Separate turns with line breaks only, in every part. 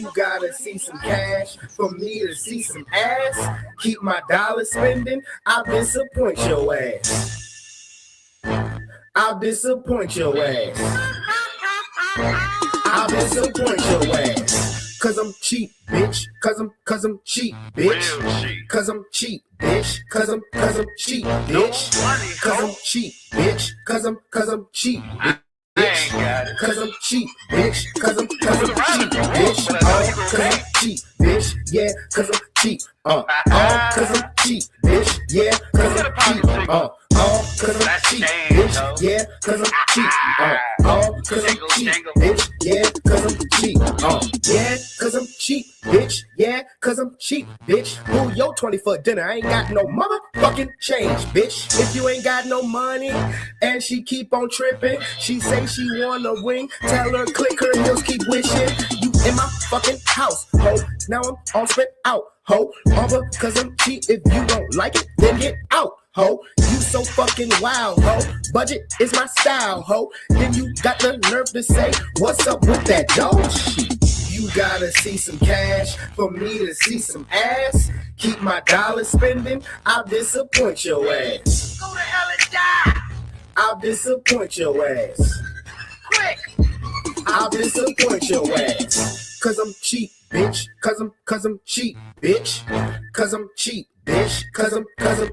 You gotta see some cash for me to see some ass. Keep my dollar spending, I'll disappoint your ass. I'll disappoint your ass. I'll disappoint your ass. Cause I'm cheap, bitch. Cause I'm cheap, bitch. Cause I'm cheap, bitch. Cause I'm cheap, bitch. Cause I'm cheap, bitch. Cause I'm cheap, bitch. Cause I'm cheap, bitch. Cause I'm cheap, bitch. Oh, cause I'm cheap, bitch. Yeah, cause I'm cheap. Oh, cause I'm cheap, bitch. Yeah, cause I'm cheap. Oh, cause I'm cheap, bitch. Yeah, cause I'm cheap. Oh, cause I'm cheap, bitch. Yeah, cause I'm cheap. Yeah, cause I'm cheap, bitch. Yeah, cause I'm cheap, bitch. Who your 20 for dinner? I ain't got no motherfucking change, bitch. If you ain't got no money and she keep on tripping, she say she want a ring. Tell her click her heels, keep wishing. You in my fucking house, ho. Now I'm all spent out, ho. All because I'm cheap. If you don't like it, then get out, ho. You so fucking wild, ho. Budget is my style, ho. Then you got the nerve to say, what's up with that dough? You gotta see some cash for me to see some ass. Keep my dollar spending, I'll disappoint your ass.
Go to hell and die.
I'll disappoint your ass.
Quick.
I'll disappoint your ass. Cause I'm cheap, bitch. Cause I'm cheap, bitch. Cause I'm cheap, bitch. Cause I'm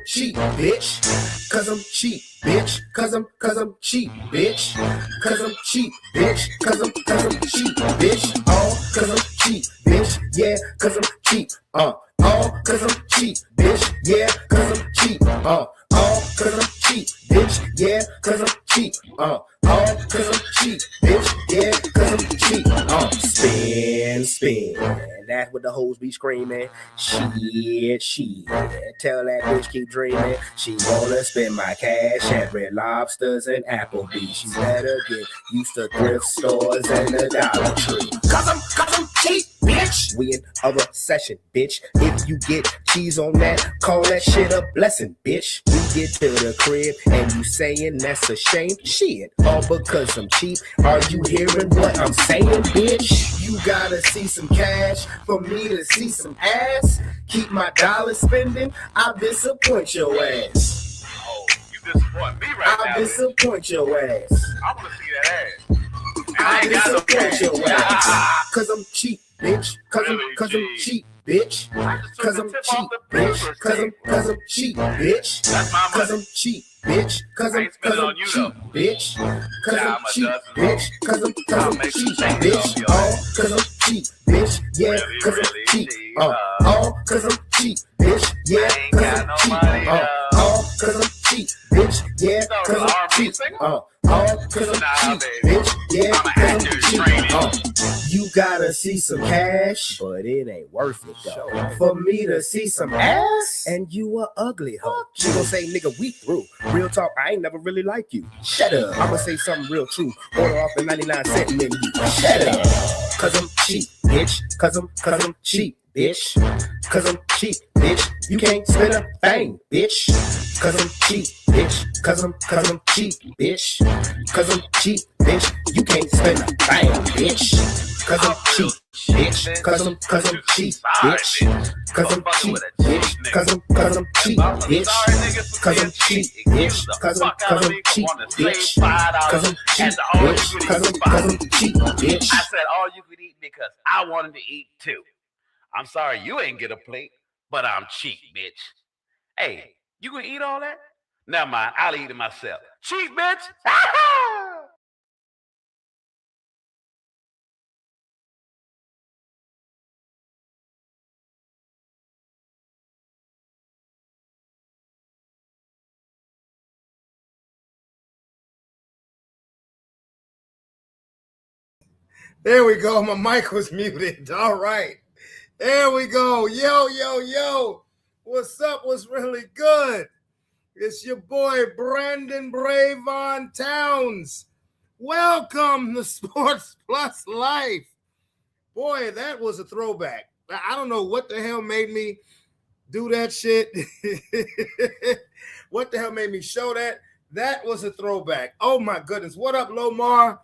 cheap, bitch. Cause I'm cheap, bitch. Cause I'm cheap, bitch. Cause I'm cheap, bitch. Cause I'm cheap, bitch. Oh, cause I'm cheap, bitch. Yeah, cause I'm cheap. Cause I'm cheap, bitch. Yeah, cause I'm cheap. Cause I'm cheap, bitch. Yeah, cause I'm cheap. Cause I'm cheap, bitch. Yeah, cause I'm cheap. Spin. That's what the hoes be screaming. Shit. Tell that bitch keep dreaming. She wanna spend my cash at Red Lobsters and Applebee's. She better get used to thrift stores and the Dollar Tree. Cause I'm cheap, bitch. We in a recession, bitch. If you get cheese on that, call that shit a blessing, bitch. We get to the crib and you saying that's a shame. Shit, all because I'm cheap. Are you hearing what I'm saying, bitch? You gotta see some cash for me to see some ass. Keep my dollar spending, I'll disappoint your ass.
Oh, you disappoint me right now.
I'll disappoint your ass.
I wanna see that ass.
I'll disappoint your ass. Cause I'm cheap, bitch. Cause I'm cheap, bitch. Cause I'm cheap, bitch. Cause I'm cheap, bitch. Cause I'm cheap, bitch. Cause I'm cheap, bitch. Cause I'm cheap, bitch. Cause I'm cheap, bitch. Cause I'm cheap, bitch. Yeah, cause I'm cheap. Cause I'm cheap, bitch. Yeah, cause I'm cheap. Cause I'm cheap, bitch. Yeah, cause I'm cheap. Cause I'm cheap, bitch. Yeah, cause I'm cheap. You gotta see some cash, but it ain't worth it though. For me to see some ass, and you a ugly hoe. She gon' say, nigga, we through. Real talk, I ain't never really like you. Shut up. I'ma say something real true. Order off the 99-cent menu. Shut up. Cause I'm cheap, bitch. Cause I'm cheap, bitch. Cause I'm cheap, bitch. You can't spend a thing, bitch. Cause I'm cheap, bitch. Cause I'm cheap, bitch. Cause I'm cheap, bitch. You can't spend a thing, bitch. Cause I'm cheap, bitch. Cause I'm cheap, bitch. Cause I'm cheap, bitch. Cause I'm cheap, bitch. Cause I'm cheap, bitch. Cause I'm cheap, bitch. Cause I'm cheap, bitch. Cause I'm cheap, bitch.
I said all you could eat because I wanted to eat too. I'm sorry you ain't get a plate, but I'm cheap, bitch. Hey, you gonna eat all that? Never mind, I'll eat it myself. Cheap, bitch.
There we go. My mic was muted. All right. There we go. Yo. What's up? What's really good? It's your boy, Brandon Bravon Towns. Welcome to Sports Plus Life. Boy, that was a throwback. I don't know what the hell made me do that shit. What the hell made me show that? That was a throwback. Oh, my goodness. What up, Lomar?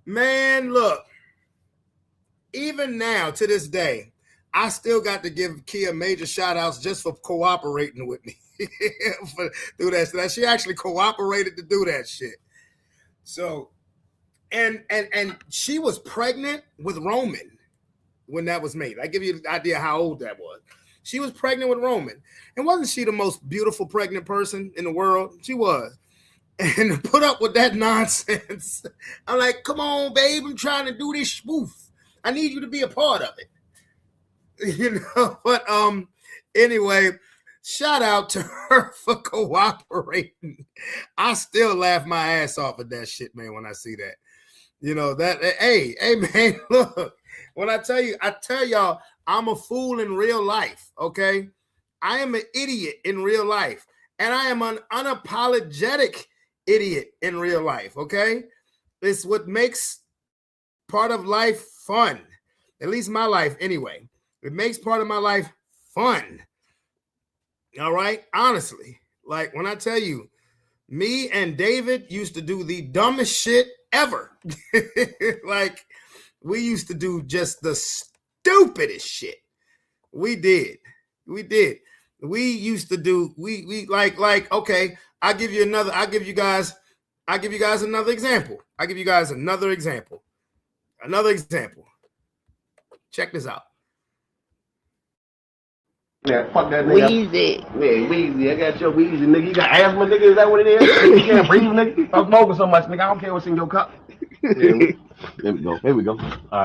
Man, look. even now to this day, I still got to give Kia major shout outs just for cooperating with me do that. So she actually cooperated to do that shit. So, and she was pregnant with Roman when that was made. I give you an idea how old that was. She was pregnant with Roman. And wasn't she the most beautiful pregnant person in the world? She was. And to put up with that nonsense, I'm like, come on, babe, I'm trying to do this spoof. I need you to be a part of it. You know, but anyway, shout out to her for cooperating. I still laugh my ass off at that shit, man, when I see that. You know, that hey, man, look, when I tell y'all, I'm a fool in real life, okay? I am an idiot in real life, and I am an unapologetic idiot in real life, okay? It's what makes part of life fun. At least my life, anyway. It makes part of my life fun. All right? Honestly, like when I tell you, me and David used to do the dumbest shit ever. Like, we used to do just the stupidest shit. We did. We used to do, we like, okay, I'll give you guys another example. Another example. Check this out.
Yeah, fuck that nigga. Wheezy. Yeah, Wheezy. I got your Wheezy, nigga. You got asthma, nigga? Is that what it is? You can't breathe, nigga? I'm smoking so much, nigga. I don't care what's in your cup. Yeah, there we go. Here we go.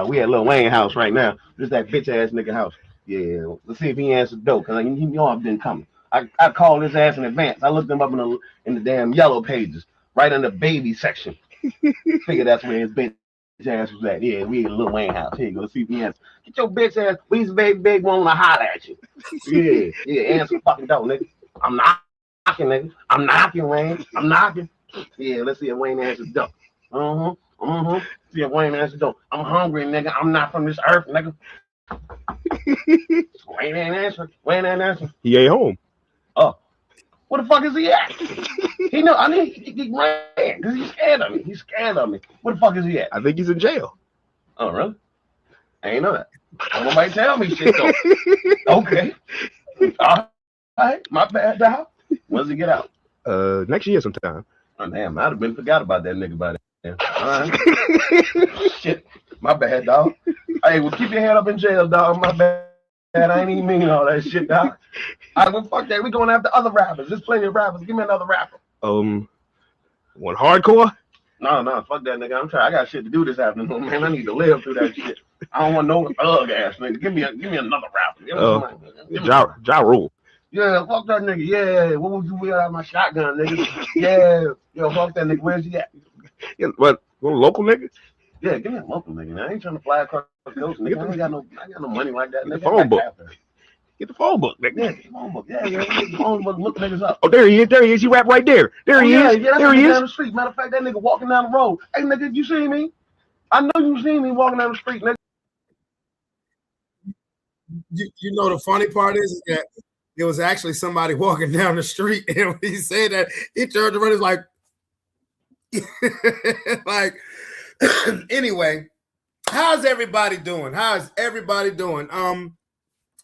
We at Lil Wayne house right now. This that bitch ass nigga house. Yeah, let's see if he answers dope, cause you know I've been coming. I called his ass in advance. I looked him up in the damn yellow pages, right in the baby section. Figure that's where his bitch ass was at. Yeah, we at Lil Wayne house. Here you go. Let's see if he answers. Get your bitch ass. Weezy baby big wanna holler at you. Yeah. Answer the fucking door, nigga. I'm knocking, nigga. I'm knocking, Wayne. I'm knocking. Yeah, let's see if Wayne answers the door. See if Wayne answers the door. I'm hungry, nigga. I'm not from this earth, nigga. Wayne ain't answering.
He ain't home.
Oh. Where the fuck is he at? He know. I mean, he ran because he's scared of me. Where the fuck is he at?
I think he's in jail.
Oh, really? I ain't know that. Nobody tell me shit though. Okay. All right. My bad, dog. When's he get out?
Next year sometime.
Oh, damn. I'd have been forgot about that nigga by then. All right. Shit. My bad, dog. Hey, well, keep your head up in jail, dog. My bad. I ain't even mean all that shit, dog. All right, well, fuck that. We going after other rappers. There's plenty of rappers. Give me another rapper.
One hardcore?
No, fuck that nigga. I'm trying. I got shit to do this afternoon, man. I need to live through that shit. I don't want no thug ass nigga. Give me another rapper.
Ja Rule.
Yeah, fuck that nigga. Yeah, what would you wear out my shotgun, nigga? Yeah, yo, fuck that nigga. Where's he at?
Yeah, what local nigga?
Yeah, give me a local nigga. Man. I ain't trying to fly across the coast, nigga. I got no money like that, nigga.
Get the phone book. Get the phone book, nigga.
Yeah, get the phone book. Yeah, get the phone book. Look niggas up.
Oh, there he is. He rap right there. There he is.
Yeah,
there he is.
Down the street. Matter of fact, that nigga walking down the road. Hey, nigga, you see me? I know you see me walking down the street, nigga.
You know the funny part is that it was actually somebody walking down the street, and when he said that, he turned around and was like, anyway, how's everybody doing?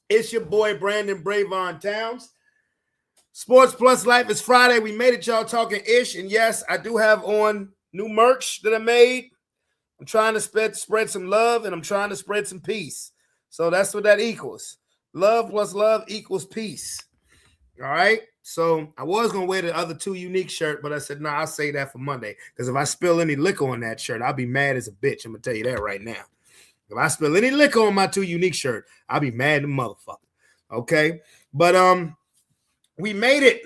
It's your boy Brandon Bravon Towns. Sports Plus Life is Friday. We made it, y'all, talking ish, and yes, I do have on new merch that I made. I'm trying to spread some love, and I'm trying to spread some peace. So that's what that equals. Love plus love equals peace. All right. So I was going to wear the other two unique shirt, but I said, no, I'll say that for Monday. Because if I spill any liquor on that shirt, I'll be mad as a bitch. I'm going to tell you that right now. If I spill any liquor on my two unique shirt, I'll be mad as a motherfucker. Okay. But we made it.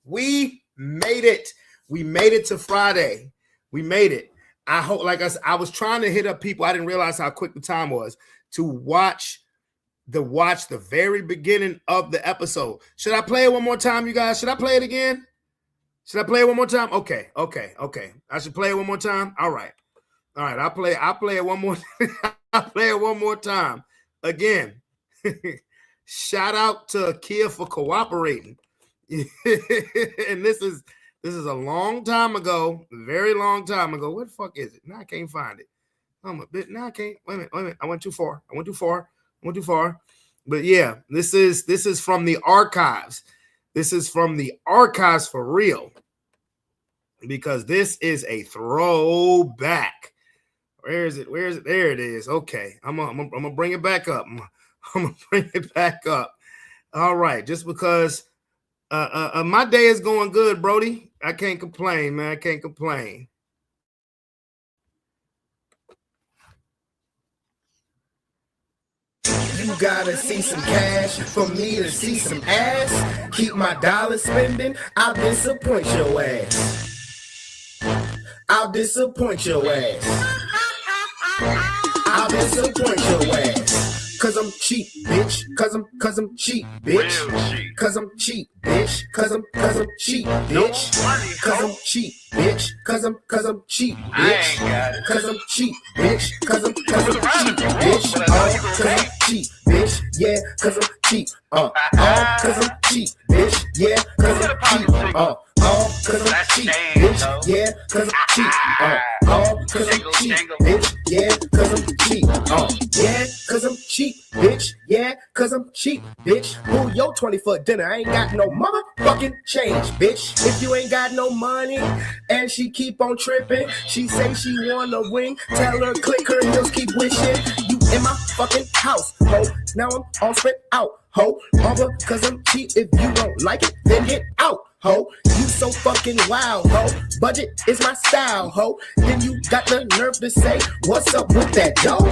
We made it to Friday. We made it. I hope, like I said, I was trying to hit up people. I didn't realize how quick the time was to watch the very beginning of the episode. Should I play it one more time, you guys? Should I play it again? Should I play it one more time? Okay. I should play it one more time. All right. I'll play it one more. I'll play it one more time. Again. Shout out to Kia for cooperating. And this is a long time ago, very long time ago. What the fuck is it? No, I can't find it. I'm a bit. No, I can't. Wait a minute. I went too far. But yeah, this is from the archives. This is from the archives for real. Because this is a throwback. Where is it? There it is. Okay. I'm gonna bring it back up. I'm gonna bring it back up. All right. Just because my day is going good, Brody. I can't complain, man. I can't complain.
You gotta see some cash for me to see some ass. Keep my dollar spending, I'll disappoint your ass. I'll disappoint your ass. I'll disappoint your ass. Cause I'm cheap, bitch. Cause I'm cheap, bitch. Cause I'm cheap, bitch. Cause I'm cheap, bitch. Cause I'm cheap, bitch. Cause I'm cheap, bitch. Cause I'm cheap, bitch. Cause I'm cheap, bitch. Cause I'm cheap, bitch. Yeah, cause I'm cheap. Cause I'm cheap, bitch. Yeah, cause I'm cheap. Cause I'm cheap, bitch. Yeah, cause I'm cheap. Cause I'm cheap, bitch. Yeah, cause I'm cheap. Yeah, cause I'm cheap, bitch. Yeah, cause I'm cheap, bitch. Who your 20 for dinner? I ain't got no motherfucking change, bitch. If you ain't got no money and she keep on tripping, she say she wanna wing. Tell her click her heels, keep wishing. You in my fucking house, ho. Now I'm all spread out, ho. All because I'm cheap. If you don't like it, then get out, ho. You so fucking wild, ho. Budget is my style, ho. Then you got the nerve to say, what's up with that dough?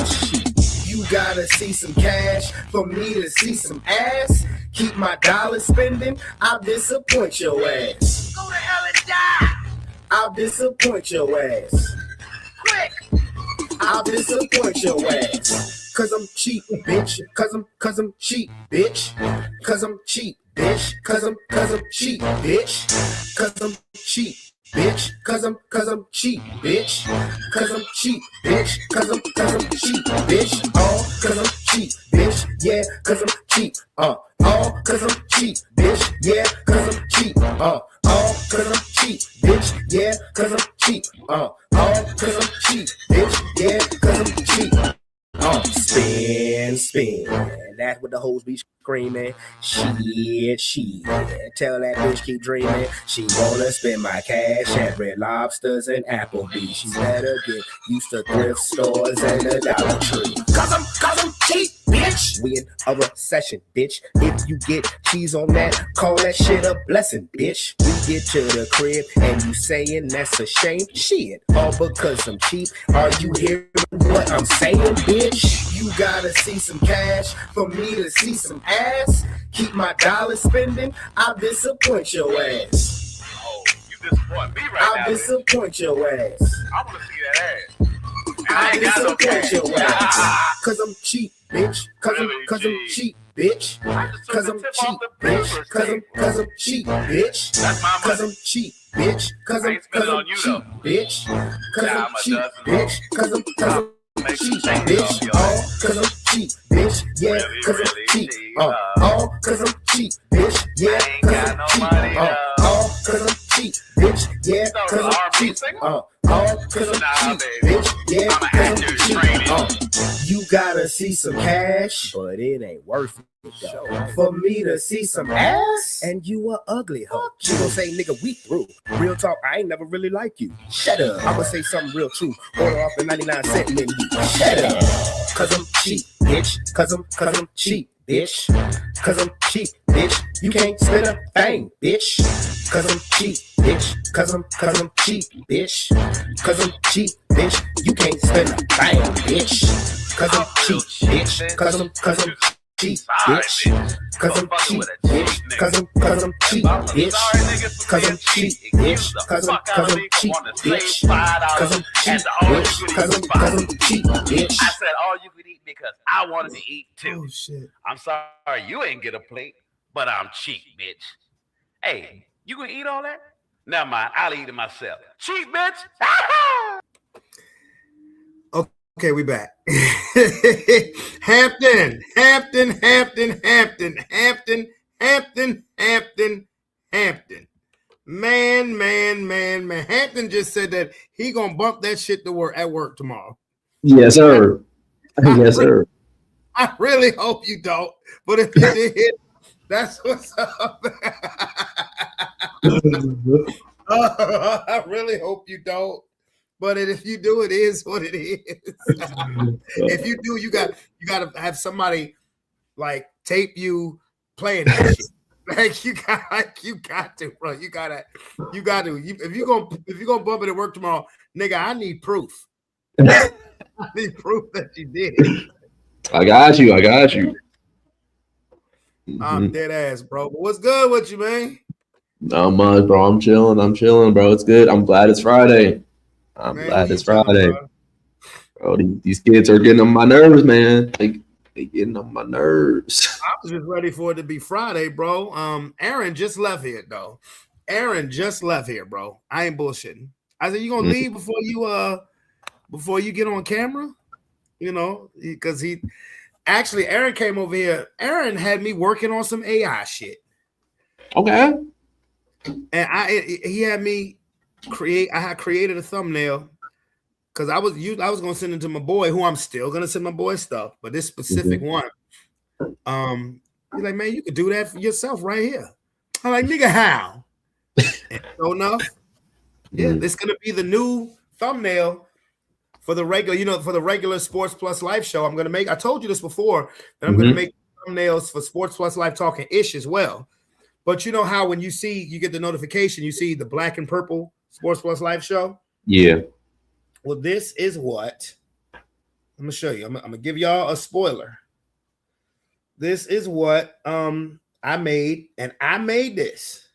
You gotta see some cash for me to see some ass. Keep my dollar spending, I'll disappoint your ass.
Go to hell and die.
I'll disappoint your ass.
Quick.
I'll disappoint your ass. Cause I'm cheap, bitch. Cause I'm cheap, bitch. Cause I'm cheap, bitch. Cause I'm cheap, bitch. Cause I'm cheap, bitch. Cause I'm cheap, bitch. Cause I'm cheap, bitch. Cause I'm cheap, bitch. Cause I'm cheap, bitch. Yeah, cause I'm cheap. Cause I'm cheap, bitch. Yeah, cause I'm cheap. Cause I'm cheap, bitch. Yeah, cause I'm cheap. Cause I'm cheap, bitch. Yeah, cause I'm cheap. Spin. That's what the hoes be screaming. Shit. Tell that bitch keep dreaming. She wanna spend my cash at Red Lobsters and Applebee's. She better get used to thrift stores and the Dollar Tree. Cause I'm cheap, bitch. We in a recession, bitch. If you get cheese on that, call that shit a blessing, bitch. We get to the crib and you saying that's a shame. Shit, all because I'm cheap. Are you hearing what I'm saying, bitch? You gotta see some cash for me to see some ass. Keep my dollar spending, I'll disappoint your ass.
Oh, you disappoint me right now.
I'll disappoint your ass.
I wanna see that ass.
I'll disappoint your ass. Cause I'm cheap, bitch. Cause I'm cheap, bitch. Cause I'm cheap, bitch. Cause I'm cheap, bitch.
That's my
Cause
money.
I'm cheap, bitch. Cause I'm cheap, bitch. Cause I'm cheap, bitch. Cause I'm cheap, bitch. Cause I'm cheap, bitch. Yeah, cause I'm cheap. Cause I'm cheap, bitch. Yeah, cause I'm cheap. Cause I'm cheap, bitch. Yeah, cause I'm cheap. Cause I'm cheap, bitch. Yeah, cause I'm cheap. You gotta see some cash, but it ain't worth it though. For me to see some ass, and you a ugly hoe. She gon' say, nigga, we through. Real talk, I ain't never really like you. Shut up. I'ma say something real true. Order off the 99-cent menu. Shut up. Cause I'm cheap, bitch. Cause I'm cheap, bitch. Cause I'm cheap, bitch. You can't spend a thing, bitch. Cause I'm cheap, bitch. Cause I'm cheap, bitch. Cause I'm cheap, bitch. You can't spend a thing, bitch. Cause I'm cheap, bitch. Cause I'm cheap, bitch. Cause I'm cheap, bitch. Cause I'm cheap, bitch. Cause I'm cheap, bitch. Cause I'm cheap, bitch. Cause I'm cheap, bitch. Cause I'm cheap, bitch.
I said all you could eat because I wanted to eat too.
Oh shit.
I'm sorry you ain't get a plate, but I'm cheap, bitch. Hey, you gonna eat all that? Never mind, I'll eat it myself. Cheap, bitch.
Okay, we back. Hampton. Man. Hampton just said that he gonna bump that shit to work at work tomorrow.
Yes, sir. Yes, sir.
I really hope you don't. But if you did, that's what's up. I really hope you don't. But if you do, it is what it is. If you do, you got to have somebody like tape you playing that shit. Like you got to, bro. You got to. If you're gonna bump it at work tomorrow, nigga, I need proof. I need proof that you did it.
I got you.
I'm dead ass, bro. But what's good with you, man?
Not much, bro. I'm chilling, bro. It's good. I'm glad it's Friday. Glad it's Friday. Bro, these kids are getting on my nerves, man. They getting on my nerves.
I was just ready for it to be Friday, bro. Aaron just left here, though. Aaron just left here, bro. I ain't bullshitting. I said, you gonna leave before you get on camera? You know, because Aaron came over here. Aaron had me working on some AI shit.
Okay.
And he had me create. I had created a thumbnail because I was gonna send it to my boy, who I'm still gonna send my boy stuff, but this specific one, he's like, man, you could do that for yourself right here. I'm like, nigga, how? And sure enough, yeah, this is gonna be the new thumbnail for the regular Sports Plus Life show. I'm gonna make. I told you this before that I'm gonna make thumbnails for Sports Plus Life Talking Ish as well. But you know how when you get the notification, you see the black and purple Sports Plus Life show?
Yeah.
Well, this is what I'm gonna show you. I'm gonna give y'all a spoiler. This is what I made, and I made this.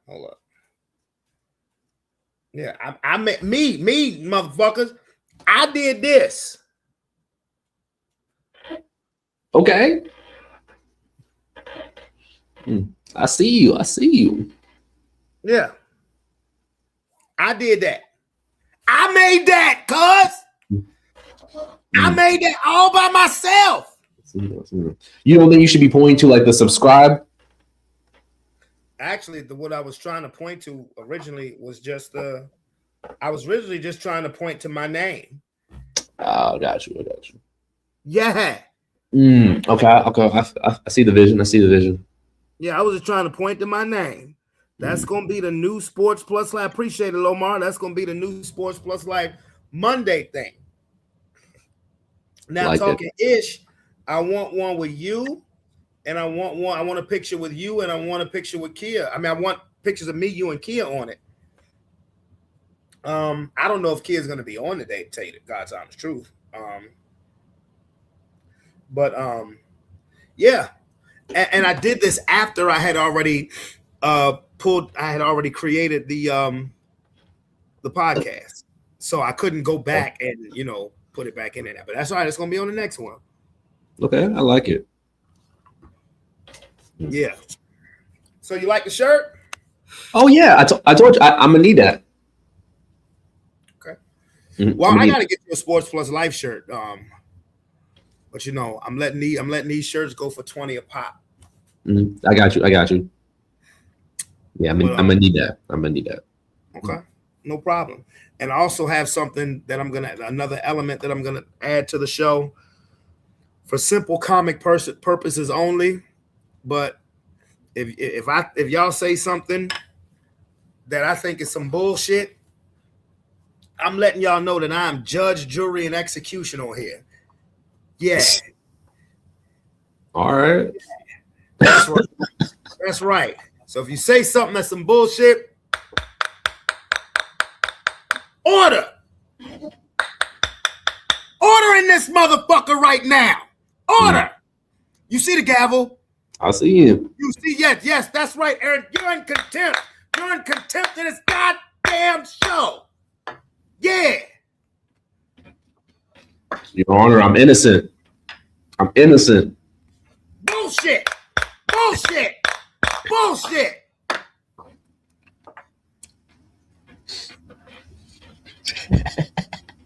Hold up. Yeah, I made me, motherfuckers. I did this.
Okay. I see you.
Yeah. I did that. I made that, cuz. I made that all by myself.
You don't think you should be pointing to like the subscribe?
Actually, what I was trying to point to originally was just I was originally just trying to point to my name.
Oh, I got you.
Yeah.
Okay. I see the vision.
Yeah, I was just trying to point to my name. That's gonna be the new Sports Plus Life. Appreciate it, Lomar. That's gonna be the new Sports Plus Life Monday thing. Now, like Talking Ish, I want one with you, and I want a picture with you, and I want a picture with Kia. I mean, I want pictures of me, you, and Kia on it. I don't know if Kia's gonna be on today, to tell you the God's honest truth. Yeah. And I did this after I had already created the podcast. So I couldn't go back and, put it back in there. But that's all right. It's going to be on the next one.
Okay. I like it.
Yeah. So you like the shirt?
Oh, yeah. I told you I'm going to need that.
Okay. Well, I got to get you a Sports Plus Life shirt. But I'm letting these shirts go for $20 a pop.
I got you. Yeah, I'm gonna need that.
Okay, no problem. And I also have something that another element that I'm gonna add to the show for simple comic purposes only. But if y'all say something that I think is some bullshit, I'm letting y'all know that I'm judge, jury, and execution on here. Yeah.
All right.
That's right. That's right. So if you say something that's some bullshit, order in this motherfucker right now. Order. You see the gavel?
I see you.
You see, yes, that's right, Aaron. You're in contempt. You're in contempt of this goddamn show. Yeah.
Your Honor, I'm innocent.
Bullshit.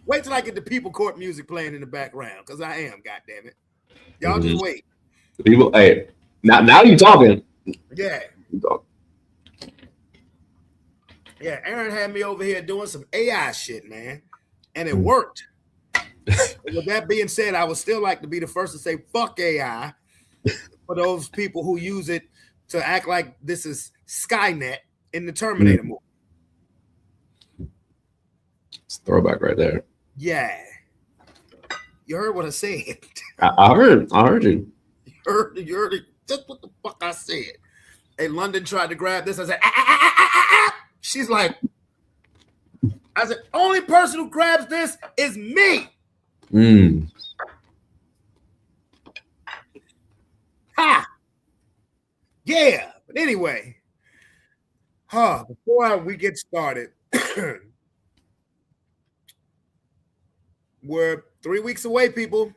Wait till I get the people court music playing in the background, because I am, goddammit. Y'all just wait.
People, hey, now you talking.
Yeah. Yeah, Aaron had me over here doing some AI shit, man. and it worked. With that being said, I would still like to be the first to say fuck AI for those people who use it to act like this is Skynet in the Terminator movie.
It's a throwback right there.
Yeah. You heard what I said.
I heard you.
You heard it. That's what the fuck I said. Hey, London tried to grab this. I said, She's like, I said, only person who grabs this is me. Ha! Yeah. But anyway, before we get started, we're 3 weeks away, people.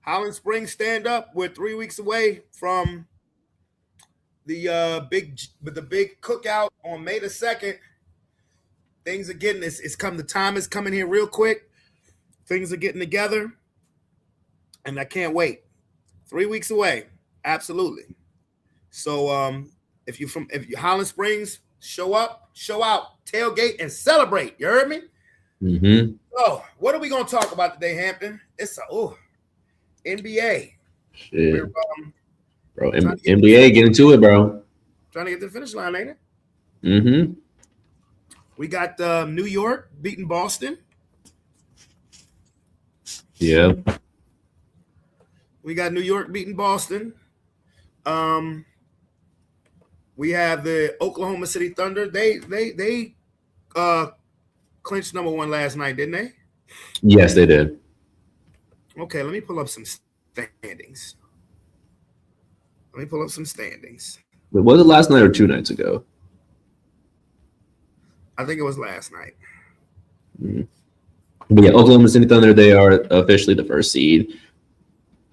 Holland Springs stand up. We're 3 weeks away from the big cookout on May the 2nd. Things are getting the time is coming here real quick. Things are getting together, and I can't wait. 3 weeks away, absolutely. So if you're Holland Springs, show up, show out, tailgate, and celebrate. You heard me?
Mm-hmm.
So what are we gonna talk about today, Hampton? It's NBA.
Shit. Bro, NBA, get into it, bro.
Trying to get to the finish line, ain't it?
Mm-hmm.
We got New York beating Boston.
Yeah.
We got New York beating Boston. We have the Oklahoma City Thunder. They clinched number one last night, didn't they?
Yes, they did.
Okay, let me pull up some standings.
Wait, was it last night or 2 nights ago?
I think it was last night.
Mm-hmm. But yeah, Oklahoma City Thunder, they are officially the first seed.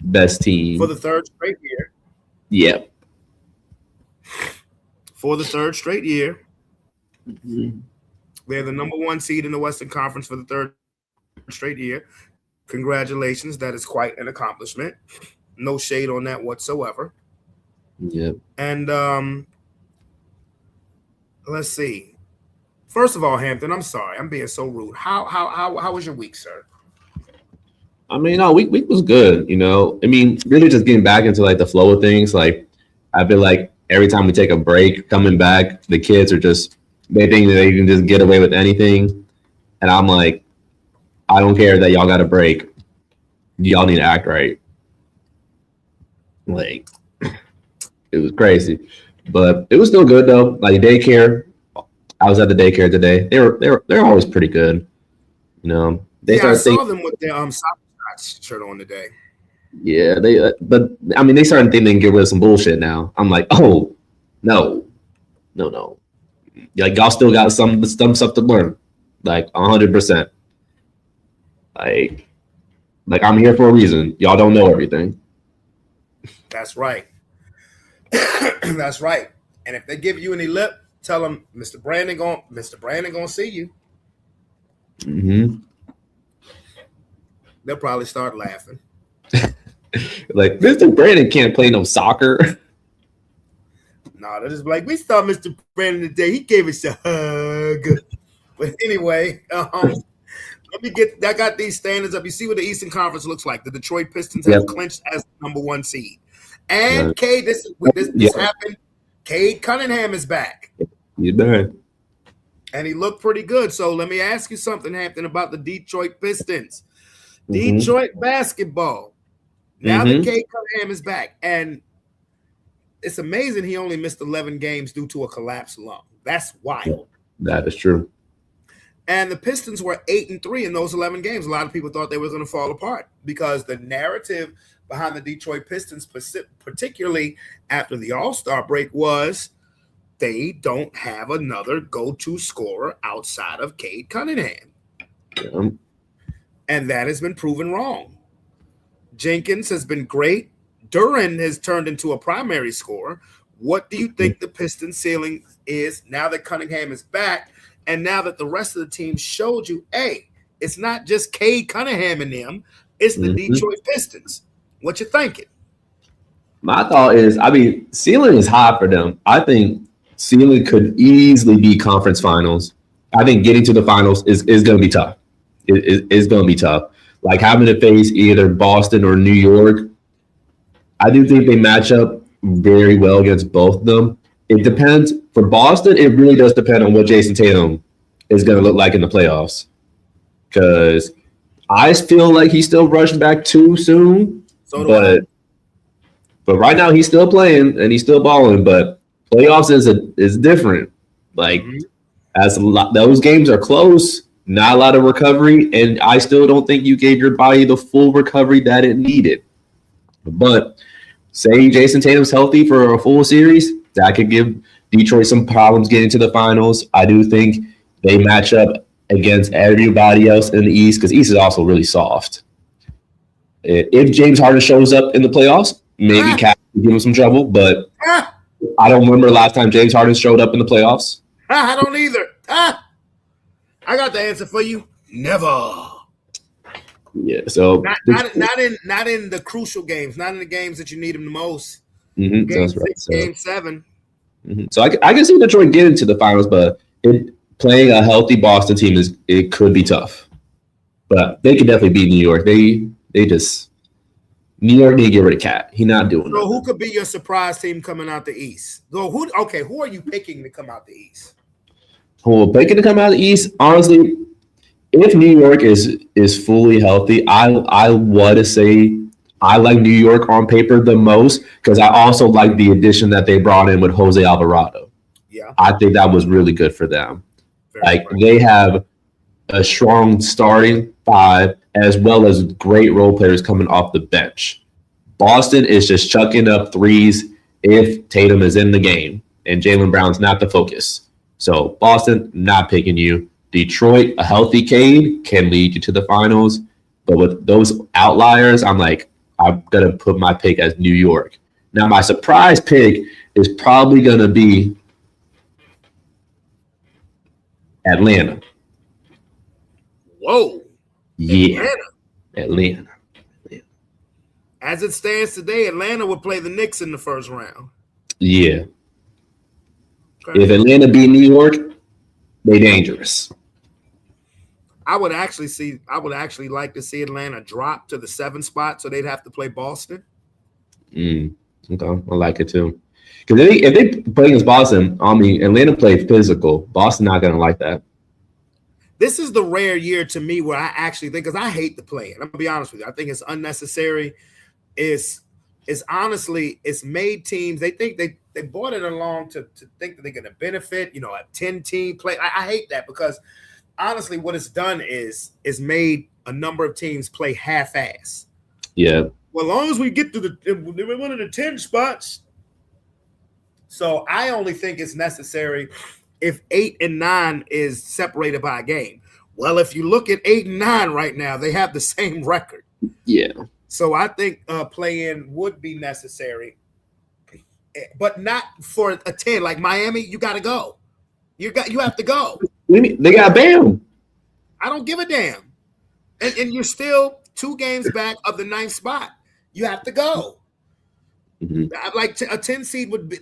Best team.
For the third straight year.
Yeah.
For the third straight year.
Mm-hmm.
They're the number one seed in the Western Conference for the third straight year. Congratulations. That is quite an accomplishment. No shade on that whatsoever.
Yep.
And let's see. First of all, Hampton, I'm sorry. I'm being so rude. How was your week, sir?
I mean, no, week was good, you know. I mean, really just getting back into like the flow of things. Like I feel like every time we take a break, coming back, the kids are just they think that they can just get away with anything. And I'm like, I don't care that y'all got a break. Y'all need to act right. Like it was crazy. But it was still good though. Like daycare. I was at the daycare today. They're always pretty good. You know.
I saw them with their soccer shirt on today.
Yeah, but I mean, they started thinking they can get rid of some bullshit now. I'm like, oh, no. Like y'all still got some stuff to learn, like 100%. Like I'm here for a reason. Y'all don't know everything.
That's right. That's right. And if they give you any lip, tell them Mr. Brandon gonna see you.
Mm-hmm.
They'll probably start laughing.
Like Mr. Brandon can't play no soccer.
No, they're just like, we saw Mr. Brandon today. He gave us a hug. But anyway, I got these standings up. You see what the Eastern Conference looks like. The Detroit Pistons have clinched as the number one seed. And Cade, this happened. Cade Cunningham is back.
You bet.
And he looked pretty good. So let me ask you something, Hampton, about the Detroit Pistons. Mm-hmm. Detroit basketball. Now that Cade Cunningham is back. And it's amazing he only missed 11 games due to a collapsed lung. That's wild.
That is true.
And the Pistons were 8-3 in those 11 games. A lot of people thought they were going to fall apart because the narrative behind the Detroit Pistons, particularly after the All-Star break, was they don't have another go-to scorer outside of Cade Cunningham.
Yeah. And
that has been proven wrong. Jenkins has been great. Duran has turned into a primary scorer. What do you think the Pistons ceiling is now that Cunningham is back and now that the rest of the team showed you, hey, it's not just Cade Cunningham and them, it's the Detroit Pistons. What you thinking?
My thought is, I mean, ceiling is high for them. I think ceiling could easily be conference finals. I think getting to the finals is going to be tough. is going to be tough. Like having to face either Boston or New York, I do think they match up very well against both of them. It depends. For Boston, it really does depend on what Jason Tatum is going to look like in the playoffs. Because I feel like he's still rushed back too soon. But right now he's still playing and he's still balling. But playoffs is different. Like those games are close, not a lot of recovery, and I still don't think you gave your body the full recovery that it needed. But saying Jason Tatum's healthy for a full series, that could give Detroit some problems getting to the finals. I do think they match up against everybody else in the East because East is also really soft. If James Harden shows up in the playoffs, maybe Cat will give him some trouble, but I don't remember the last time James Harden showed up in the playoffs.
I don't either. I got the answer for you. Never.
Yeah, so
not in the crucial games, not in the games that you need him the most.
Game
Game
6, right.
Game 7.
So I can see Detroit getting to the finals, but playing a healthy Boston team it could be tough. But they could definitely beat New York. They just New York need to get rid of Cat. He's not doing.
So who could be your surprise team coming out the East? So who are you picking to come out the East?
Who are picking to come out of the East? Honestly, if New York is fully healthy, I want to say I like New York on paper the most because I also like the addition that they brought in with Jose Alvarado.
Yeah,
I think that was really good for them. They have a strong starting five as well as great role players coming off the bench. Boston is just chucking up threes if Tatum is in the game and Jaylen Brown's not the focus. So Boston, not picking you. Detroit, a healthy Cade can lead you to the finals. But with those outliers, I'm going to put my pick as New York. Now, my surprise pick is probably going to be Atlanta.
Whoa.
Yeah. Atlanta.
As it stands today, Atlanta would play the Knicks in the first round.
Yeah.
Okay.
If Atlanta beat New York, they dangerous.
I would actually like to see Atlanta drop to the 7th spot, so they'd have to play Boston.
Okay, I like it too. Because if they play against Boston, Atlanta plays physical. Boston not gonna like that.
This is the rare year to me where I actually think, because I hate the play, and I'm gonna be honest with you, I think it's unnecessary. It's honestly, it's made teams. They think they brought it along to think that they're gonna benefit. A 10-team play. I hate that because honestly, what it's done is made a number of teams play half-ass.
Yeah.
Well, as long as we get to one of the 10 spots. So I only think it's necessary if 8 and 9 is separated by a game. Well, if you look at 8 and 9 right now, they have the same record.
Yeah.
So I think play-in would be necessary, but not for a 10. Like Miami, you got to go. You have to go.
They got Bam.
I don't give a damn. And you're still 2 games back of the 9th spot. You have to go. Mm-hmm. Like a 10 seed would be,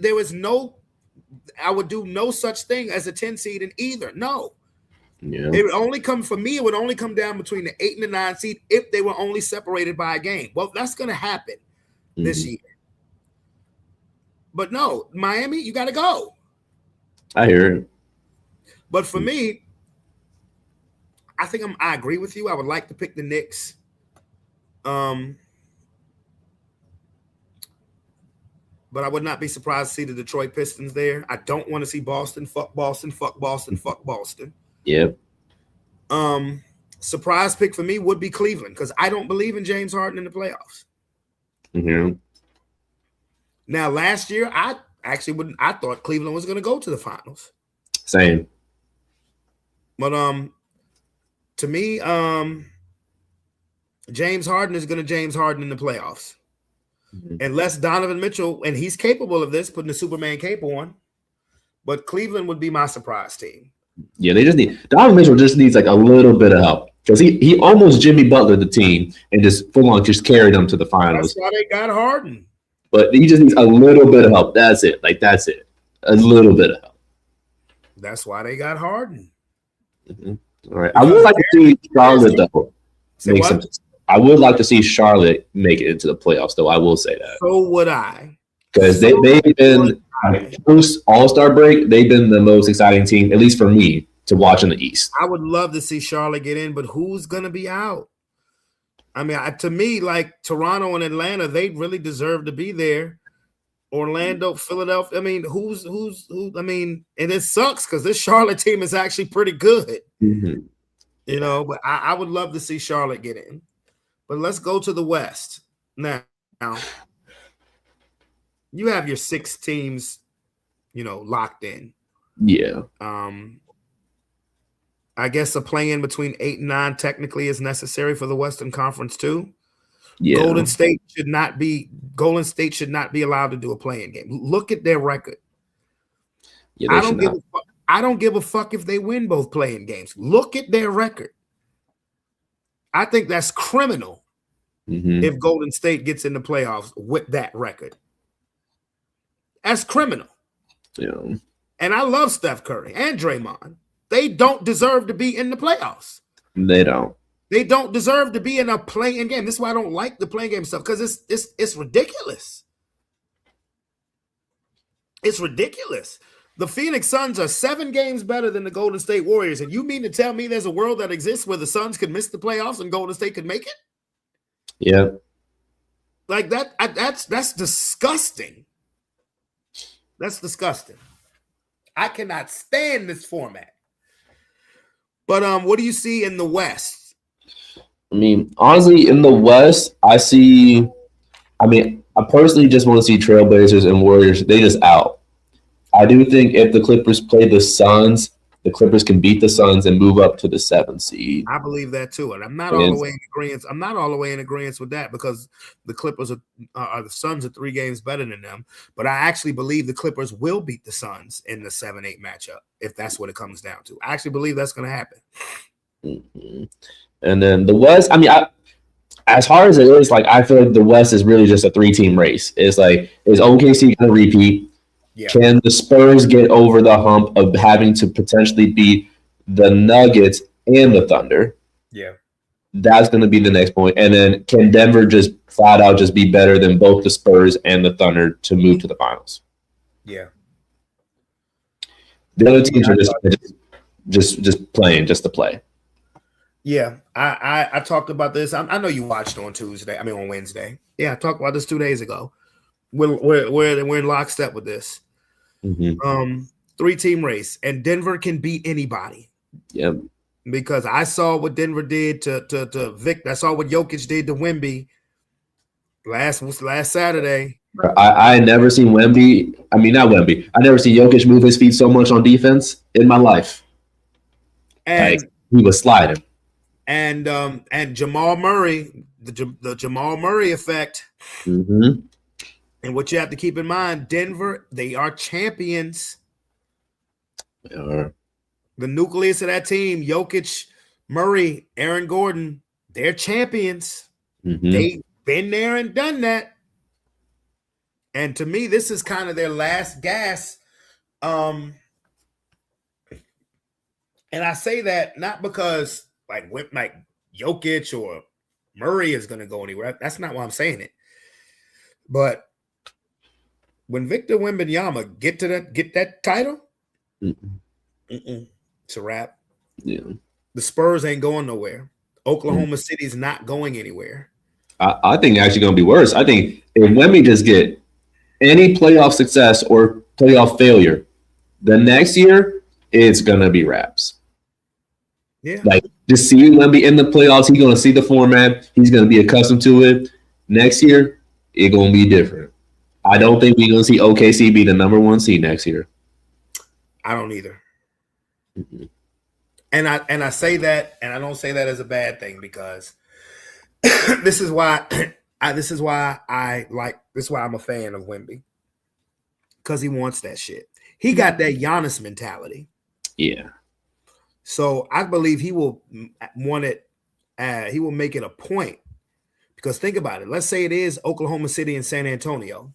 I would do no such thing as a 10 seed in either. No.
Yeah.
It would only come down between the 8 and the 9 seed if they were only separated by a game. Well, that's going to happen this year. But no, Miami, you got to go.
I hear it.
But for me, I agree with you. I would like to pick the Knicks. But I would not be surprised to see the Detroit Pistons there. I don't want to see Boston. Fuck Boston. Fuck Boston. Fuck Boston.
Yep.
Surprise pick for me would be Cleveland because I don't believe in James Harden in the playoffs.
Mm-hmm.
Now, last year, I thought Cleveland was going to go to the finals.
Same.
But to me, James Harden is going to James Harden in the playoffs. Mm-hmm. Unless Donovan Mitchell, and he's capable of this, putting the Superman cape on. But Cleveland would be my surprise team.
Yeah, Donovan Mitchell just needs like a little bit of help because he almost Jimmy Butler the team and just full on just carried them to the finals.
That's why they got Harden.
But he just needs a little bit of help. That's it. A little bit of help.
That's why they got Harden.
Mm-hmm. All right. I would like to see Charlotte though. I would like to see Charlotte make it into the playoffs, though. I will say that.
So would I.
Because they've been post All-Star break. They've been the most exciting team, at least for me, to watch in the East.
I would love to see Charlotte get in, but who's gonna be out? I mean, to me, like Toronto and Atlanta, they really deserve to be there. Orlando, Philadelphia. I mean, who? I mean, and it sucks because this Charlotte team is actually pretty good.
Mm-hmm.
You know, but I would love to see Charlotte get in. But let's go to the West now. You have your 6 teams, you know, locked in.
Yeah.
I guess a play-in between 8 and 9 technically is necessary for the Western Conference too.
Yeah.
Golden State should not be allowed to do a play-in game. Look at their record.
Yeah,
I don't give a fuck if they win both play-in games. Look at their record. I think that's criminal if Golden State gets in the playoffs with that record. That's criminal.
Yeah.
And I love Steph Curry and Draymond. They don't deserve to be in the playoffs.
They don't.
They don't deserve to be in a play-in game. This is why I don't like the play-in game stuff, because it's ridiculous. It's ridiculous. The Phoenix Suns are 7 games better than the Golden State Warriors. And you mean to tell me there's a world that exists where the Suns could miss the playoffs and Golden State could make it?
Yeah.
Like that's disgusting. That's disgusting. I cannot stand this format. But what do you see in the West?
I mean, honestly, in the West, I personally just want to see Trailblazers and Warriors. They just out. I do think if the Clippers play the Suns, the Clippers can beat the Suns and move up to the 7th seed.
I believe that too, and I'm not all the way in agreement. I'm not all the way in agreement with that because the Clippers the Suns are 3 games better than them. But I actually believe the Clippers will beat the Suns in the 7-8 matchup if that's what it comes down to. I actually believe that's going to happen.
Mm-hmm. And then the West, I mean, as hard as it is, like I feel like the West is really just a 3-team race. It's like, is OKC going to repeat? Yeah. Can the Spurs get over the hump of having to potentially beat the Nuggets and the Thunder?
Yeah.
That's going to be the next point. And then can Denver just flat out just be better than both the Spurs and the Thunder to move to the finals?
Yeah.
The other teams are just playing just to play.
Yeah. I talked about this. I know you watched on Wednesday. Yeah, I talked about this 2 days ago. We're in lockstep with this. 3-team race, and Denver can beat anybody.
Yep.
Because I saw what Denver did to Vic. I saw what Jokic did to Wemby last Saturday.
I never seen Wemby. I mean, not Wemby. I never seen Jokic move his feet so much on defense in my life.
And
like, he was sliding.
And Jamal Murray, the Jamal Murray effect.
Mm-hmm.
And what you have to keep in mind, Denver, they are champions.
They are.
The nucleus of that team, Jokic, Murray, Aaron Gordon, they're champions.
Mm-hmm.
They've been there and done that. And to me, this is kind of their last gas. And I say that not because like Jokic or Murray is going to go anywhere. That's not why I'm saying it. But when Victor Wembanyama get that title, it's a wrap.
Yeah.
The Spurs ain't going nowhere. Oklahoma City's not going anywhere.
I think it's actually going to be worse. I think if Wemby just get any playoff success or playoff failure, the next year it's going to be wraps.
Yeah.
Like just seeing Wemby in the playoffs, he's going to see the format. He's going to be accustomed to it. Next year, it's going to be different. I don't think we're going to see OKC be the number 1 seed next year.
I don't either. Mm-hmm. And I say that, and I don't say that as a bad thing because this is why I'm a fan of Wemby, because he wants that shit. He got that Giannis mentality.
Yeah.
So I believe he will want it. He will make it a point, because think about it. Let's say it is Oklahoma City and San Antonio.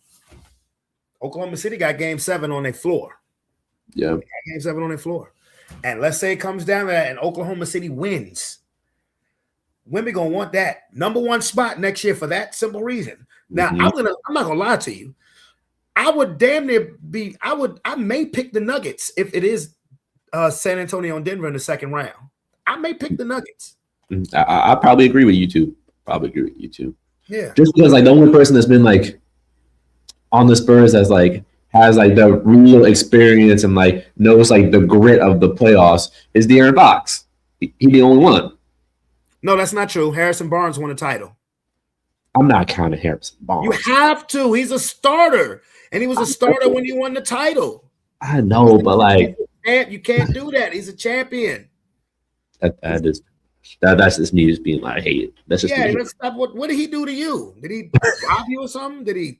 Oklahoma City got Game 7 on their floor.
Yeah.
Game 7 on their floor. And let's say it comes down to that and Oklahoma City wins. Women gonna want that number one spot next year for that simple reason. Now, I'm not gonna lie to you. I would damn near be, I may pick the Nuggets if it is San Antonio and Denver in the second round. I may pick the Nuggets.
I probably agree with you too.
Yeah.
Just because like the only person that's been like on the Spurs that's like has like the real experience and like knows like the grit of the playoffs is De'Aaron Fox. He the only one.
No, that's not true. Harrison Barnes won a title.
I'm not counting Harrison Barnes.
You have to. He's a starter. And he was a starter when he won the title.
I know, but like
you can't do that. He's a champion.
That's just me just being like, hey, that's just me.
Let's stop. What did he do to you? Did he rob you or something? Did he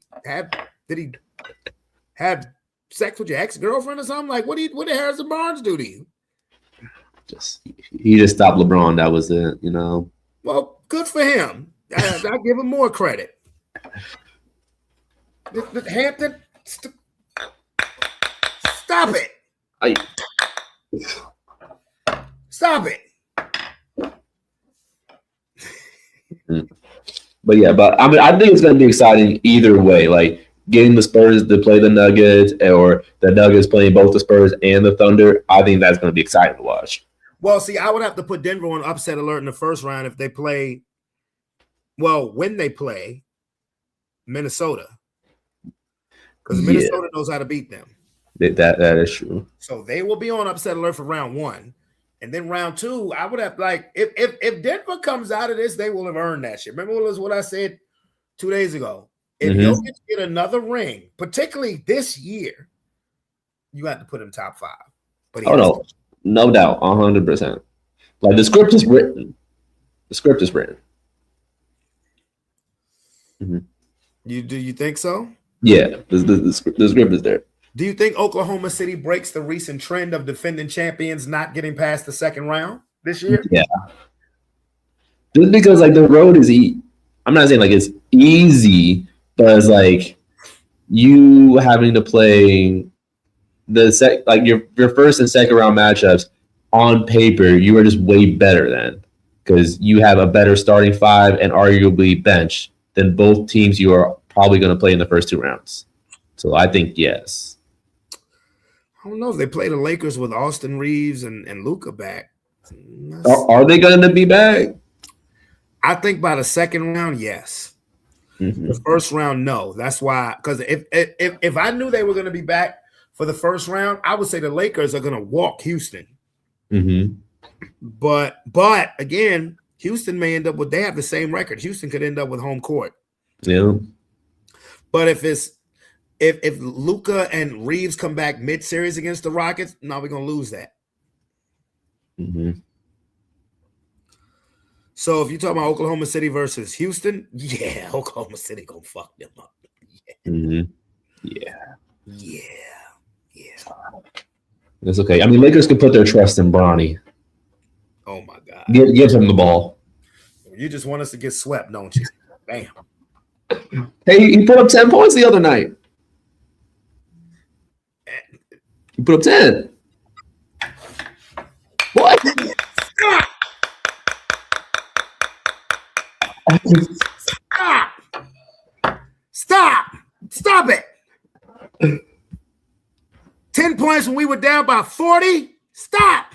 have sex with your ex-girlfriend or something? Like what did Harrison Barnes do to you?
He just stopped LeBron. That was it, you know.
Well, good for him. I give him more credit. Hampton, stop it. Stop it.
But I mean, I think it's going to be exciting either way. Like getting the Spurs to play the Nuggets, or the Nuggets playing both the Spurs and the Thunder. I think that's going to be exciting to watch.
Well, see, I would have to put Denver on upset alert in the first round if they play. Well, when they play Minnesota, because Minnesota knows how to beat them.
That is true.
So they will be on upset alert for round one. And then round two, I would have if Denver comes out of this, they will have earned that shit. Remember what I said 2 days ago? If Jokic get another ring, particularly this year, you have to put him top 5. But
no doubt, 100%. Like the script is written.
Do you think so?
Yeah, the script is there.
Do you think Oklahoma City breaks the recent trend of defending champions not getting past the second round this year?
Yeah. Just because like the road is I'm not saying like it's easy, but it's like you having to play your first and second round matchups on paper, you are just way better than, because you have a better starting 5 and arguably bench than both teams you are probably going to play in the first 2 rounds. So I think yes.
I don't know if they play the Lakers with Austin Reeves and Luka back.
Are they going to be back?
I think by the second round, yes. The first round, no. That's why, because if I knew they were going to be back for the first round, I would say the Lakers are going to walk Houston. But again, Houston may end up with, they have the same record. Houston could end up with home court.
Yeah.
But if Luka and Reeves come back mid-series against the Rockets, no, we're going to lose that. So if you're talking about Oklahoma City versus Houston, yeah, Oklahoma City going to fuck them up. Yeah.
That's okay. I mean, Lakers can put their trust in Bronny.
Oh, my God.
Give him the ball.
You just want us to get swept, don't you? Bam.
Hey, he put up 10 points the other night. He put up 10. What?
Stop it. 10 points when we were down by 40. Stop.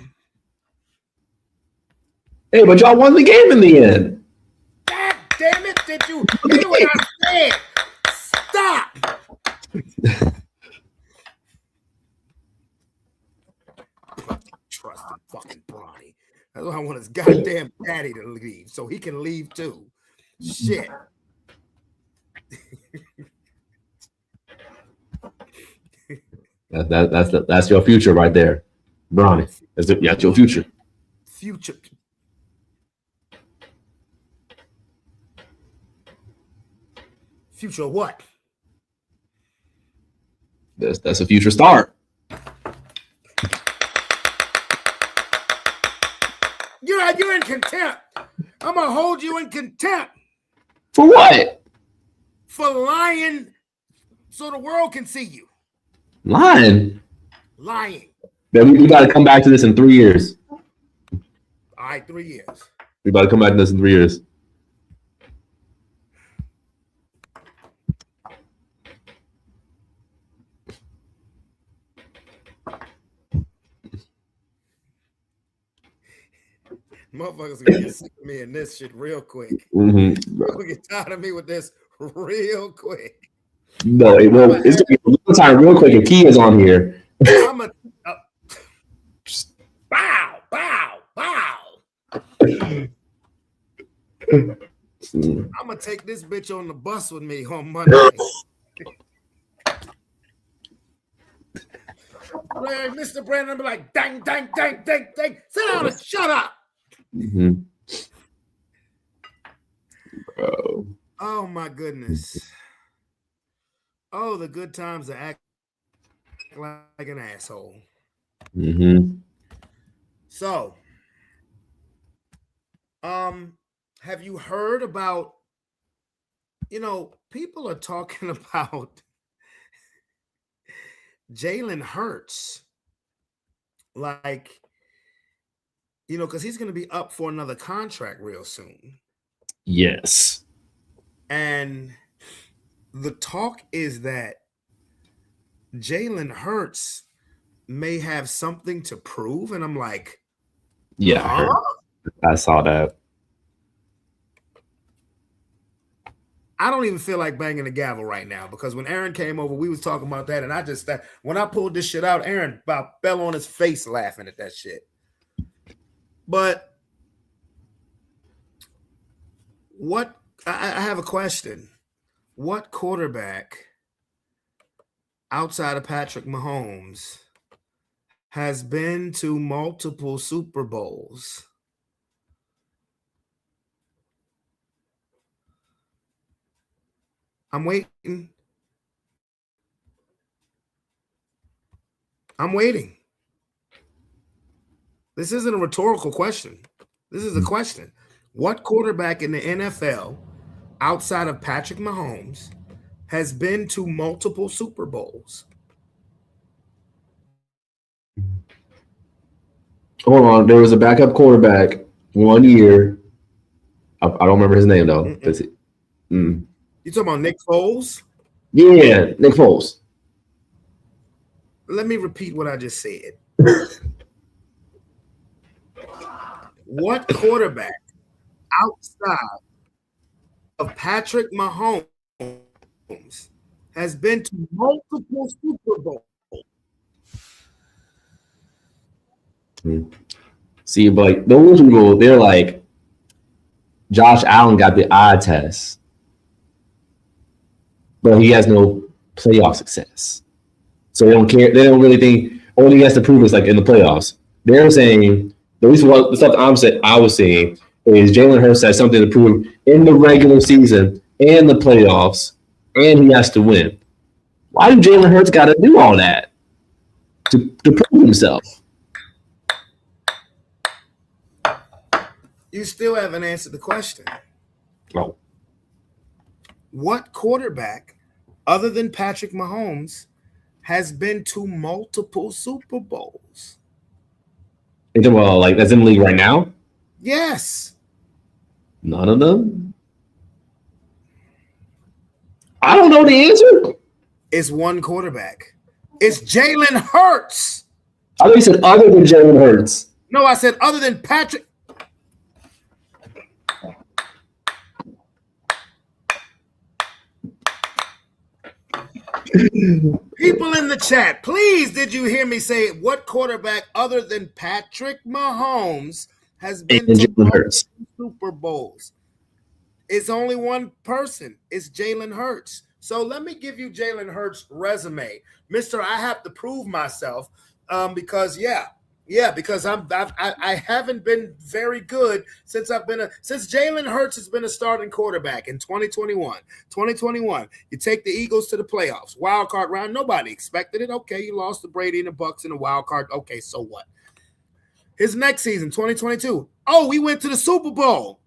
Hey, but y'all won the game in the end.
God damn it. Did you hear what I said? Stop. Trust in fucking Bronny. That's why I want his goddamn daddy to leave so he can leave too. Shit.
That's your future right there, Bronny. That's your future.
Future what?
That's a future star.
You're in contempt. I'm gonna hold you in contempt.
For what?
For lying so the world can see you.
Lying. Man, we got to come back to this in 3 years.
All right, 3 years.
We about to come back to this in 3 years.
Motherfuckers gonna get sick of me in this shit real quick.
Mm-hmm.
You're gonna get tired of me with this real quick.
No, it's gonna be a little time real quick. And Key is on here.
I'm a bow. I'm gonna take this bitch on the bus with me on Monday. Like, Mr. Brandon be like, dang. Sit down and shut up.
Mm-hmm. Bro.
Oh my goodness. Oh, the good times to act like an asshole.
Mm-hmm.
So, have you heard about, people are talking about Jalen Hurts, like, because he's going to be up for another contract real soon.
Yes.
And the talk is that Jalen Hurts may have something to prove. And I'm like,
yeah, I saw that.
I don't even feel like banging the gavel right now because when Aaron came over, we was talking about that. And when I pulled this shit out, Aaron about fell on his face laughing at that shit. But I have a question. What quarterback outside of Patrick Mahomes has been to multiple Super Bowls? I'm waiting. This isn't a rhetorical question. This is a question. What quarterback in the NFL outside of Patrick Mahomes has been to multiple Super Bowls?
Hold on. There was a backup quarterback 1 year. I don't remember his name, though.
You talking about Nick Foles?
Yeah, Nick Foles.
Let me repeat what I just said. What quarterback outside of Patrick Mahomes has been to multiple Super Bowls?
See, but those people, they're like, Josh Allen got the eye test, but he has no playoff success. So they don't care. They don't really think all he has to prove is like in the playoffs. They're saying at least what the stuff I was saying is Jalen Hurts has something to prove in the regular season and the playoffs, and he has to win. Why do Jalen Hurts got to do all that to prove himself?
You still haven't answered the question.
Oh.
What quarterback, other than Patrick Mahomes, has been to multiple Super Bowls?
Well, like that's in the league right now?
Yes.
None of them? I don't know the answer.
It's one quarterback. It's Jalen Hurts.
I thought you said other than Jalen Hurts.
No, I said other than Patrick. People in the chat, please, did you hear me say what quarterback other than Patrick Mahomes has been to Super Bowls? It's only one person. It's Jalen Hurts. So let me give you Jalen Hurts' resume. Mister, I have to prove myself because because I haven't been very good since Jalen Hurts has been a starting quarterback in 2021. 2021, you take the Eagles to the playoffs, wild card round. Nobody expected it. Okay, you lost to Brady and the Bucks in the wild card. Okay, so what? His next season, 2022. Oh, we went to the Super Bowl.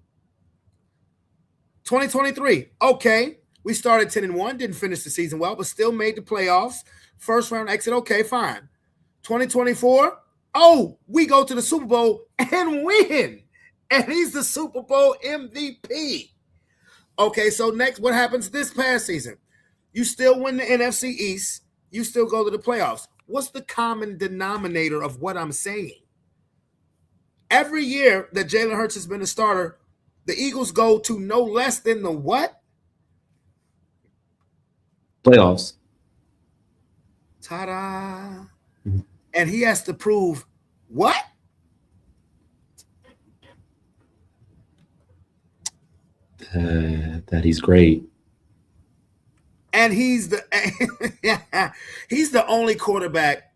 2023. Okay, we started 10-1, didn't finish the season well, but still made the playoffs. First round exit. Okay, fine. 2024, oh, we go to the Super Bowl and win. And he's the Super Bowl MVP. Okay, so next, what happens this past season? You still win the NFC East. You still go to the playoffs. What's the common denominator of what I'm saying? Every year that Jalen Hurts has been a starter, the Eagles go to no less than the what?
Playoffs.
Ta-da. And he has to prove what?
That he's great.
And he's the he's the only quarterback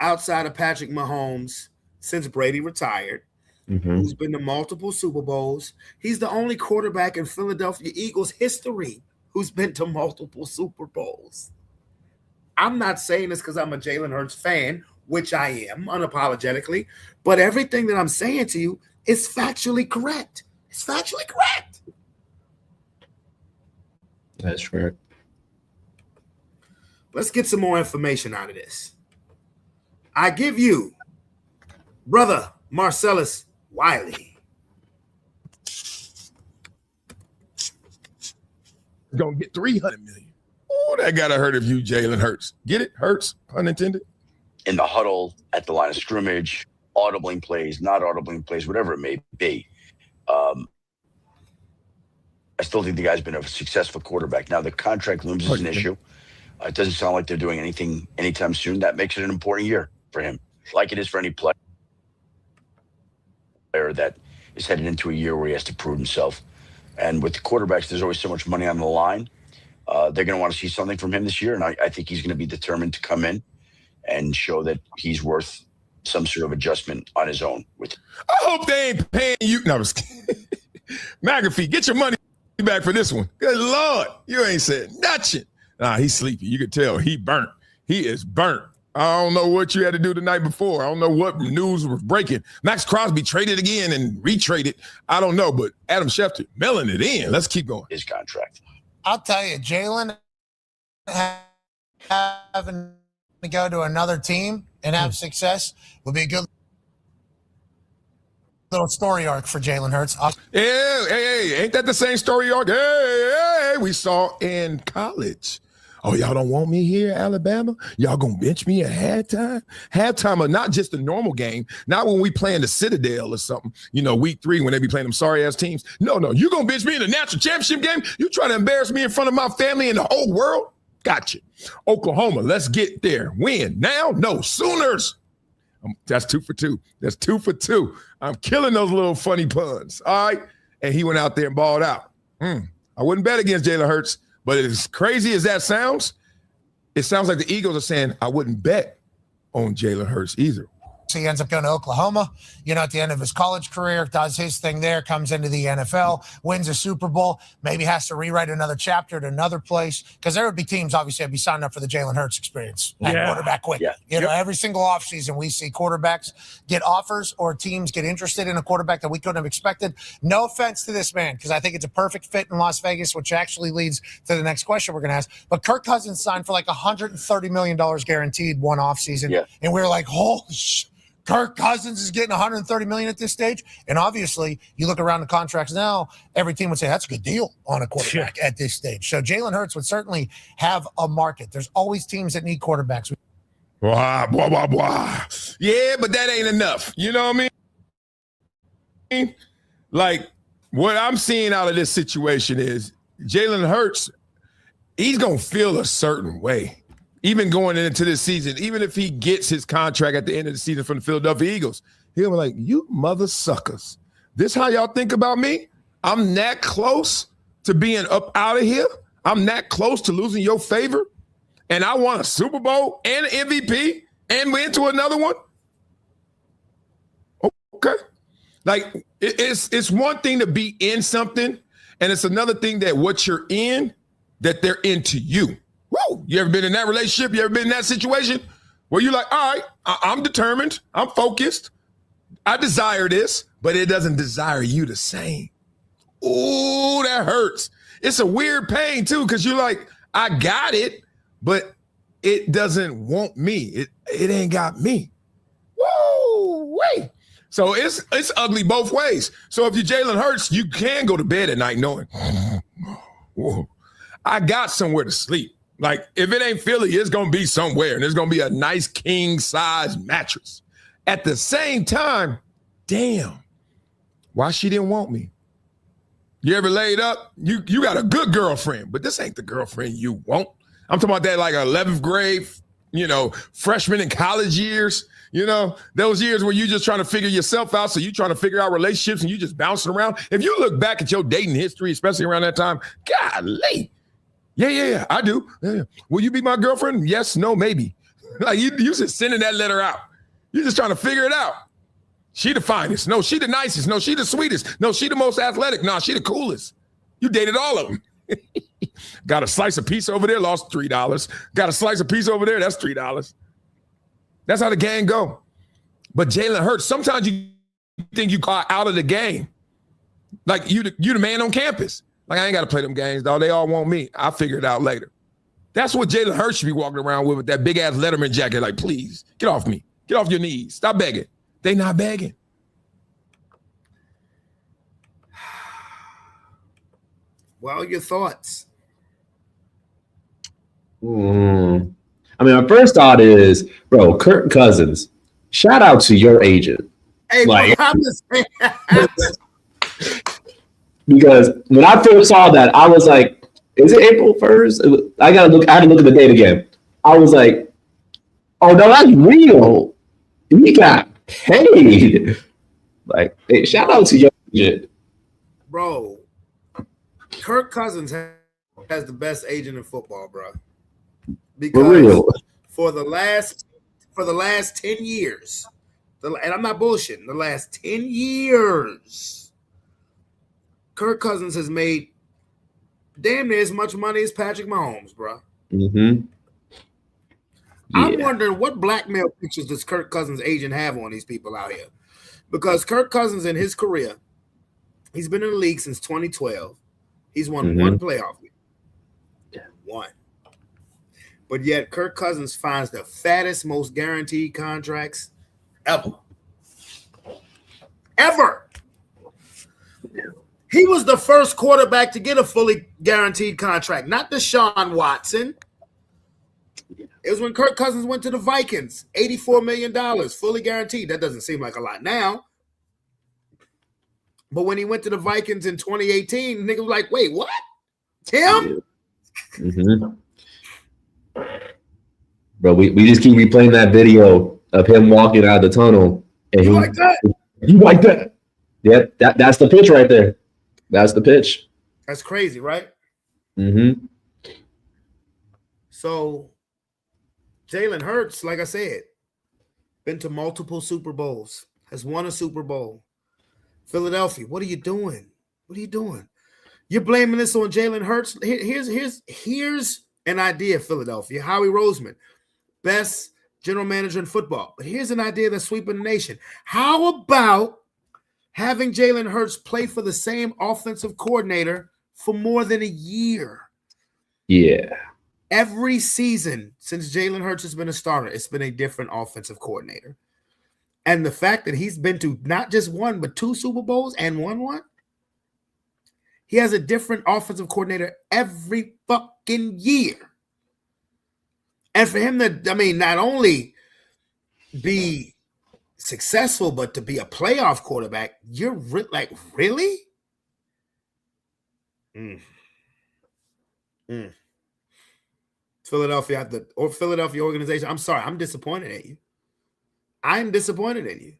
outside of Patrick Mahomes since Brady retired, who's been to multiple Super Bowls. He's the only quarterback in Philadelphia Eagles history who's been to multiple Super Bowls. I'm not saying this because I'm a Jalen Hurts fan, which I am unapologetically, but everything that I'm saying to you is factually correct. It's factually correct.
That's correct.
Let's get some more information out of this. I give you brother Marcellus Wiley.
Gonna get $300 million. Oh, that gotta hurt if you Jalen Hurts. Get it? Hurts, pun intended.
In the huddle, at the line of scrimmage, audibling plays, not audibling plays, whatever it may be. I still think the guy's been a successful quarterback. Now, the contract looms is an issue. It doesn't sound like they're doing anything anytime soon. That makes it an important year for him, like it is for any player that is headed into a year where he has to prove himself. And with the quarterbacks, there's always so much money on the line. They're going to want to see something from him this year, and I think he's going to be determined to come in and show that he's worth some sort of adjustment on his own.
I hope they ain't paying you. No, I'm just kidding. McAfee, get your money back for this one. Good Lord, you ain't said nothing. Nah, he's sleepy. You could tell he burnt. He is burnt. I don't know what you had to do the night before. I don't know what news was breaking. Max Crosby traded again and retraded. I don't know, but Adam Schefter mailing it in. Let's keep going.
His contract.
I'll tell you, Jalen having to go to another team and have success would be a good little story arc for Jalen Hurts.
Hey, ain't that the same story arc? Hey, we saw in college. Oh, y'all don't want me here, Alabama? Y'all gonna bench me at halftime? Halftime or not just a normal game, not when we playing the Citadel or something, week 3 when they be playing them sorry-ass teams. No, you gonna bench me in the national championship game? You trying to embarrass me in front of my family and the whole world? Gotcha. Oklahoma, let's get there. Win. Now? No, Sooners. That's 2 for 2. That's 2 for 2. I'm killing those little funny puns. All right. And he went out there and balled out. I wouldn't bet against Jalen Hurts, but as crazy as that sounds, it sounds like the Eagles are saying, I wouldn't bet on Jalen Hurts either.
So he ends up going to Oklahoma, at the end of his college career, does his thing there, comes into the NFL, wins a Super Bowl, maybe has to rewrite another chapter at another place. Because there would be teams, obviously, I'd be signing up for the Jalen Hurts experience at quarterback quick. Yeah. Every single offseason, we see quarterbacks get offers or teams get interested in a quarterback that we couldn't have expected. No offense to this man, because I think it's a perfect fit in Las Vegas, which actually leads to the next question we're going to ask. But Kirk Cousins signed for like $130 million guaranteed one offseason. Yeah. And we were like, holy shit. Kirk Cousins is getting $130 million at this stage. And obviously, you look around the contracts now, every team would say that's a good deal on a quarterback at this stage. So Jalen Hurts would certainly have a market. There's always teams that need quarterbacks.
Blah, blah, blah, blah. Yeah, but that ain't enough. You know what I mean? Like, what I'm seeing out of this situation is Jalen Hurts, he's going to feel a certain way. Even going into this season, even if he gets his contract at the end of the season from the Philadelphia Eagles, he'll be like, you mother suckers. This how y'all think about me? I'm that close to being up out of here. I'm that close to losing your favor. And I won a Super Bowl and an MVP and went to another one. Okay. Like, it's one thing to be in something, and it's another thing that what you're in, that they're into you. Whoa, you ever been in that relationship? You ever been in that situation where you're like, all right, I'm determined. I'm focused. I desire this, but it doesn't desire you the same. Ooh, that hurts. It's a weird pain, too, because you're like, I got it, but it doesn't want me. It ain't got me. Woo, wait. So it's ugly both ways. So if you're Jalen Hurts, you can go to bed at night knowing, whoa, I got somewhere to sleep. Like if it ain't Philly, it's gonna be somewhere, and there's gonna be a nice king size mattress. At the same time, damn, why she didn't want me? You ever laid up? You got a good girlfriend, but this ain't the girlfriend you want. I'm talking about that like 11th grade, freshman in college years. Those years where you just trying to figure yourself out. So you trying to figure out relationships and you just bouncing around. If you look back at your dating history, especially around that time, golly. Yeah, I do. Yeah. Will you be my girlfriend? Yes, no, maybe. Like you just sending that letter out. You're just trying to figure it out. She the finest. No, she the nicest. No, she the sweetest. No, she the most athletic. No, she the coolest. You dated all of them. Got a slice of pizza over there, lost $3. Got a slice of pizza over there, that's $3. That's how the game go. But Jalen Hurts, sometimes you think you got out of the game. Like you the man on campus. Like I ain't got to play them games, dog. They all want me. I'll figure it out later. That's what Jalen Hurts should be walking around with that big ass Letterman jacket. Like, please, get off me. Get off your knees. Stop begging. They not begging.
Well, your thoughts?
I mean, my first thought is, bro, Kirk Cousins. Shout out to your agent.
Hey,
like,
bro, I'm just saying.
Because when I first saw that, I was like, "Is it April 1st?" I had to look at the date again. I was like, "Oh no, that's real. He got paid." Like, hey, shout out to your agent,
bro. Kirk Cousins has the best agent in football, bro. Because for the last 10 years, and I'm not bullshitting, the last 10 years, Kirk Cousins has made damn near as much money as Patrick Mahomes, bro.
Mm-hmm. Yeah.
I'm wondering what blackmail pictures does Kirk Cousins' agent have on these people out here? Because Kirk Cousins in his career, he's been in the league since 2012. He's won one playoff game. Yeah. One. But yet Kirk Cousins finds the fattest, most guaranteed contracts ever. Ever. He was the first quarterback to get a fully guaranteed contract, not Deshaun Watson. It was when Kirk Cousins went to the Vikings, $84 million, fully guaranteed. That doesn't seem like a lot now. But when he went to the Vikings in 2018, nigga was like, wait, what? Him?
Mm-hmm. Bro, we just keep replaying that video of him walking out of the tunnel. And
you like that?
You like that? Yeah, that's the pitch right there. That's the pitch.
That's crazy, right?
Mm-hmm.
So, Jalen Hurts, like I said, been to multiple Super Bowls, has won a Super Bowl. Philadelphia, what are you doing? What are you doing? You're blaming this on Jalen Hurts. Here's an idea, Philadelphia. Howie Roseman, best general manager in football. But here's an idea that's sweeping the nation. How about having Jalen Hurts play for the same offensive coordinator for more than a year?
Yeah.
Every season since Jalen Hurts has been a starter, it's been a different offensive coordinator. And the fact that he's been to not just one, but 2 Super Bowls and won one, he has a different offensive coordinator every fucking year. And for him to, not only be successful, but to be a playoff quarterback, you're like, really? Philadelphia organization, I'm sorry, I'm disappointed at you. I'm disappointed in you.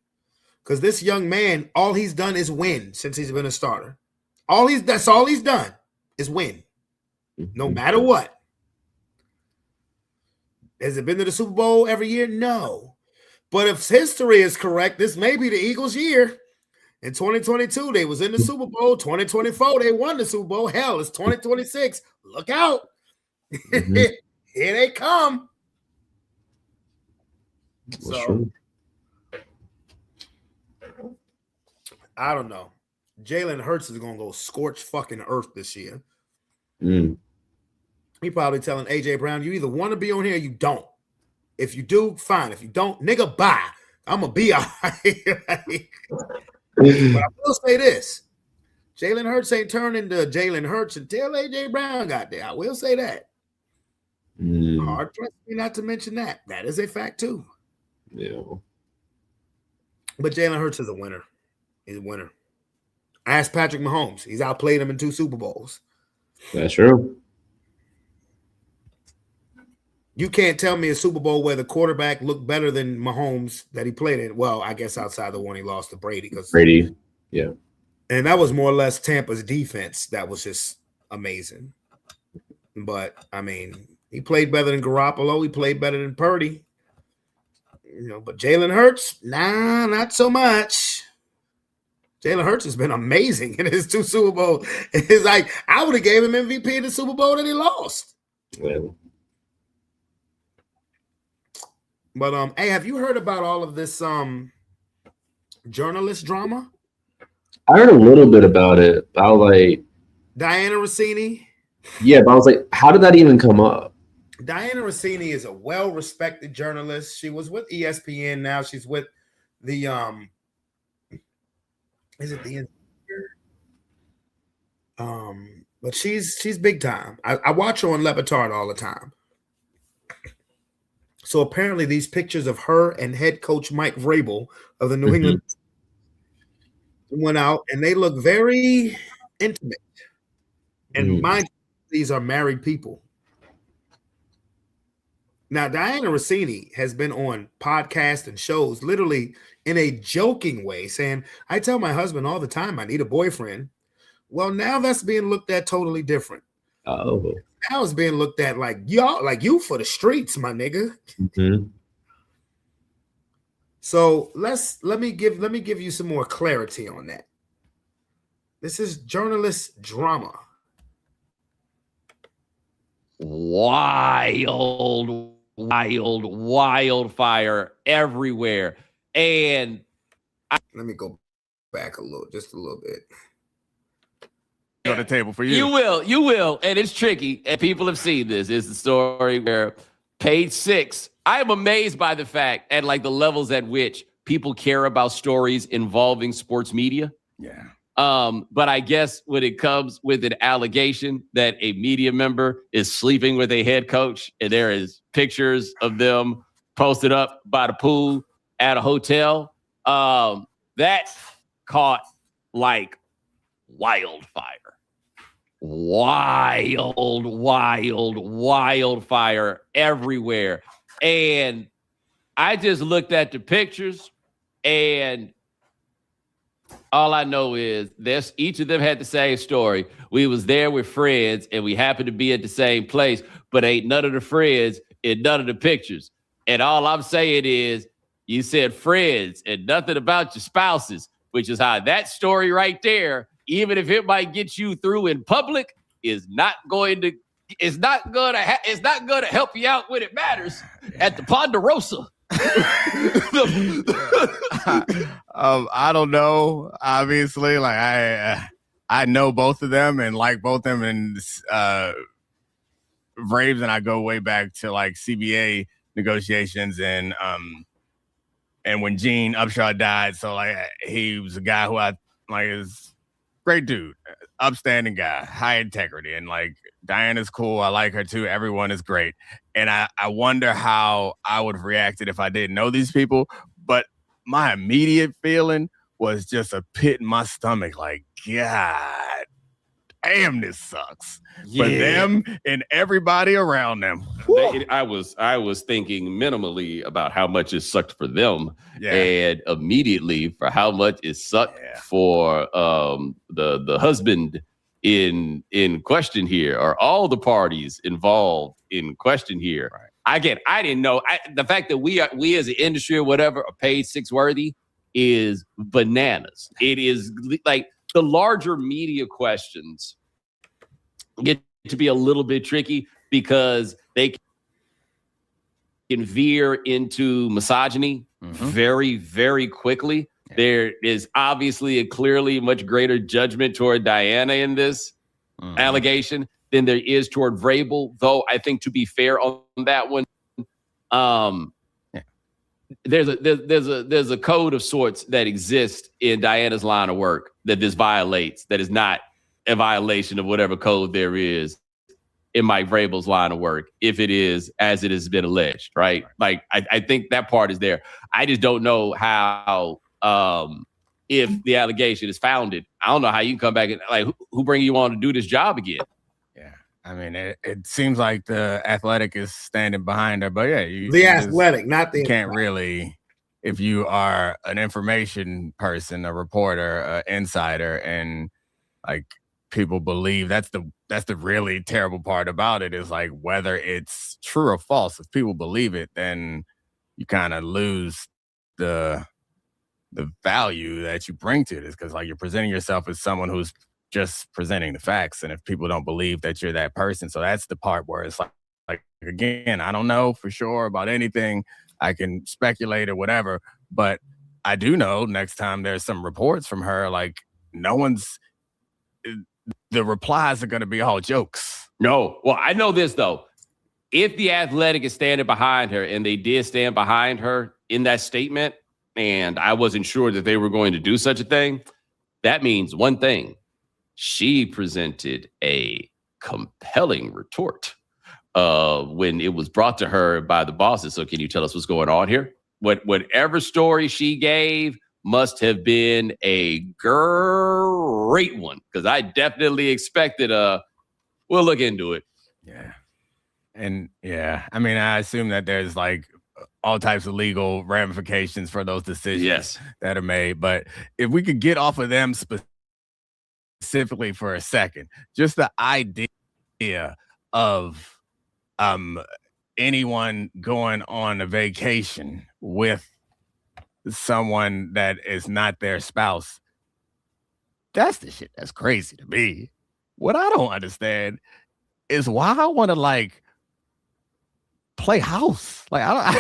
Because this young man, all he's done is win since he's been a starter. That's all he's done is win. No matter what. Has it been to the Super Bowl every year? No. But if history is correct, this may be the Eagles' year. In 2022, they was in the Super Bowl. 2024, they won the Super Bowl. Hell, it's 2026. Look out. Mm-hmm. Here they come. So, I don't know. Jalen Hurts is going to go scorch fucking earth this year. He probably telling AJ Brown, you either want to be on here or you don't. If you do, fine. If you don't, nigga, bye. I'm going to be all right. But I will say this. Jalen Hurts ain't turning to Jalen Hurts until AJ Brown got there. I will say that. Hard pressed me not to mention that. That is a fact too.
Yeah.
But Jalen Hurts is a winner. He's a winner. Ask Patrick Mahomes. He's outplayed him in 2 Super Bowls.
That's true.
You can't tell me a Super Bowl where the quarterback looked better than Mahomes that he played in. Well, I guess outside the one he lost to Brady.
Brady, yeah.
And that was more or less Tampa's defense. That was just amazing. But, I mean, he played better than Garoppolo. He played better than Purdy. You know, but Jalen Hurts, nah, not so much. Jalen Hurts has been amazing in his 2 Super Bowls. It's like, I would have gave him MVP in the Super Bowl that he lost.
Yeah.
But hey, have you heard about all of this journalist drama?
I heard a little bit about it. I was like,
Diana Rossini.
Yeah, but I was like, how did that even come up?
Diana Rossini is a well-respected journalist. She was with ESPN. Now she's with the is it the but she's big time. I watch her on Le Batard all the time. So apparently these pictures of her and head coach Mike Vrabel of the New England went out, and they look very intimate. And mind you, these are married people. Now, Diana Rossini has been on podcasts and shows literally in a joking way saying, I tell my husband all the time I need a boyfriend. Well, now that's being looked at totally different.
Oh.
Now it's being looked at like y'all, like you for the streets, my nigga. So let me give you some more clarity on that. This is journalist drama.
Wildfire everywhere. And
let me go back just a little bit.
On the table for you.
You will. And it's tricky. And people have seen this. It's the story where page 6, I am amazed by the fact and like the levels at which people care about stories involving sports media.
Yeah.
But I guess when it comes with an allegation that a media member is sleeping with a head coach and there is pictures of them posted up by the pool at a hotel, that caught like wildfire. Wildfire everywhere. And I just looked at the pictures, and all I know is each of them had the same story. We was there with friends, and we happened to be at the same place, but ain't none of the friends in none of the pictures. And all I'm saying is, you said friends and nothing about your spouses, which is how that story right there, even if it might get you through in public, is not going to help you out when it matters at the Ponderosa.
I don't know. Obviously, like I know both of them and like both of them, and Braves, and I go way back to like CBA negotiations and when Gene Upshaw died. So like he was a guy who I like is great dude, upstanding guy, high integrity, and like Diana's cool. I like her too. Everyone is great. And I wonder how I would have reacted if I didn't know these people. But my immediate feeling was just a pit in my stomach. Like, God damn, this sucks. For them and everybody around them.
I was thinking minimally about how much it sucked for them, and immediately for how much it sucked for the husband in question here, or all the parties involved in question here. Right. I didn't know. The fact that we as an industry or whatever are page 6 worthy is bananas. It is like the larger media questions get to be a little bit tricky because they can veer into misogyny very, very quickly. Yeah. There is obviously a clearly much greater judgment toward Diana in this allegation than there is toward Vrabel. Though I think, to be fair on that one, there's a code of sorts that exists in Diana's line of work that this violates. That is not a violation of whatever code there is in Mike Vrabel's line of work, if it is as it has been alleged, right? Like, I think that part is there. I just don't know how, if the allegation is founded, I don't know how you can come back and, like, who bring you on to do this job again?
Yeah. I mean, it seems like the Athletic is standing behind her, but yeah,
the Athletic, not the.
You can't really, if you are an information person, a reporter, an insider, and like people believe that's the really terrible part about it is like whether it's true or false. If people believe it, then you kind of lose the value that you bring to this, because like you're presenting yourself as someone who's just presenting the facts, and if people don't believe that you're that person, so that's the part where it's like again, I don't know for sure about anything. I can speculate or whatever, but I do know next time there's some reports from her, like the replies are going to be all jokes.
No. Well, I know this, though. If the Athletic is standing behind her, and they did stand behind her in that statement, and I wasn't sure that they were going to do such a thing, that means one thing. She presented a compelling retort when it was brought to her by the bosses. So can you tell us what's going on here? Whatever story she gave must have been a great one, because I definitely expected we'll look into it.
Yeah. And yeah, I mean, I assume that there's like all types of legal ramifications for those decisions that are made. But if we could get off of them specifically for a second, just the idea of anyone going on a vacation with someone that is not their spouse, that's the shit that's crazy to me. What I don't understand is why I want to like play house. Like I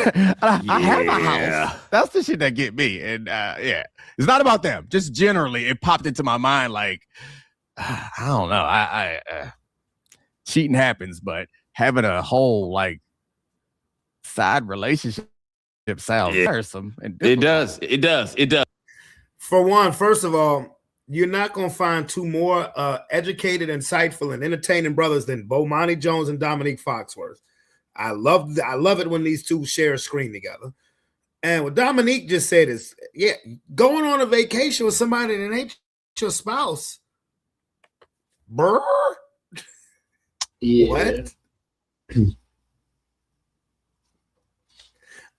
have a house. That's the shit that get me. And yeah, it's not about them. Just generally, it popped into my mind. Like I don't know. I cheating happens, but having a whole like side relationship sounds tiresome. And
it does.
For one, first of all, you're not going to find two more educated, insightful, and entertaining brothers than Bomani Jones and Dominique Foxworth. I love it when these two share a screen together. And what Dominique just said is, yeah, going on a vacation with somebody that ain't your spouse. Brr.
Yeah.
What?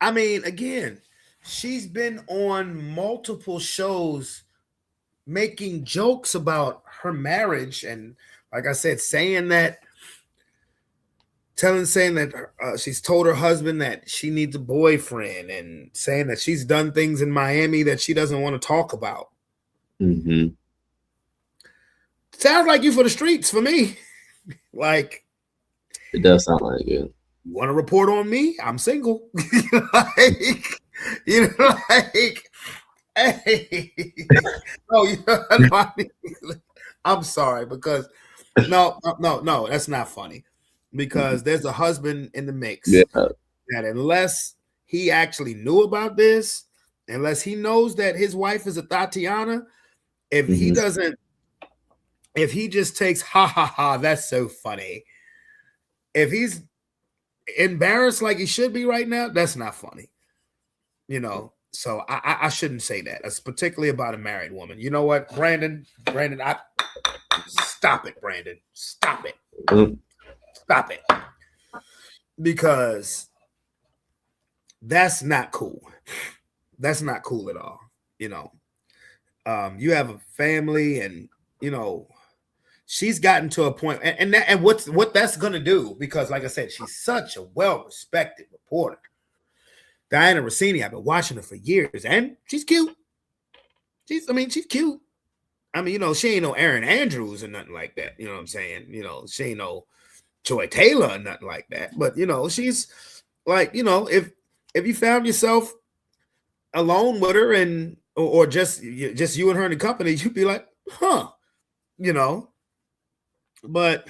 I mean, again, she's been on multiple shows making jokes about her marriage, and like I said, saying that she's told her husband that she needs a boyfriend, and saying that she's done things in Miami that she doesn't want to talk about.
Mm-hmm.
Sounds like you for the streets for me. Like,
it does sound like it.
You want to report on me? I'm single. Like, hey. No, I'm sorry, because no, that's not funny. Because there's a husband in the mix that unless he actually knew about this, unless he knows that his wife is a Tatiana, if he doesn't, if he just takes ha, that's so funny. If he's embarrassed like he should be right now, that's not funny. So I shouldn't say that. That's particularly about a married woman. You know what, Brandon, stop it, Brandon. Stop it. Stop it. Because that's not cool. That's not cool at all. You have a family, and she's gotten to a point, and what that's gonna do, because like I said, she's such a well-respected reporter. Diana Rossini, I've been watching her for years, and she's cute. She's cute. I mean, she ain't no Erin Andrews or nothing like that. You know what I'm saying? She ain't no Joy Taylor or nothing like that. But she's like, if you found yourself alone with her, and or just you and her in the company, you'd be like, huh, But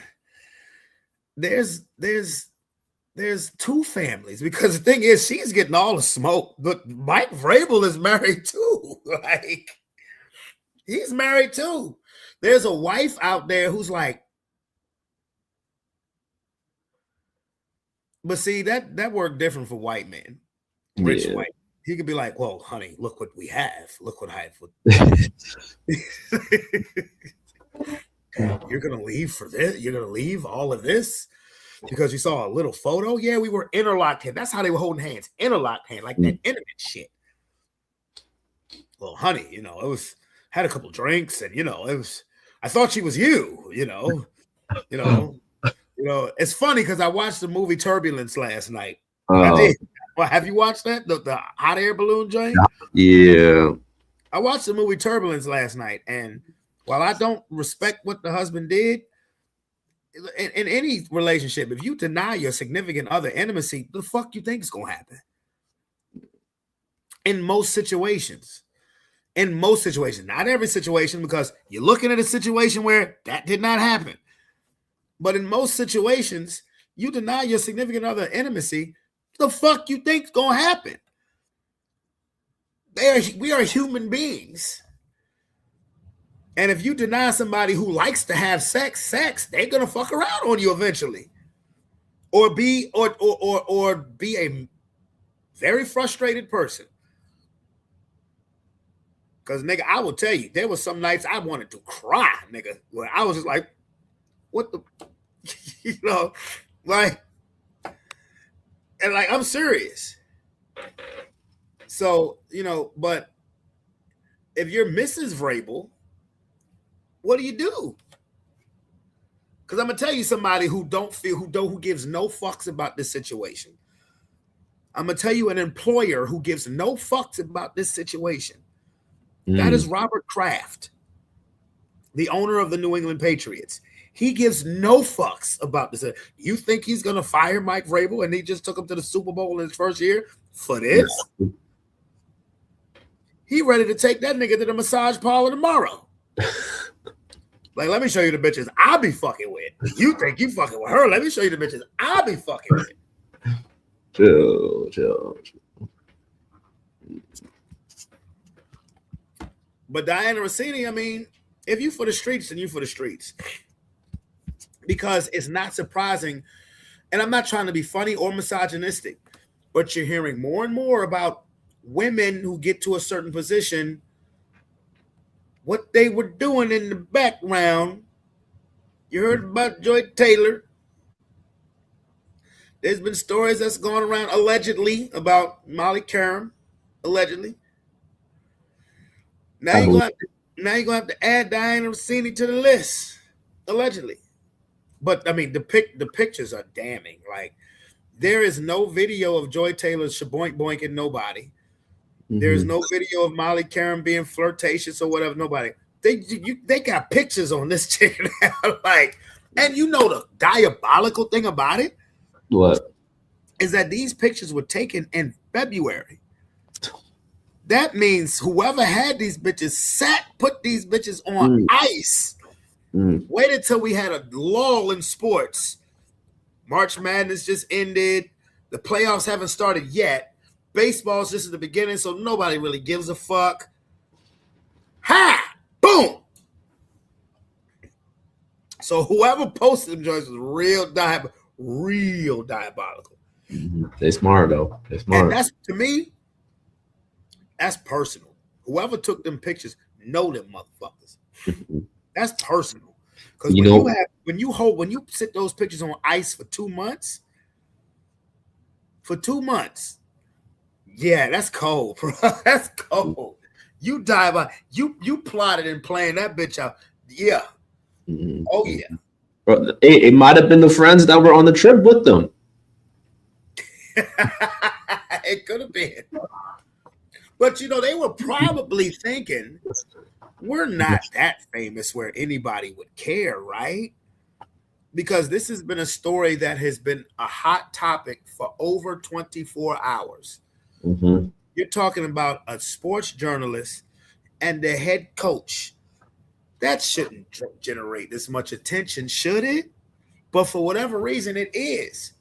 there's two families, because the thing is, she's getting all the smoke, but Mike Vrabel is married too. Like, he's married too. There's a wife out there who's like, but see, that worked different for white men, rich white. He could be like, well, honey, look what we have. Look what I have. You're going to leave for this? You're going to leave all of this because you saw a little photo? Yeah, we were interlocked hands. That's how they were holding hands. Interlocked hand, like that intimate shit. Well, honey, it was, had a couple drinks, and it was, I thought she was you, it's funny because I watched the movie Turbulence last night. I did. Well, have you watched that? The hot air balloon joint?
Yeah.
I watched the movie Turbulence last night, and while I don't respect what the husband did, in any relationship, if you deny your significant other intimacy, the fuck you think is gonna happen? In most situations. Not every situation, because you're looking at a situation where that did not happen. But in most situations, you deny your significant other intimacy, the fuck you think's gonna happen? We are human beings. And if you deny somebody who likes to have sex, they're gonna fuck around on you eventually. Or be a very frustrated person. Because, nigga, I will tell you, there were some nights I wanted to cry, nigga, where I was just like, what the, like, and like, I'm serious. So, but if you're Mrs. Vrabel, what do you do? Because I'm gonna tell you somebody who gives no fucks about this situation. I'm gonna tell you an employer who gives no fucks about this situation. That is Robert Kraft, the owner of the New England Patriots. He gives no fucks about this. You think he's going to fire Mike Vrabel and he just took him to the Super Bowl in his first year for this? He ready to take that nigga to the massage parlor tomorrow. Like, let me show you the bitches I'll be fucking with. You think you fucking with her? Let me show you the bitches I'll be fucking with.
Chill.
But Diana Rossini, I mean, if you for the streets, then you for the streets. Because it's not surprising, and I'm not trying to be funny or misogynistic, but you're hearing more and more about women who get to a certain position, what they were doing in the background. You heard about Joy Taylor. There's been stories that's gone around allegedly about Molly Karam, allegedly. Now you're gonna have to add Diana Rossini to the list, allegedly. But I mean, the pictures are damning. Like, there is no video of Joy Taylor shaboink boinking nobody. There's no video of Molly Karam being flirtatious or whatever. Nobody. They got pictures on this chick now. Like, and the diabolical thing about it.
What?
Is that these pictures were taken in February. That means whoever had these bitches put these bitches on ice. Waited till we had a lull in sports. March Madness just ended. The playoffs haven't started yet. Baseball's just at the beginning, so nobody really gives a fuck. Ha! Boom! So whoever posted them joints was real diabolical.
They smart, though. They smart.
And that's, to me, that's personal. Whoever took them pictures know them motherfuckers. That's personal. Because when you sit those pictures on ice for 2 months, yeah, that's cold, bro. That's cold. You dive out. You plotted and planned that bitch out. Yeah. Oh yeah.
Bro, it might have been the friends that were on the trip with them.
It could have been. But they were probably thinking, we're not that famous where anybody would care, right? Because this has been a story that has been a hot topic for over 24 hours. You're talking about a sports journalist and the head coach. That shouldn't generate this much attention, should it? but for whatever reason, it is.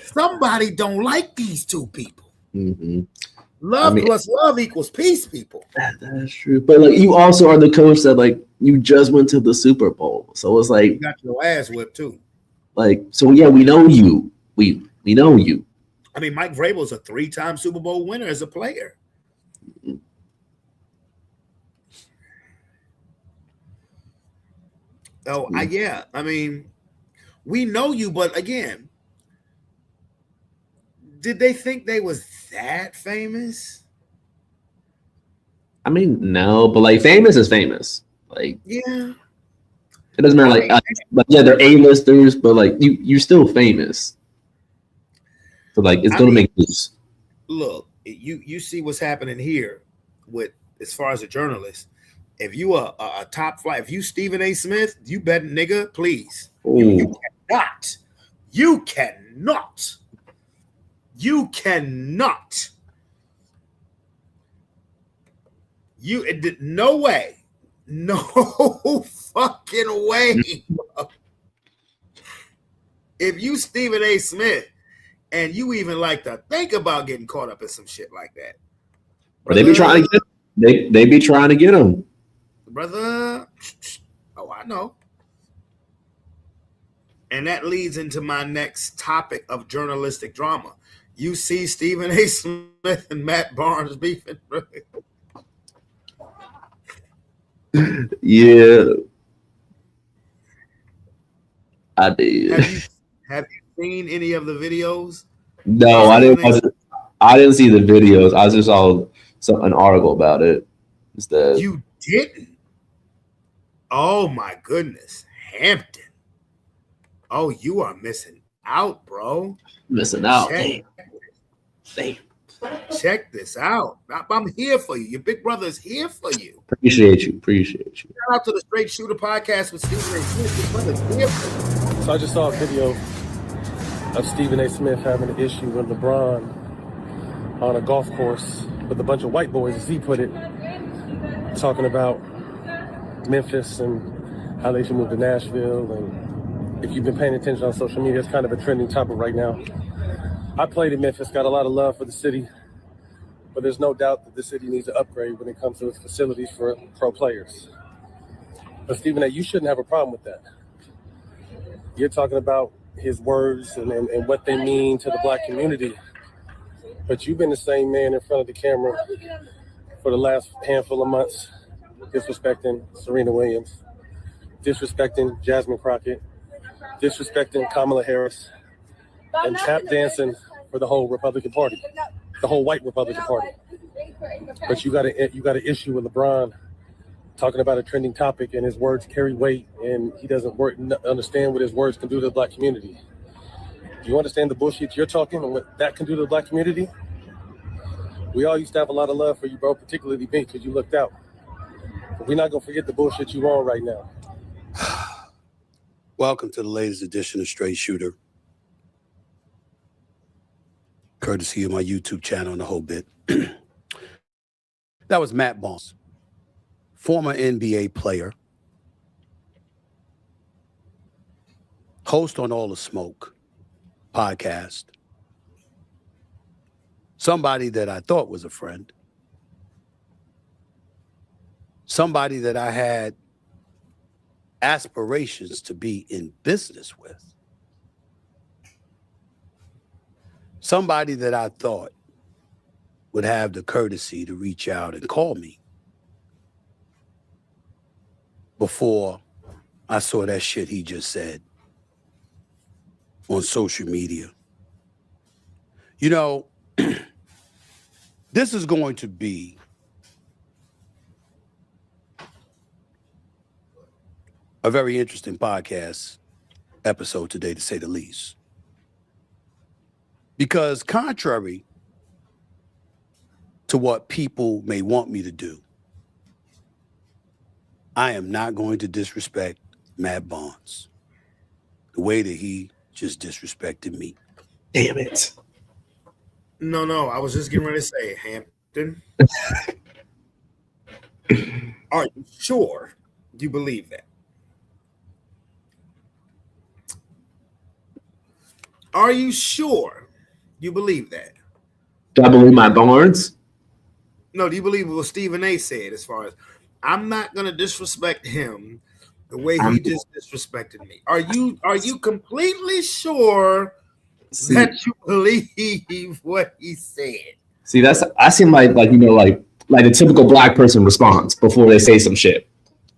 Somebody don't like these two people.
Mm-hmm.
Love plus love equals peace, people.
That's true. But like, you also are the coach that like you just went to the Super Bowl, so it's like
you got your ass whipped too.
Like, so yeah, we know you. We know you.
I mean, Mike Vrabel's a 3-time Super Bowl winner as a player. Oh, yeah. I mean, we know you, but again, did they think they was that famous?
I mean, no, but like famous is famous. Like,
yeah,
it doesn't matter. Like yeah, they're A-listers, but like you're still famous. So like, it's gonna make news.
Look, you see what's happening here with as far as a journalist. If you are a top flight, if you Stephen A. Smith, you bet, nigga, please. You cannot. You cannot. You cannot. No way. No fucking way. If you Stephen A. Smith and you even like to think about getting caught up in some shit like that.
But they be trying to get they be trying to get him.
Brother, oh, I know. And that leads into my next topic of journalistic drama. You see Stephen A. Smith and Matt Barnes beefing.
Yeah. I did.
Have you seen any of the videos?
No, I didn't see the videos. I just saw an article about it instead.
You didn't? Oh my goodness. Hampton. Oh, you are missing out, bro.
Missing out.
Damn. Check this out. I'm here for you. Your big brother is here for you.
Appreciate you. Shout
out to the Straight Shooter podcast with Stephen A. Smith. Your brother's here for you.
So I just saw a video of Stephen A. Smith having an issue with LeBron on a golf course with a bunch of white boys, as he put it, talking about Memphis and how they should move to Nashville. And if you've been paying attention on social media, it's kind of a trending topic right now. I played in Memphis, got a lot of love for the city, but there's no doubt that the city needs to upgrade when it comes to its facilities for pro players. But Stephen A., you shouldn't have a problem with that. You're talking about his words and what they mean to the black community, but you've been the same man in front of the camera for the last handful of months, disrespecting Serena Williams, disrespecting Jasmine Crockett, disrespecting Kamala Harris, and tap dancing for the whole Republican Party, the whole white Republican Party. But you got an issue with LeBron talking about a trending topic, and his words carry weight, and he doesn't understand what his words can do to the black community. Do you understand the bullshit you're talking and what that can do to the black community? We all used to have a lot of love for you, bro, particularly me, because you looked out. But we're not going to forget the bullshit you on right now.
Welcome to the latest edition of Straight Shooter. Courtesy of my YouTube channel and the whole bit. That was Matt Barnes, former NBA player, host on All the Smoke podcast, somebody that I thought was a friend, somebody that I had aspirations to be in business with, somebody that I thought would have the courtesy to reach out and call me before I saw that shit he just said on social media. You know, this is going to be a very interesting podcast episode today, to say the least. Because contrary to what people may want me to do, I am not going to disrespect Matt Barnes the way that he just disrespected me.
Damn it.
No, I was just getting ready to say, Hampton. Are you sure you believe that? Are you sure you believe that?
Do I believe my Barnes?
No, do you believe what Stephen A said as far as I'm not gonna disrespect him the way he just disrespected me? Are you completely sure that you believe what he said?
See, I seem like like a typical black person response before they say some shit.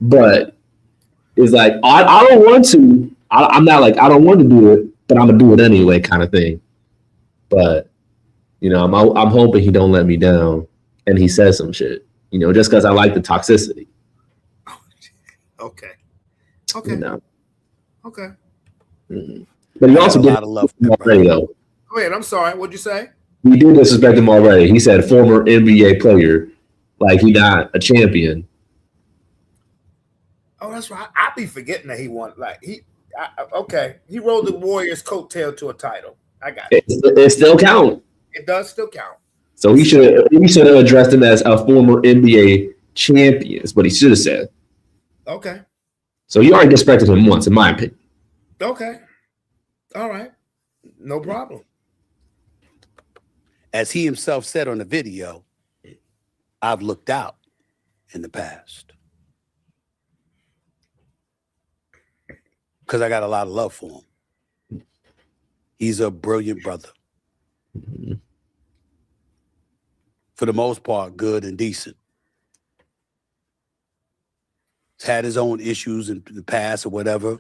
But it's like I don't want to. I'm not like I don't want to do it, but I'm gonna do it anyway, kind of thing. But I'm hoping he don't let me down, and he says some shit. Just because I like the toxicity.
Okay. Okay.
Mm-hmm. But he also did a lot of love already, though.
Go ahead. I'm sorry. What'd you say?
He did disrespect him already. He said former NBA player, like he not a champion.
Oh, that's right. I be forgetting that he won. Like okay, he rode the Warriors' coattail to a title. I got it.
It still count.
It does still count.
So he should have addressed him as a former NBA champion. Is what he should have said.
Okay.
So he already disrespected him once, in my opinion.
Okay. All right. No problem.
As he himself said on the video, I've looked out in the past. Because I got a lot of love for him. He's a brilliant brother.
Mm-hmm.
For the most part, good and decent. He's had his own issues in the past or whatever.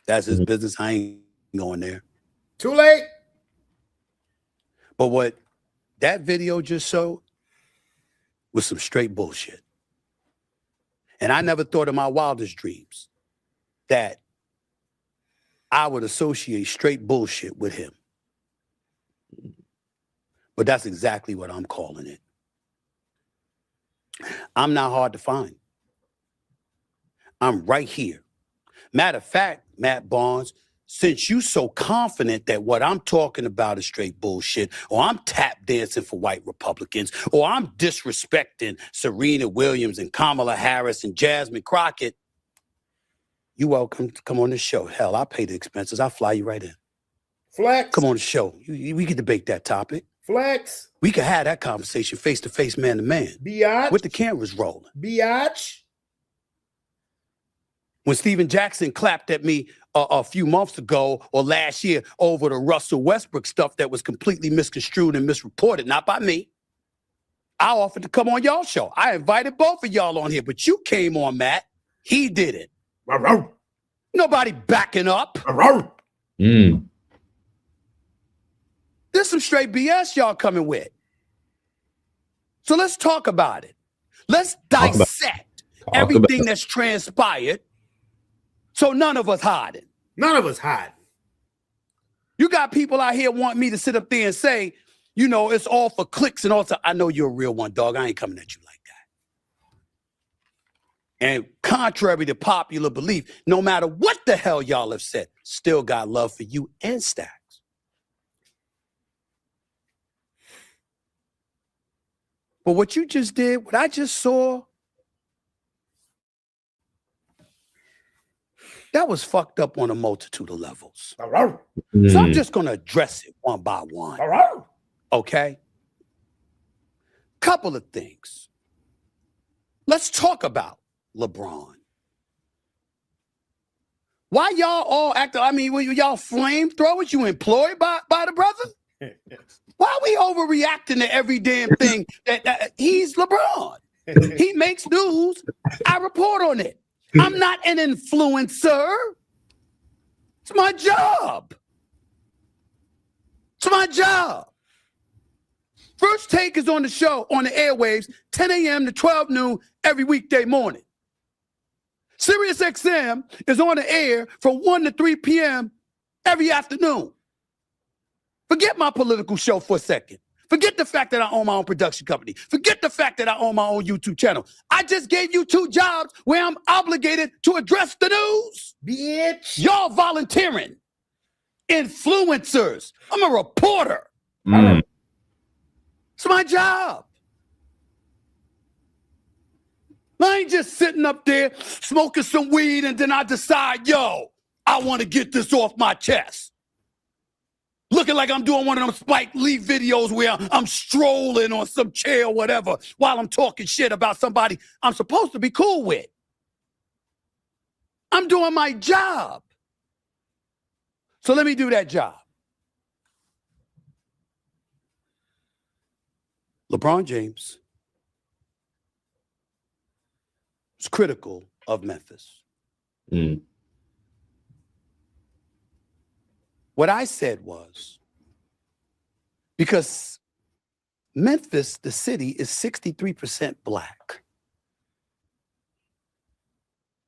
That's his business. I ain't going there.
Too late.
But what that video just showed was some straight bullshit. And I never thought in my wildest dreams that I would associate straight bullshit with him. But that's exactly what I'm calling it. I'm not hard to find. I'm right here. Matter of fact, Matt Barnes, since you so confident that what I'm talking about is straight bullshit, or I'm tap dancing for white Republicans, or I'm disrespecting Serena Williams and Kamala Harris and Jasmine Crockett, you're welcome to come on the show. Hell, I'll pay the expenses. I'll fly you right in.
Flex.
Come on the show. We can debate that topic.
Flex.
We can have that conversation face-to-face, man-to-man.
Biatch.
With the cameras rolling.
Biatch.
When Steven Jackson clapped at me a few months ago or last year over the Russell Westbrook stuff that was completely misconstrued and misreported, not by me, I offered to come on y'all show. I invited both of y'all on here, but you came on, Matt. He did it. Nobody backing up.
Mm.
There's some straight BS y'all coming with. So let's talk about it. Let's dissect everything that's transpired so none of us hiding.
None of us hiding.
You got people out here want me to sit up there and say, it's all for clicks and all. I know you're a real one, dog. I ain't coming at you like that. And contrary to popular belief, no matter what the hell y'all have said, still got love for you and Stacks. But what you just did, what I just saw, that was fucked up on a multitude of levels. So I'm just going to address it one by one. Okay? Couple of things. Let's talk about LeBron. Why y'all all acting, were y'all flamethrowers? You employed by the brother? Why are we overreacting to every damn thing that he's LeBron? He makes news. I report on it. I'm not an influencer. It's my job. It's my job. First Take is on the show, on the airwaves, 10 a.m. to 12 noon every weekday morning. Sirius XM is on the air from 1 to 3 p.m. every afternoon. Forget my political show for a second. Forget the fact that I own my own production company. Forget the fact that I own my own YouTube channel. I just gave you 2 jobs where I'm obligated to address the news.
Bitch.
Y'all volunteering. Influencers. I'm a reporter.
Mm.
It's my job. I ain't just sitting up there smoking some weed and then I decide, I want to get this off my chest. looking like I'm doing one of them Spike Lee videos where I'm strolling on some chair or whatever while I'm talking shit about somebody I'm supposed to be cool with. I'm doing my job. So let me do that job. LeBron James is critical of Memphis.
Mm.
What I said was, because Memphis, the city, is 63% black.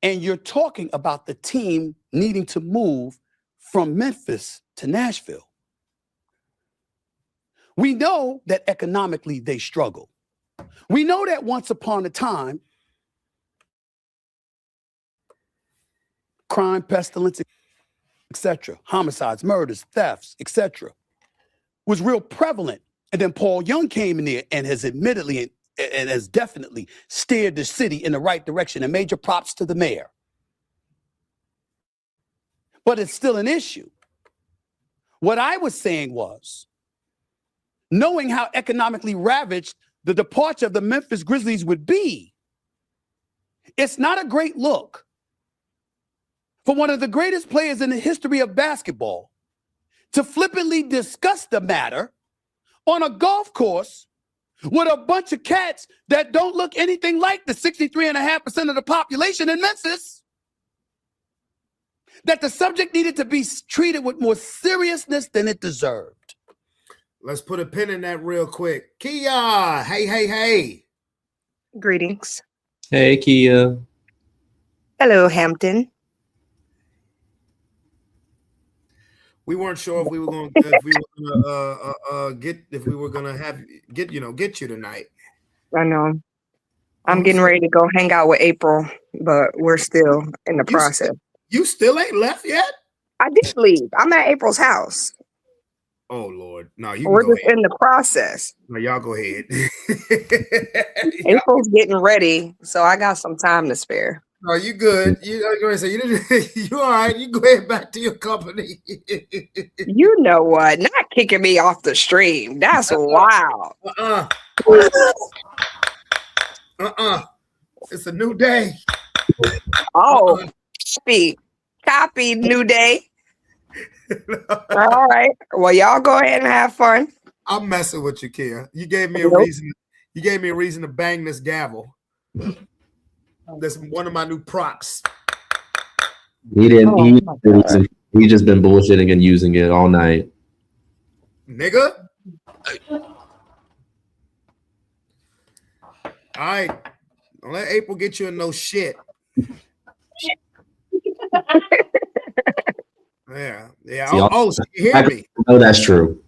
And you're talking about the team needing to move from Memphis to Nashville. We know that economically they struggle. We know that once upon a time, crime, pestilence, etc., homicides, murders, thefts, etc., was real prevalent. And then Paul Young came in there and has admittedly and has definitely steered the city in the right direction, and major props to the mayor. But it's still an issue. What I was saying was, knowing how economically ravaged the departure of the Memphis Grizzlies would be, it's not a great look for one of the greatest players in the history of basketball to flippantly discuss the matter on a golf course with a bunch of cats that don't look anything like the 63.5% of the population in Memphis. That the subject needed to be treated with more seriousness than it deserved.
Let's put a pin in that real quick. Kia, hey.
Greetings.
Hey, Kia.
Hello, Hampton.
We weren't sure if we were going to get you tonight.
I know. I'm getting ready to go hang out with April, but we're still in the process.
You still ain't left yet?
I did leave. I'm at April's house.
Oh Lord, no, you.
We're
can go
just
ahead.
in the process.
No, y'all go ahead.
April's getting ready, so I got some time to spare.
No, you good. You go ahead and say you didn't. You all right? You go ahead back to your company.
You know what? Not kicking me off the stream. That's wild.
It's a new day.
Oh, copy, new day. All right. Well, y'all go ahead and have fun.
I'm messing with you, Kia. You gave me a reason. You gave me a reason to bang this gavel. That's one of my new props.
He didn't. He just been bullshitting and using it all night.
Nigga. All right. Don't let April get you in no shit. Yeah. So you hear me?
No, that's true.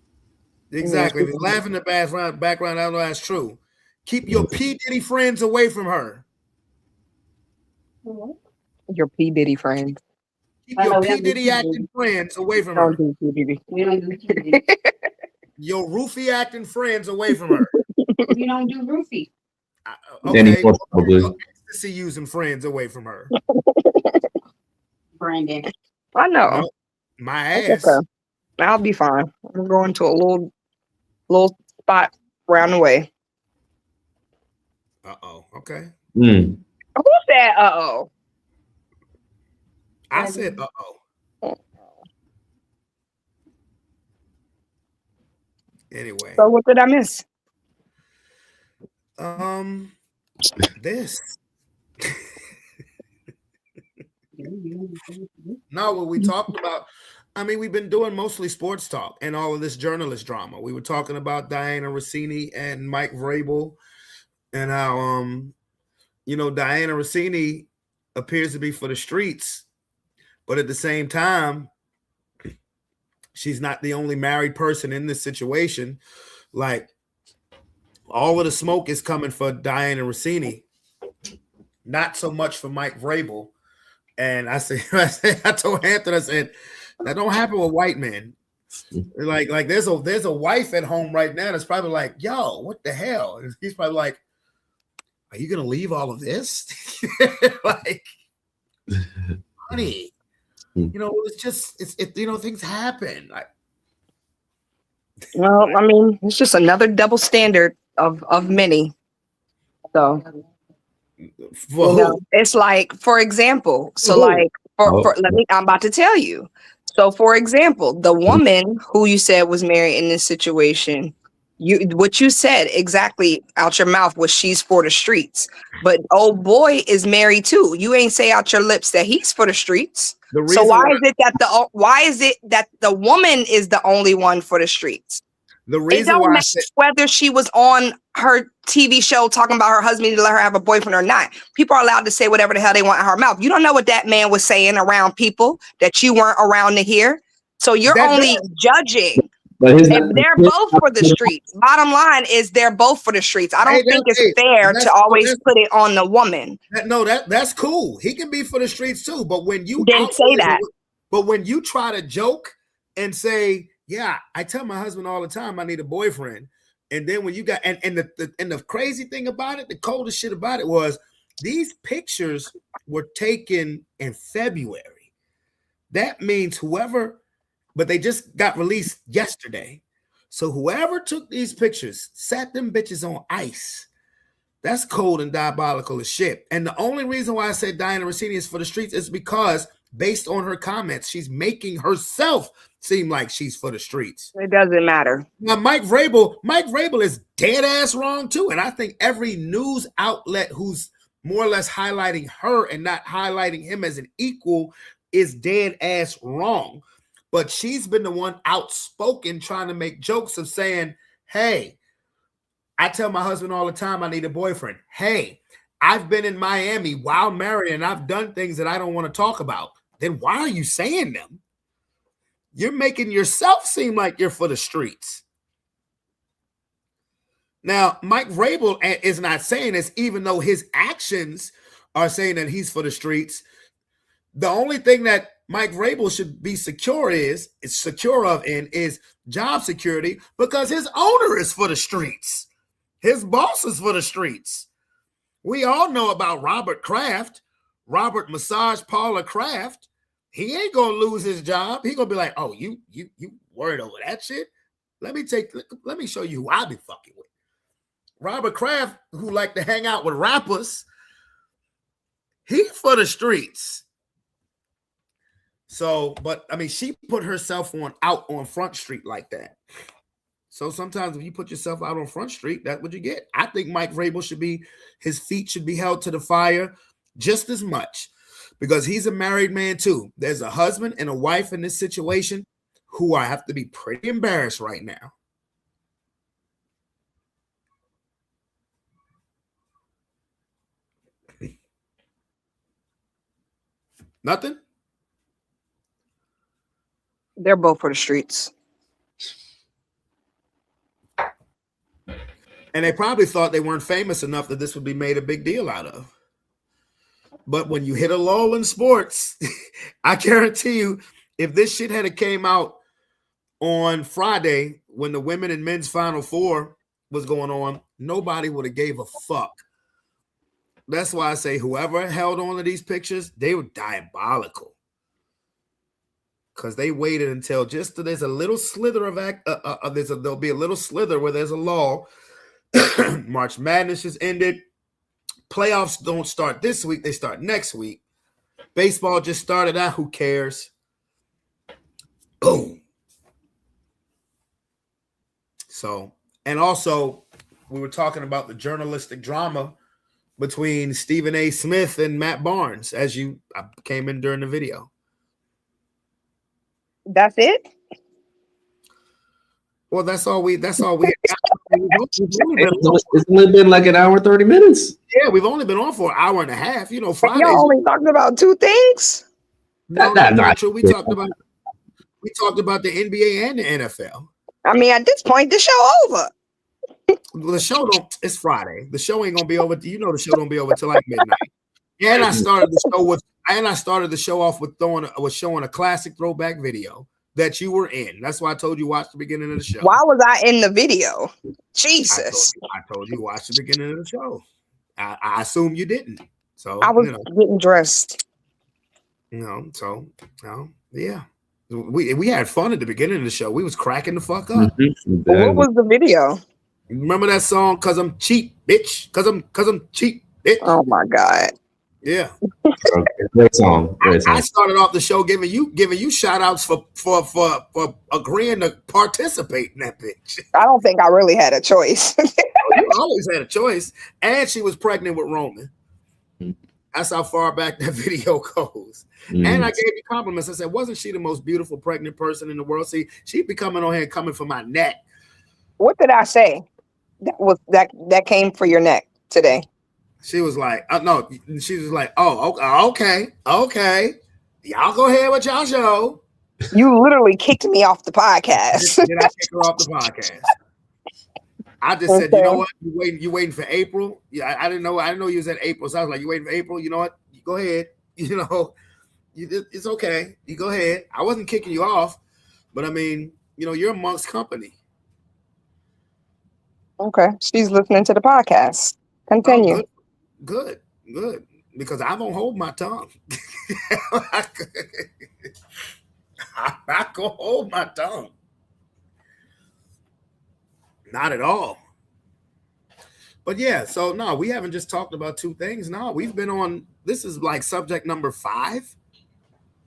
Exactly. If you're laughing in the background, I know that's true. Keep your P. Diddy friends away from her.
Your P. Diddy friends.
Keep your P. Diddy acting friends away from her.
Don't do P. Diddy.
We don't do P. Diddy.
Your roofie acting friends away from her.
We don't do roofie.
Okay. Ecstasy using friends away from her.
Brandon.
I know.
No, my ass.
Okay. I'll be fine. I'm going to a little spot around the way.
Okay.
Mm.
Who said uh-oh?
I said uh-oh. Anyway.
So what did I miss?
This. No, what we talked about, I mean, we've been doing mostly sports talk and all of this journalist drama. We were talking about Diana Rossini and Mike Vrabel and how, Diana Rossini appears to be for the streets, but at the same time, she's not the only married person in this situation. Like, all of the smoke is coming for Diana Rossini, not so much for Mike Vrabel. And I told Anthony, I said, that don't happen with white men. Like there's a wife at home right now that's probably like, yo, what the hell? And he's probably like, are you gonna leave all of this? Like, honey, it's things happen. Like,
Well, I mean, it's just another double standard of many. So
For who?
it's like, for example, so
Who?
like I'm about to tell you. So for example, the woman who you said was married in this situation, what you said exactly out your mouth was she's for the streets. But old boy is married too. You ain't say out your lips that he's for the streets. So why is it that the woman is the only one for the streets?
The
It
reason
don't
why I
matter
said
whether she was on her TV show talking about her husband to let her have a boyfriend or not. People are allowed to say whatever the hell they want in her mouth. You don't know what that man was saying around people that you weren't around to hear. So you're only judging.
But
If they're both for the streets. Bottom line is they're both for the streets. I don't think it's fair to always put it on the woman.
That's cool. He can be for the streets too. But when you
Didn't say that.
But when you try to joke and say, yeah, I tell my husband all the time I need a boyfriend. And then when you got and the crazy thing about it, the coldest shit about it was these pictures were taken in February. That means but they just got released yesterday. So whoever took these pictures sat them bitches on ice. That's cold and diabolical as shit. And the only reason why I said Diana Rossini is for the streets is because based on her comments, she's making herself seem like she's for the streets.
It doesn't matter.
Now, Mike Vrabel is dead ass wrong too. And I think every news outlet who's more or less highlighting her and not highlighting him as an equal is dead ass wrong. But she's been the one outspoken trying to make jokes of saying, hey, I tell my husband all the time I need a boyfriend. Hey, I've been in Miami while married and I've done things that I don't want to talk about. Then why are you saying them? You're making yourself seem like you're for the streets. Now, Mike Vrabel is not saying this, even though his actions are saying that he's for the streets. The only thing that Mike Vrabel should be secure of is job security, because his owner is for the streets. His boss is for the streets. We all know about Robert Kraft, Robert Massage Parlor Kraft. He ain't gonna lose his job. He gonna be like, oh, you worried over that shit? Let me show you who I be fucking with. Robert Kraft, who like to hang out with rappers, he's for the streets. So, but I mean, she put herself out on Front Street like that. So sometimes if you put yourself out on Front Street, that's what you get. I think Mike Vrabel his feet should be held to the fire just as much, because he's a married man too. There's a husband and a wife in this situation who I have to be pretty embarrassed right now. Nothing?
They're both for the streets.
And they probably thought they weren't famous enough that this would be made a big deal out of. But when you hit a lull in sports, I guarantee you, if this shit had came out on Friday when the women and men's Final Four was going on, nobody would have gave a fuck. That's why I say whoever held on to these pictures, they were diabolical. Because they waited until there's a little slither of there'll be a little slither where there's a lull. March Madness has ended. Playoffs don't start this week, they start next week. Baseball just started out. Who cares? Boom. So, and also, we were talking about the journalistic drama between Stephen A. Smith and Matt Barnes, I came in during the video.
That's it?
Well, that's all we
It's only been like an hour, 30 minutes.
Yeah, we've only been on for an hour and a half. You know, Fridays.
Y'all only talked about two things?
No, not true. We talked about the NBA and the NFL.
I mean, at this point, the show over.
The show it's Friday. The show ain't gonna be over. The show don't be over till like midnight. And I started the show off with showing a classic throwback video that you were in. That's why I told you watch the beginning of the show.
Why was I in the video? Jesus.
I told you watch the beginning of the show. I assume you didn't. So
I was getting dressed.
Yeah. We had fun at the beginning of the show. We was cracking the fuck up.
What was the video?
Remember that song? Cause I'm cheap, bitch. Cause I'm cheap, bitch.
Oh my god.
Yeah.
Great song. Great song.
I started off the show giving you shout outs for agreeing to participate in that bitch.
I don't think I really had a choice.
You always had a choice. And she was pregnant with Roman. That's how far back that video goes. And I gave you compliments. I said, wasn't she the most beautiful pregnant person in the world? See, she'd be coming on here and coming for my neck.
What did I say? That came for your neck today.
She was like, no, she was like, oh, okay. Y'all go ahead with y'all show.
You literally kicked me off the podcast.
Did I kick her off the podcast? I just said, you know what? You waiting for April? Yeah, I didn't know you was at April. So I was like, you waiting for April? You know what? You go ahead. You know, it's okay. You go ahead. I wasn't kicking you off, but I mean, you know, you're amongst company.
Okay. She's listening to the podcast. Continue.
Oh, good. Because I don't hold my tongue. I'm not gonna hold my tongue. Not at all. But yeah, so no, we haven't just talked about two things. No, we've been on, this is like subject number 5.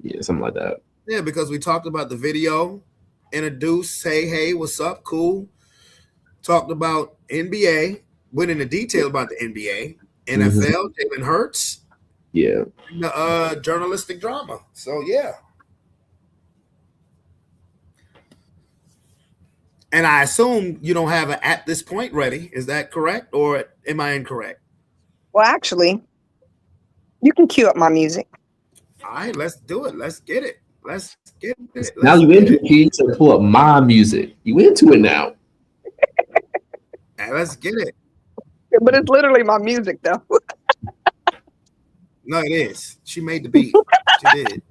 Yeah, something like that.
Yeah, because we talked about the video, introduced, say, hey, what's up, cool. Talked about NBA, went into detail about the NBA, NFL, Jalen Hurts.
Yeah.
And the journalistic drama. So yeah. And I assume you don't have an at this point ready. Is that correct? Or am I incorrect?
Well, actually, you can cue up my music.
All right, let's do it. Let's get it.
Now you into it, Keith, to pull up my music. You into it now.
Right, let's get it.
But it's literally my music, though.
No, it is. She made the beat. She did.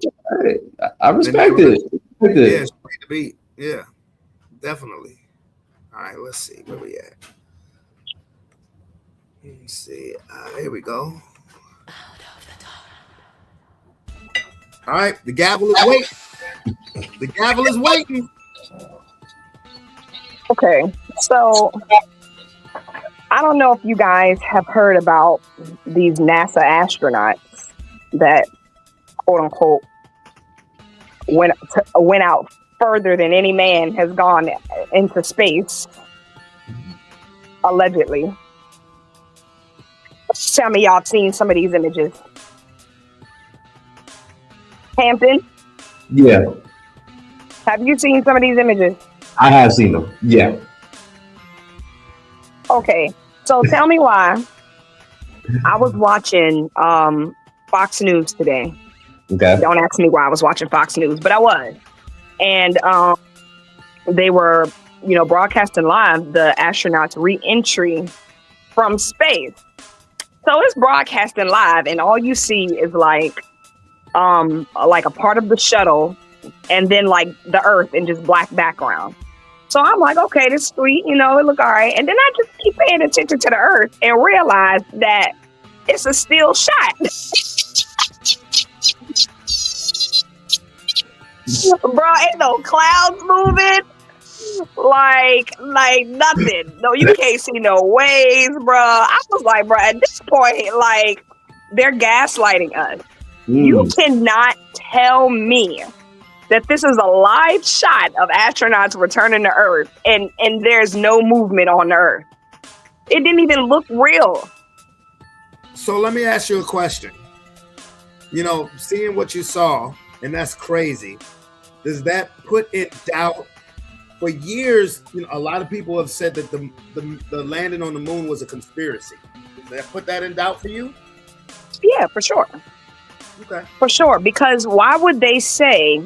I respect it.
Yeah, she made the beat. Yeah. Definitely. All right, let's see where we at. Let's see. Here we go. All right, the gavel is waiting. The gavel is waiting.
Okay, so I don't know if you guys have heard about these NASA astronauts that, quote unquote, went out further than any man has gone into space, allegedly. Tell me y'all have seen some of these images. Hampton?
Yeah.
Have you seen some of these images?
I have seen them. Yeah.
Okay. So tell me why. I was watching Fox News today.
Okay.
Don't ask me why I was watching Fox News, but I was. And they were, broadcasting live the astronauts' re-entry from space. So it's broadcasting live, and all you see is like a part of the shuttle, and then like the Earth in just black background. So I'm like, okay, this is sweet, it look all right. And then I just keep paying attention to the Earth and realize that it's a still shot. Bro, ain't no clouds moving, like nothing. No, you can't see no waves, bro. I was like, bro, at this point, like, they're gaslighting us. You cannot tell me that this is a live shot of astronauts returning to Earth and there's no movement on the Earth. It didn't even look real.
So let me ask you a question. Seeing what you saw, and that's crazy. Does that put in doubt? For years, a lot of people have said that the landing on the moon was a conspiracy. Does that put that in doubt for you?
Yeah, for sure.
Okay.
For sure, because why would they say?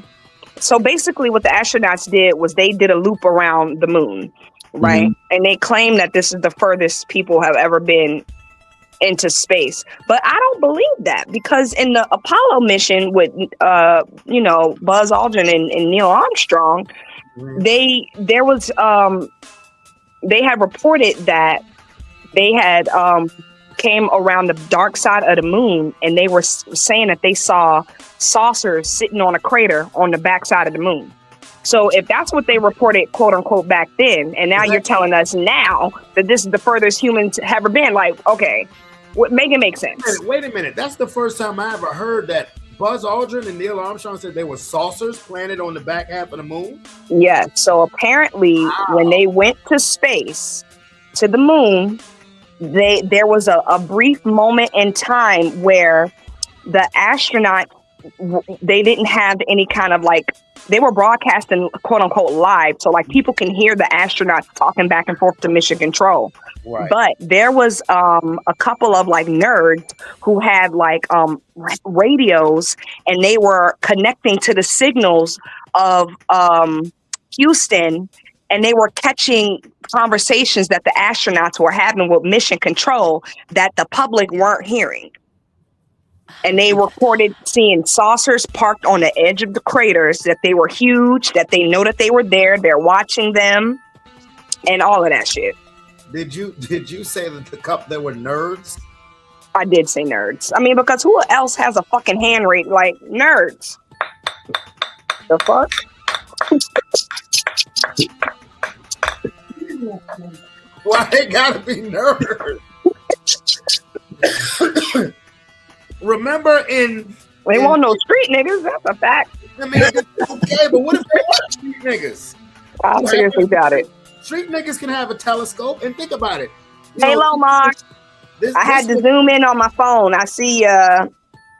So basically, what the astronauts did was they did a loop around the moon, right? And they claim that this is the furthest people have ever been into space. But I don't believe that, because in the Apollo mission with Buzz Aldrin and Neil Armstrong, they had reported that they had came around the dark side of the moon, and they were saying that they saw saucers sitting on a crater on the backside of the moon. So if that's what they reported, quote unquote, back then, and now you're telling us now that this is the furthest humans have ever been, like, okay, make it make sense.
Wait a minute. That's the first time I ever heard that Buzz Aldrin and Neil Armstrong said they were saucers planted on the back half of the moon.
Yeah. So apparently, when they went to space, to the moon, there was a brief moment in time where the astronaut, they didn't have any kind of like, they were broadcasting quote unquote live, so like people can hear the astronauts talking back and forth to mission control.
Right.
But there was a couple of like nerds who had like radios, and they were connecting to the signals of Houston, and they were catching conversations that the astronauts were having with mission control that the public weren't hearing. And they reported seeing saucers parked on the edge of the craters, that they were huge, that they know that they were there, they're watching them, and all of that shit.
Did you say that there were nerds?
I did say nerds. I mean, because who else has a fucking hand rate like nerds? The fuck?
Why they gotta be nerds? Remember
they want no street niggas. That's a fact.
I mean, okay, but what if they are street niggas?
I seriously doubt it.
Street niggas can have a telescope, and think about it.
Hey, Lomar. I had to zoom in on my phone. I see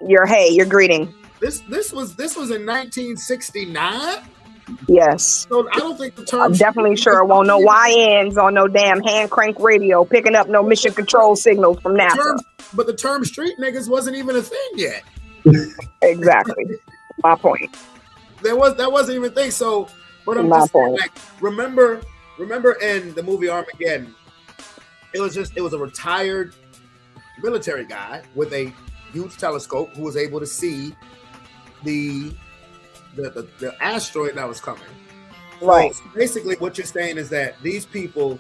your greeting.
This was in 1969.
Yes.
So I don't think the term.
I'm definitely sure it won't no YNs on no damn hand crank radio picking up no mission control signals from NASA.
But the term street niggas wasn't even a thing yet.
Exactly. My point.
That wasn't even a thing. So, but I'm just saying, like, remember in the movie Armageddon, it was a retired military guy with a huge telescope who was able to see the asteroid that was coming.
Right.
So basically, what you're saying is that these people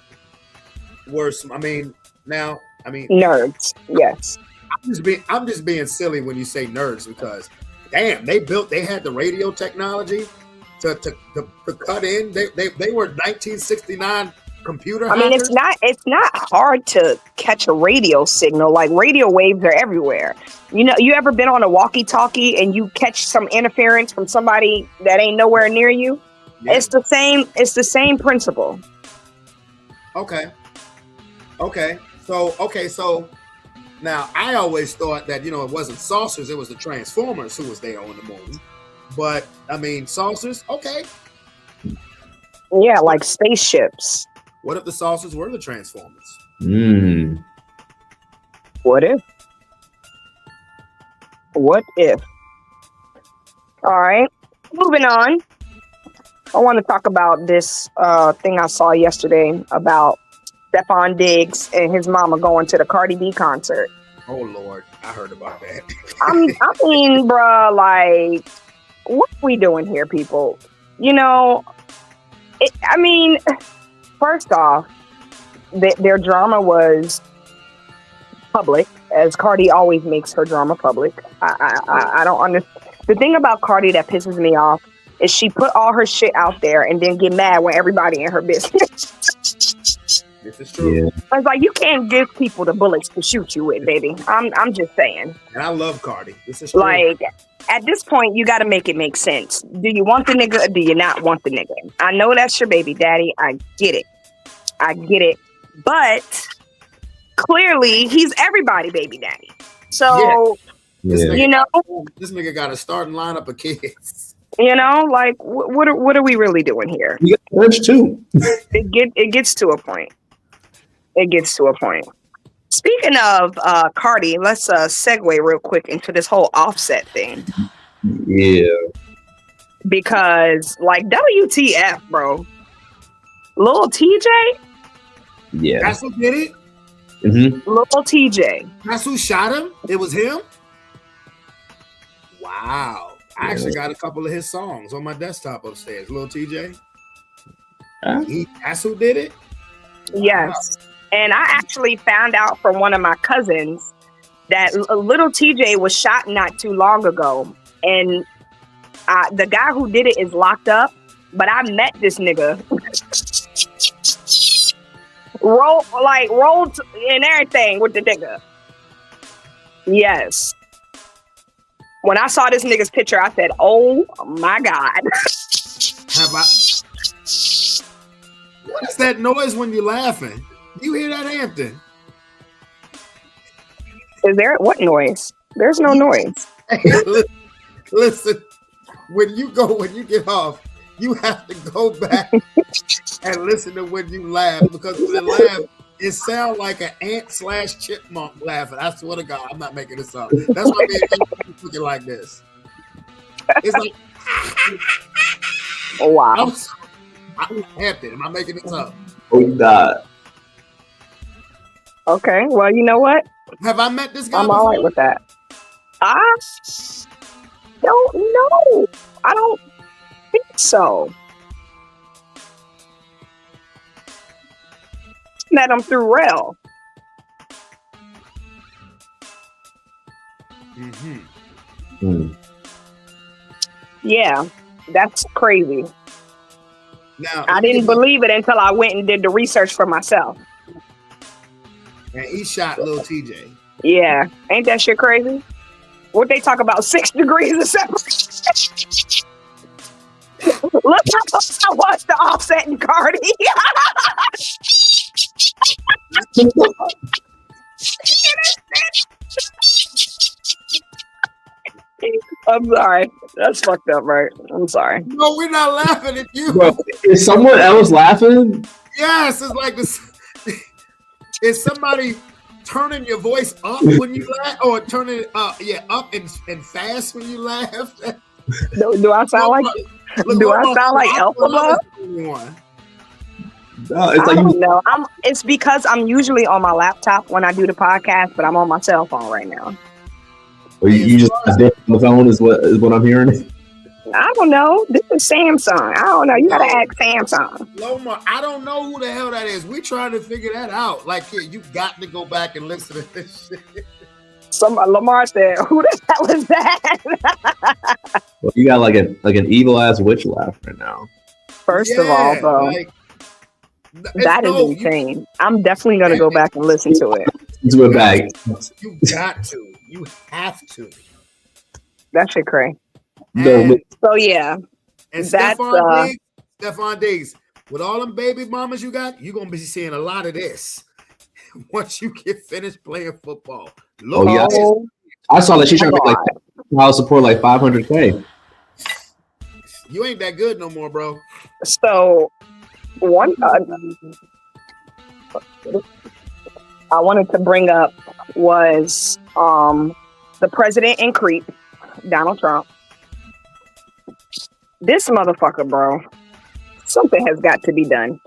were,
nerds. Yes.
I'm just being silly when you say nerds, because damn, they had the radio technology to cut in. They were 1969 computer hackers.
I mean, it's not hard to catch a radio signal. Like, radio waves are everywhere. You know, you ever been on a walkie-talkie and you catch some interference from somebody that ain't nowhere near you? Yeah. It's the same principle.
Okay. So now I always thought that, it wasn't saucers, it was the Transformers who was there on the moon. But I mean, saucers, okay.
Yeah, like spaceships.
What if the saucers were the Transformers?
What if? All right, moving on. I want to talk about this thing I saw yesterday about Stephon Diggs and his mama going to the Cardi B concert.
Oh Lord, I heard about that.
I mean, bruh, like, what are we doing here, people? First off, their drama was public, as Cardi always makes her drama public. I don't understand. The thing about Cardi that pisses me off is she put all her shit out there and then get mad when everybody in her business.
This is true.
Yeah.
I was like, you can't give people the bullets to shoot you with, baby. I'm just saying.
And I love Cardi. This is true.
Like, at this point, you got to make it make sense. Do you want the nigga or do you not want the nigga? I know that's your baby daddy. I get it. But clearly, he's everybody baby daddy. So,
this nigga got a starting lineup of kids.
Like, what are we really doing here?
You got French too.
It gets to a point. Speaking of Cardi, let's segue real quick into this whole Offset thing.
Yeah.
Because, like, WTF, bro. Lil TJ?
Yeah.
That's who did it?
Mm-hmm.
Lil TJ.
That's who shot him? It was him? Wow. I actually got a couple of his songs on my desktop upstairs. Lil TJ. That's who did it?
Yes. And I actually found out from one of my cousins that little TJ was shot not too long ago. And the guy who did it is locked up, but I met this nigga. rolled and everything with the nigga. Yes. When I saw this nigga's picture, I said, oh my God.
What is that noise when you're laughing? You hear that, Hampton?
Is there what noise? There's no noise.
Listen, when you get off, you have to go back and listen to when you laugh, because when you laugh, it sounds like an ant/chipmunk laughing. I swear to God, I'm not making this up. That's why I'm looking like this. It's like,
oh wow.
I'm Hampton. Am I making this up?
Oh, you died.
Okay, well, you know what?
Have I met this guy
I'm
before?
all right with that. I don't know. I don't think so. Met him through Rel. Yeah, that's crazy.
Now,
I didn't believe it until I went and did the research for myself.
And he shot little TJ.
Yeah, ain't that shit crazy? What they talk about, 6 degrees of separation. Look how close I was to Offset and Cardi. I'm sorry. That's fucked up, right? I'm sorry.
No, we're not laughing at you.
Bro, is someone else laughing?
Yes, it's like this. Is somebody turning your voice up when you laugh, or turning it up and fast when you laugh?
Do I sound like Elphaba?
It's
I don't know. It's because I'm usually on my laptop when I do the podcast, but I'm on my cell phone right now.
Or you just dip on the phone is what I'm hearing.
I don't know. This is Samsung. I don't know. You gotta ask Samsung.
Loma, I don't know who the hell that is. We're trying to figure that out. Like, yeah, you got to go back and listen to this shit.
Lamar said, "Who the hell is that?"
Well, you got like an evil ass witch laugh right now.
First of all, bro, that is insane. I'm definitely gonna go back and listen to it.
Do it back.
You got to. You have to.
That shit crazy.
No,
So yeah,
and
that's
Stephon Diggs, with all them baby mamas you got, you're gonna be seeing a lot of this once you get finished playing football.
Oh yeah, I saw that she's trying to make child support like $500K.
You ain't that good no more, bro.
So one I wanted to bring up was the president and creep, Donald Trump. This motherfucker, bro. Something has got to be done.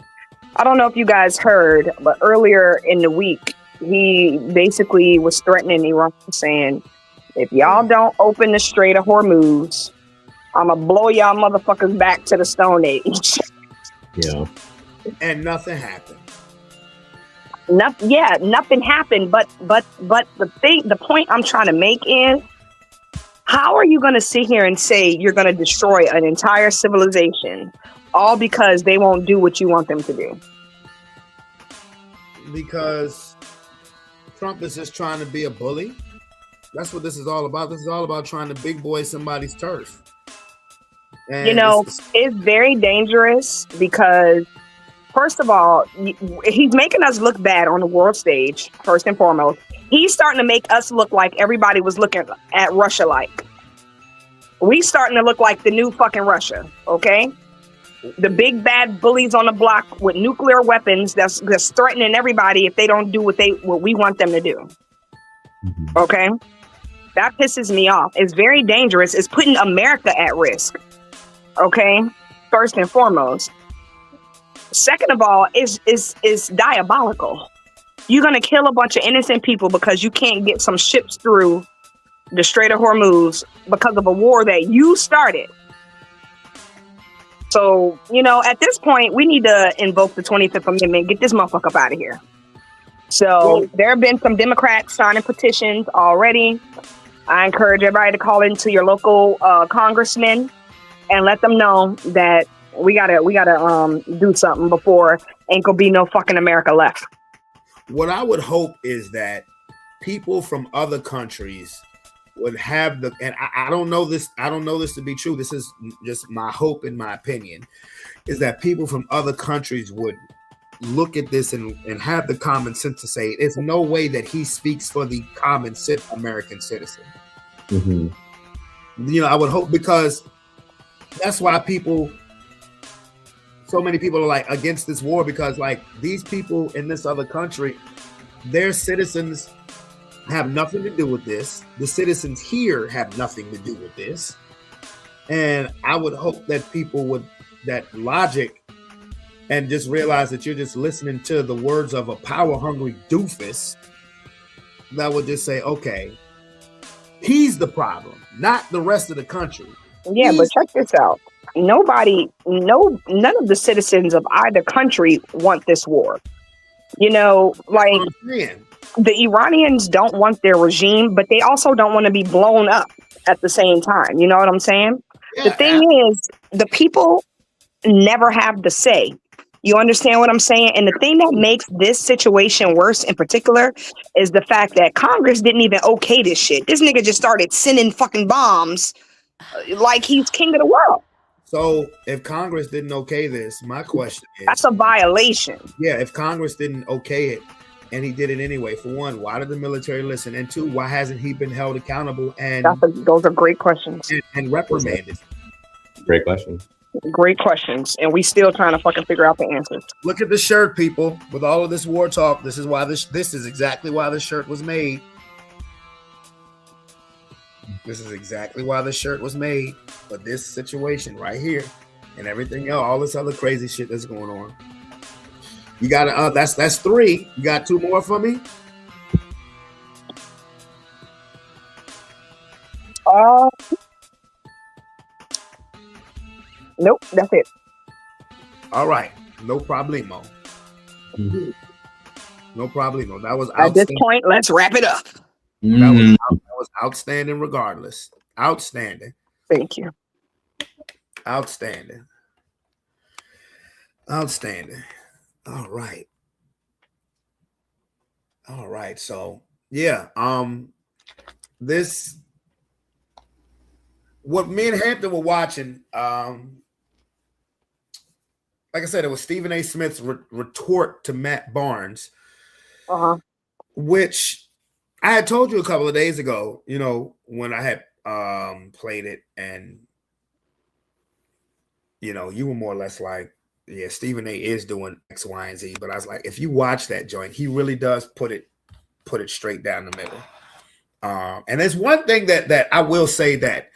I don't know if you guys heard, but earlier in the week, he basically was threatening Iran, saying, if y'all don't open the Strait of Hormuz, I'm going to blow y'all motherfuckers back to the Stone Age.
Yeah.
And nothing happened.
Nothing happened. But the point I'm trying to make is, how are you going to sit here and say you're going to destroy an entire civilization all because they won't do what you want them to do?
Because Trump is just trying to be a bully. That's what this is all about. This is all about trying to big boy somebody's turf. And
it's very dangerous because, first of all, he's making us look bad on the world stage, first and foremost. He's starting to make us look like everybody was looking at Russia like. We starting to look like the new fucking Russia, okay? The big bad bullies on the block with nuclear weapons that's threatening everybody if they don't do what we want them to do. Okay? That pisses me off. It's very dangerous. It's putting America at risk. Okay? First and foremost. Second of all, is diabolical. You're going to kill a bunch of innocent people because you can't get some ships through the Strait of Hormuz because of a war that you started. So, at this point, we need to invoke the 25th Amendment, get this motherfucker up out of here. So there have been some Democrats signing petitions already. I encourage everybody to call into your local congressman and let them know that we gotta do something before ain't gonna be no fucking America left.
What I would hope is that people from other countries would have and I don't know this to be true. This is just my hope and my opinion, is that people from other countries would look at this and have the common sense to say, there's no way that he speaks for the common American citizen.
Mm-hmm.
You know, I would hope, because that's why so many people are like against this war, because like these people in this other country, their citizens have nothing to do with this. The citizens here have nothing to do with this. And I would hope that people would, that logic, and just realize that you're just listening to the words of a power-hungry doofus that would just say, okay, he's the problem, not the rest of the country.
Yeah, but check this out. None of the citizens of either country want this war. You know, like the Iranians don't want their regime, but they also don't want to be blown up at the same time. You know what I'm saying? Yeah, the thing is, the people never have the say. You understand what I'm saying? And the thing that makes this situation worse in particular is the fact that Congress didn't even okay this shit. This nigga just started sending fucking bombs like he's king of the world.
So if Congress didn't okay this, my question is,
that's a violation.
Yeah, if Congress didn't okay it and he did it anyway, for one, why did the military listen? And two, why hasn't he been held accountable
those are great questions.
And reprimanded?
Great question.
Great questions. And we still trying to fucking figure out the answers.
Look at the shirt, people. With all of this war talk, this is why this is exactly why this shirt was made. This is exactly why the shirt was made, for this situation right here and everything else, all this other crazy shit that's going on. You got that's 3. You got 2 more for me?
Nope, that's it.
All right, no problemo. Mm-hmm. No problemo. That was
at this point. Let's wrap it up.
That was outstanding regardless. Outstanding.
Thank you.
Outstanding. Outstanding. All right. All right. So yeah. This, what me and Hampton were watching, like I said, it was Stephen A. Smith's retort to Matt Barnes, which I had told you a couple of days ago, you know, when I had played it, and you know, you were more or less like, yeah, Stephen A. is doing X, Y, and Z. But I was like, if you watch that joint, he really does put it straight down the middle. And there's one thing that I will say that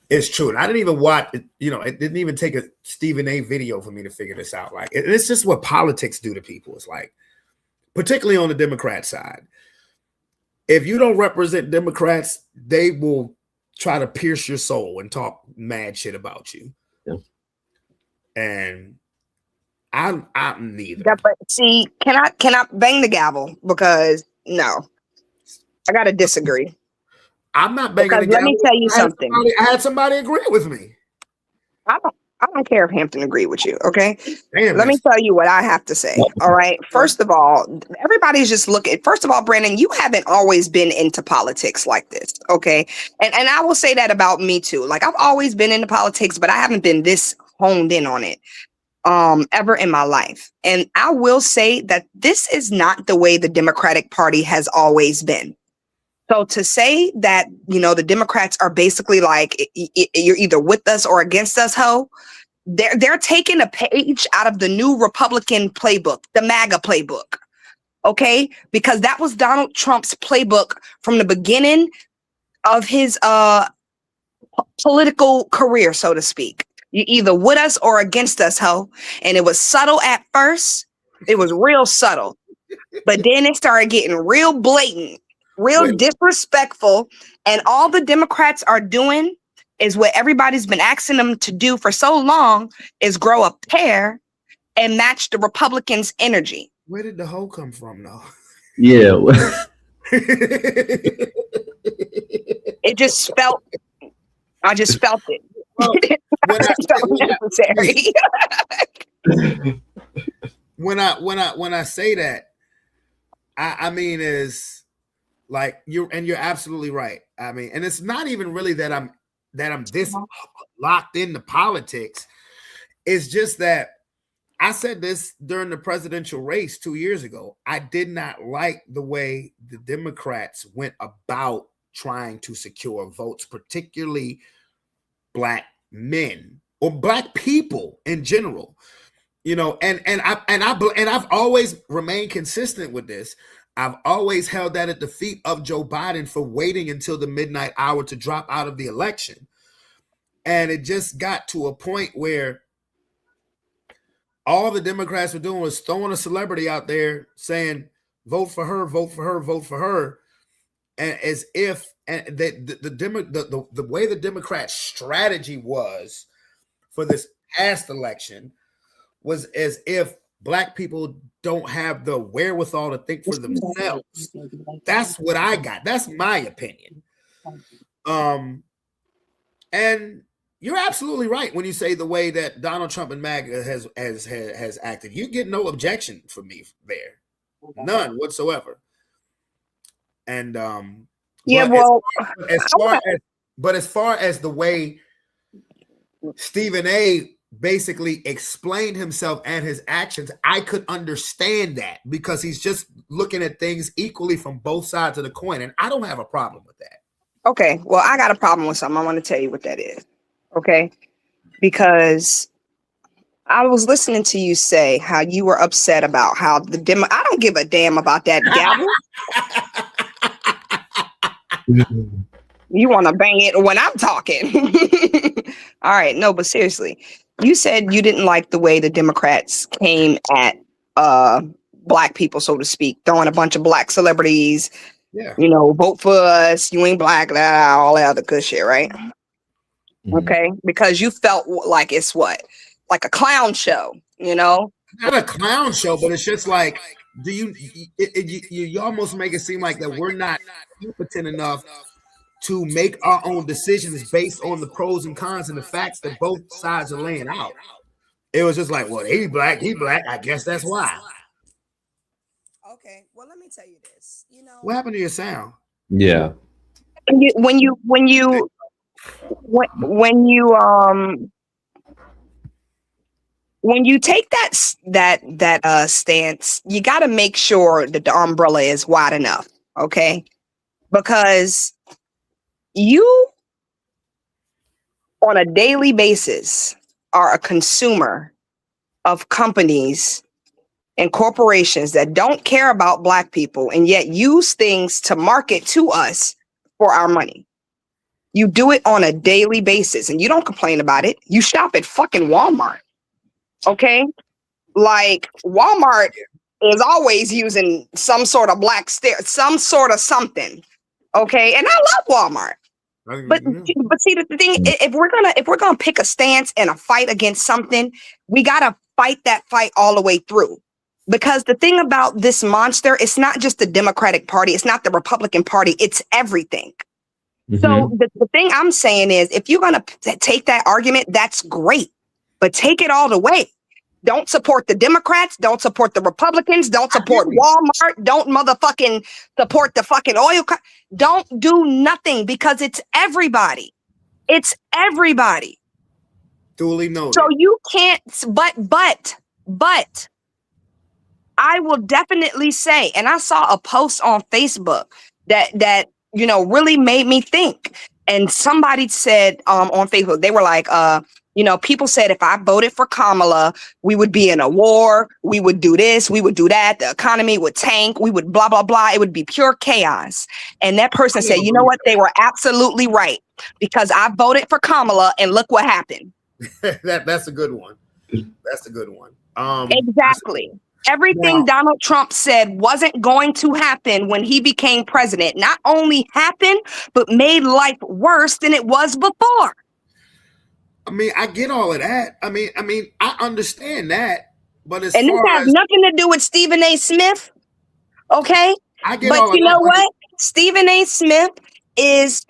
is true, and I didn't even watch it, you know, it didn't even take a Stephen A. video for me to figure this out. Like, it's just what politics do to people. It's like, particularly on the Democrat side, if you don't represent Democrats, they will try to pierce your soul and talk mad shit about you.
Yeah.
And I'm neither.
Yeah, but see, can I bang the gavel? Because no, I gotta disagree.
I'm not banging the gavel.
Let me tell you something.
I had somebody agree with me.
I don't care if Hampton agreed with you, okay?
Damn,
let me tell you what I have to say, all right? First of all, everybody's just looking. First of all, Brandon, you haven't always been into politics like this, okay? And I will say that about me too. Like, I've always been into politics, but I haven't been this honed in on it ever in my life. And I will say that this is not the way the Democratic Party has always been. So to say that, you know, the Democrats are basically like, you're either with us or against us, ho, they're taking a page out of the new Republican playbook, the MAGA playbook, okay? Because that was Donald Trump's playbook from the beginning of his political career, so to speak. You either with us or against us, ho. And it was subtle at first. It was real subtle. But then it started getting real blatant. Real disrespectful, and all the Democrats are doing is what everybody's been asking them to do for so long, is grow a pair and match the Republicans' energy.
Where did the hoe come from, though?
Yeah.
It just felt. I just felt it.
Well,
necessary.
when I say that, I mean is like you're absolutely right. I mean, and it's not even really that I'm this locked into politics. It's just that I said this during the presidential race 2 years ago. I did not like the way the Democrats went about trying to secure votes, particularly Black men or Black people in general. You know, and I've always remained consistent with this. I've always held that at the feet of Joe Biden for waiting until the midnight hour to drop out of the election. And it just got to a point where all the Democrats were doing was throwing a celebrity out there saying, vote for her, vote for her, vote for her. And as if the way the Democrat strategy was for this past election was as if Black people don't have the wherewithal to think for themselves. That's what I got. That's my opinion. And you're absolutely right when you say the way that Donald Trump and MAGA has acted. You get no objection from me there, none whatsoever. And
yeah,
as far as the way Stephen A. basically explained himself and his actions, I could understand that because he's just looking at things equally from both sides of the coin, and I don't have a problem with that.
Okay, well, I got a problem with something. I want to tell you what that is. Okay, because I was listening to you say how you were upset about how I don't give a damn about that gavel. You want to bang it when I'm talking. All right, no, but seriously, you said you didn't like the way the Democrats came at Black people, so to speak, throwing a bunch of Black celebrities.
Yeah.
You know, vote for us. You ain't Black, blah, all that other good shit, right? Mm-hmm. Okay, because you felt like it's what, like a clown show, you know?
Not a clown show, but it's just like, do you almost make it seem like that we're not competent enough to make our own decisions based on the pros and cons and the facts that both sides are laying out. It was just like, well, he black, I guess that's why.
Okay, well, let me tell you this. You know,
what happened to your sound?
Yeah.
When you take that stance, you got to make sure that the umbrella is wide enough, okay? Because you, on a daily basis, are a consumer of companies and corporations that don't care about Black people and yet use things to market to us for our money. You do it on a daily basis and you don't complain about it. You shop at fucking Walmart. Okay? Like Walmart is always using some sort of black some sort of something. Okay? And I love Walmart. But see the thing, if we're gonna pick a stance and a fight against something, we gotta fight that fight all the way through. Because the thing about this monster, it's not just the Democratic Party, it's not the Republican Party, it's everything. Mm-hmm. So the thing I'm saying is, if you're gonna take that argument, that's great, but take it all the way. Don't support the Democrats. Don't support the Republicans. Don't support Walmart. Don't motherfucking support the fucking oil. Don't do nothing because it's everybody. It's everybody.
Duly noted.
So you can't, but I will definitely say, and I saw a post on Facebook that you know really made me think. And somebody said on Facebook, they were like, you know, people said if I voted for Kamala, we would be in a war. We would do this. We would do that. The economy would tank. We would blah, blah, blah. It would be pure chaos. And that person said, you know what? They were absolutely right because I voted for Kamala and look what happened.
That's a good one. That's a good one.
Exactly. Everything Donald Trump said wasn't going to happen when he became president. Not only happened, but made life worse than it was before.
I mean, I get all of that. I mean, I understand that, but
this has nothing to do with Stephen A. Smith, okay?
I get
But
all of
you
that,
know
but
what? Stephen A. Smith he's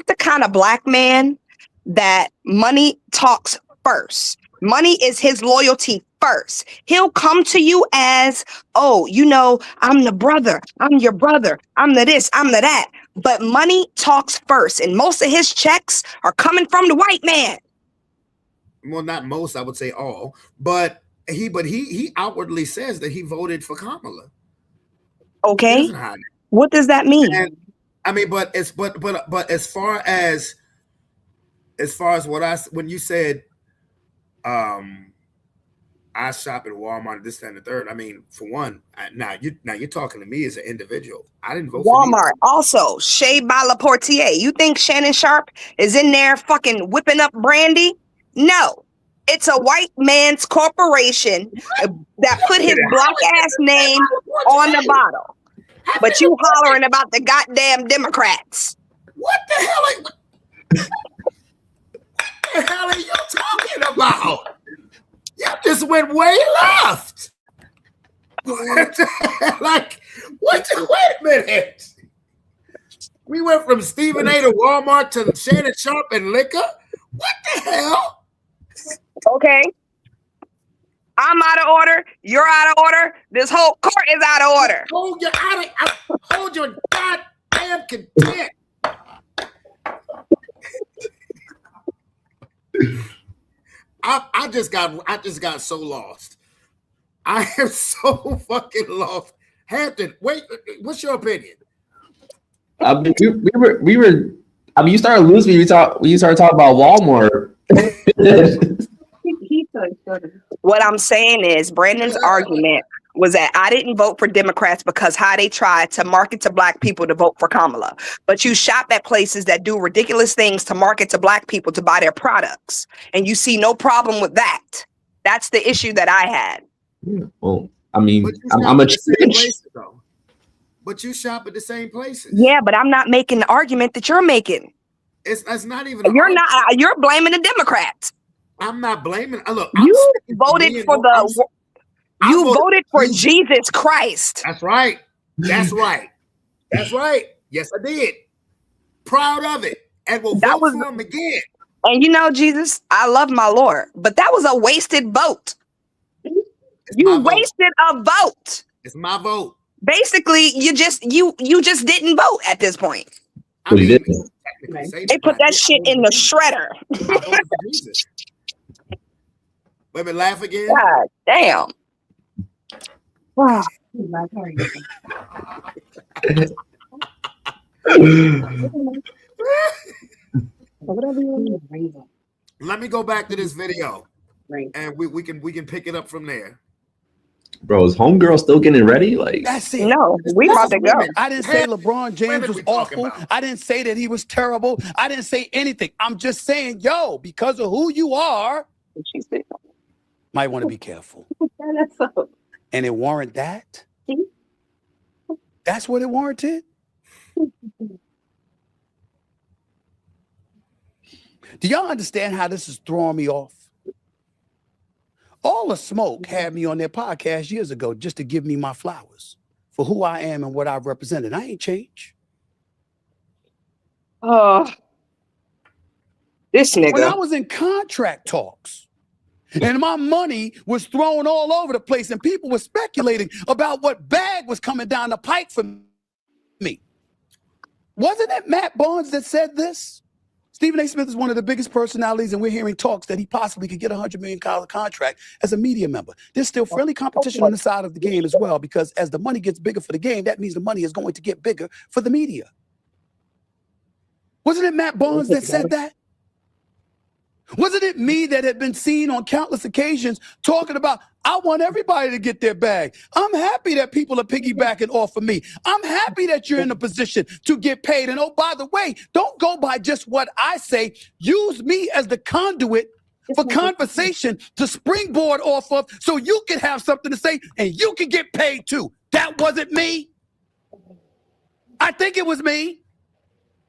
the kind of black man that money talks first. Money is his loyalty first. He'll come to you as, oh, you know, I'm the brother. I'm your brother. I'm the this. I'm the that. But money talks first. And most of his checks are coming from the white man.
well, not most, I would say all. But he outwardly says that he voted for Kamala.
Okay.
He doesn't hide it.
What does that mean?
And, I mean, but as far as what when you said I shop at Walmart, this, that, and the third. I mean, for one, now you're talking to me as an individual. I didn't vote for
Walmart. Also, Shea Balaportier. You think Shannon Sharp is in there fucking whipping up brandy? No. It's a white man's corporation that put his black ass name on the bottle. But you hollering about the goddamn Democrats.
What the hell are you talking about? You just went way left. Like, what? Wait a minute. We went from Stephen A. to Walmart to Shannon Sharp and liquor. What the hell?
Okay. I'm out of order. You're out of order. This whole court is out of order.
Hold your goddamn content. I just got so lost. I am so fucking lost. Hampton, wait, what's your opinion?
We were. I mean, you started losing me. You started talking about Walmart.
What I'm saying is Brandon's argument was that I didn't vote for Democrats because how they try to market to black people to vote for Kamala. But you shop at places that do ridiculous things to market to black people to buy their products. And you see no problem with that. That's the issue that I had.
Yeah, well, I mean, I'm a
places, though. But you shop at the same places.
Yeah, but I'm not making the argument that you're making.
That's not even.
You're blaming the Democrats.
I'm not blaming. Look,
you voted for voted for Jesus Christ.
That's right. That's right. That's right. Yes, I did. Proud of it, and we'll vote for him again.
And you know, Jesus, I love my Lord, but that was a wasted vote. You wasted a vote.
It's my vote.
Basically, you just didn't vote at this point.
I mean,
they put that shit in the shredder.
Let me laugh again.
God damn. Wow.
Let me go back to this video, and we can pick it up from there.
Bro, is homegirl still getting ready? Like,
that's it.
No, we about to go.
I didn't say LeBron James was awful. I didn't say that he was terrible. I didn't say anything. I'm just saying, yo, because of who you are, might want to be careful. And it warranted that. That's what it warranted. Do y'all understand how this is throwing me off? All the smoke had me on their podcast years ago just to give me my flowers for who I am and what I've represented. I ain't changed.
This nigga.
When I was in contract talks and my money was thrown all over the place and people were speculating about what bag was coming down the pike for me. Wasn't it Matt Barnes that said this? Stephen A. Smith is one of the biggest personalities, and we're hearing talks that he possibly could get a $100 million contract as a media member. There's still friendly competition on the side of the game as well, because as the money gets bigger for the game, that means the money is going to get bigger for the media. Wasn't it Matt Barnes that said that? Wasn't it me that had been seen on countless occasions talking about, I want everybody to get their bag. I'm happy that people are piggybacking off of me. I'm happy that you're in a position to get paid. And oh, by the way, don't go by just what I say. Use me as the conduit for conversation to springboard off of so you can have something to say and you can get paid too. That wasn't me. I think it was me.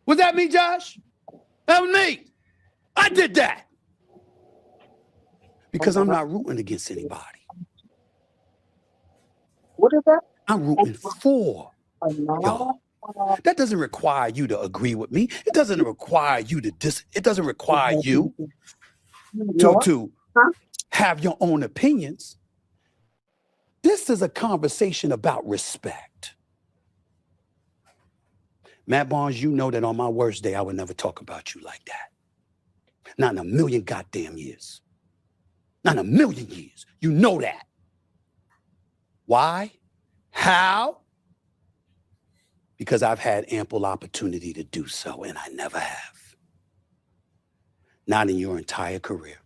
Was that me, Josh? That was me. I did that. Because I'm not rooting against anybody.
What is that?
I'm rooting for Y'all, that doesn't require you to agree with me. It doesn't require you to it doesn't require you to have your own opinions. This is a conversation about respect. Matt Barnes, you know that on my worst day, I would never talk about you like that. Not in a million goddamn years. Not in a million years. You know that. Why? How? Because I've had ample opportunity to do so, and I never have. Not in your entire career.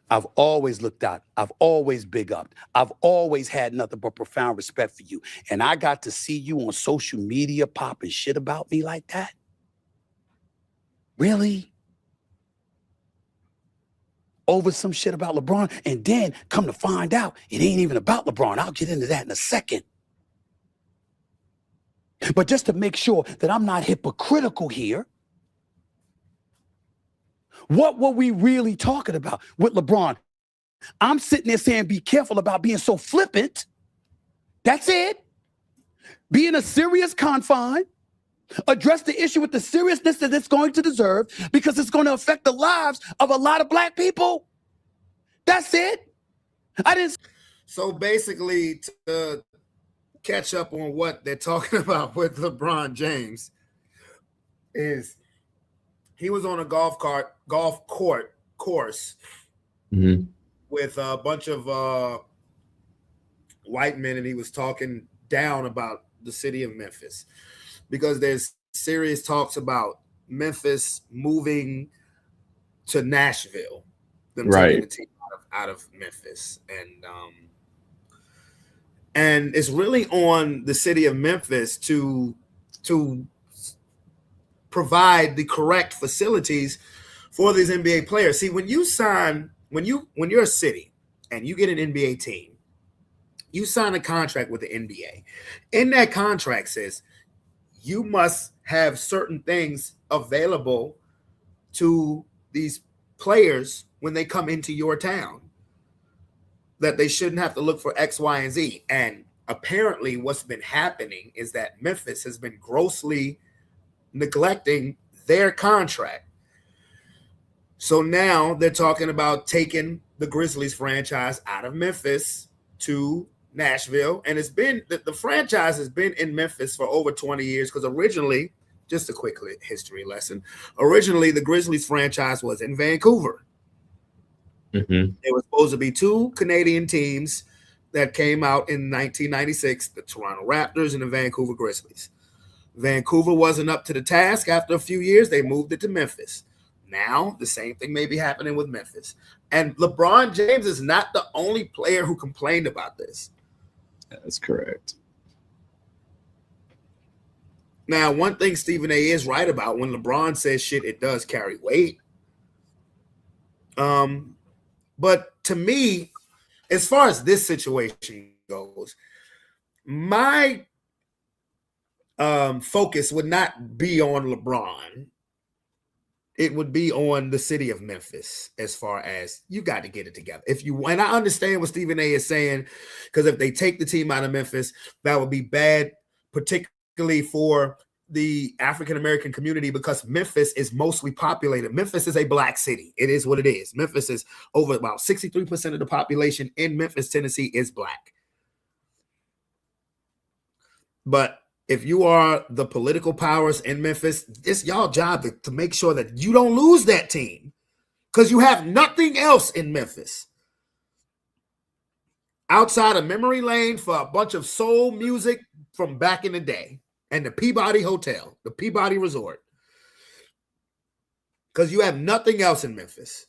I've always looked out. I've always big upped. I've always had nothing but profound respect for you. And I got to see you on social media popping shit about me like that? Really? Over some shit about LeBron, and then come to find out it ain't even about LeBron. I'll get into that in a second. But just to make sure that I'm not hypocritical here, what were we really talking about with LeBron? I'm sitting there saying, be careful about being so flippant. That's it. Be in a serious confine. Address the issue with the seriousness that it's going to deserve, because it's going to affect the lives of a lot of black people. That's it. I didn't.
So basically, to catch up on what they're talking about with LeBron James, is he was on a golf court course with a bunch of white men, and he was talking down about the city of Memphis, because there's serious talks about Memphis moving to Nashville, them taking the team out of Memphis, and it's really on the city of Memphis to provide the correct facilities for these NBA players. See, when you're a city and you get an NBA team, you sign a contract with the NBA. In that contract says you must have certain things available to these players when they come into your town, that they shouldn't have to look for X, Y, and Z. And apparently what's been happening is that Memphis has been grossly neglecting their contract. So now they're talking about taking the Grizzlies franchise out of Memphis to Nashville. And it's been, the franchise has been in Memphis for over 20 years, because originally, just a quick history lesson, originally the Grizzlies franchise was in Vancouver. There were supposed to be two Canadian teams that came out in 1996, the Toronto Raptors and the Vancouver Grizzlies. Vancouver wasn't up to the task. After a few years, they moved it to Memphis. Now, the same thing may be happening with Memphis. And LeBron James is not the only player who complained about this.
That's correct.
Now, one thing Stephen A. is right about, when LeBron says shit, it does carry weight. But to me, as far as this situation goes, my focus would not be on LeBron. It would be on the city of Memphis, as far as you got to get it together. And I understand what Stephen A. is saying, because if they take the team out of Memphis, that would be bad, particularly for the African-American community, because Memphis is mostly populated. Memphis is a black city. It is what it is. Memphis is over about 63% of the population in Memphis, Tennessee is black. But if you are the political powers in Memphis, it's y'all job to make sure that you don't lose that team, because you have nothing else in Memphis outside of memory lane for a bunch of soul music from back in the day, and the Peabody Hotel, the Peabody Resort, because you have nothing else in Memphis.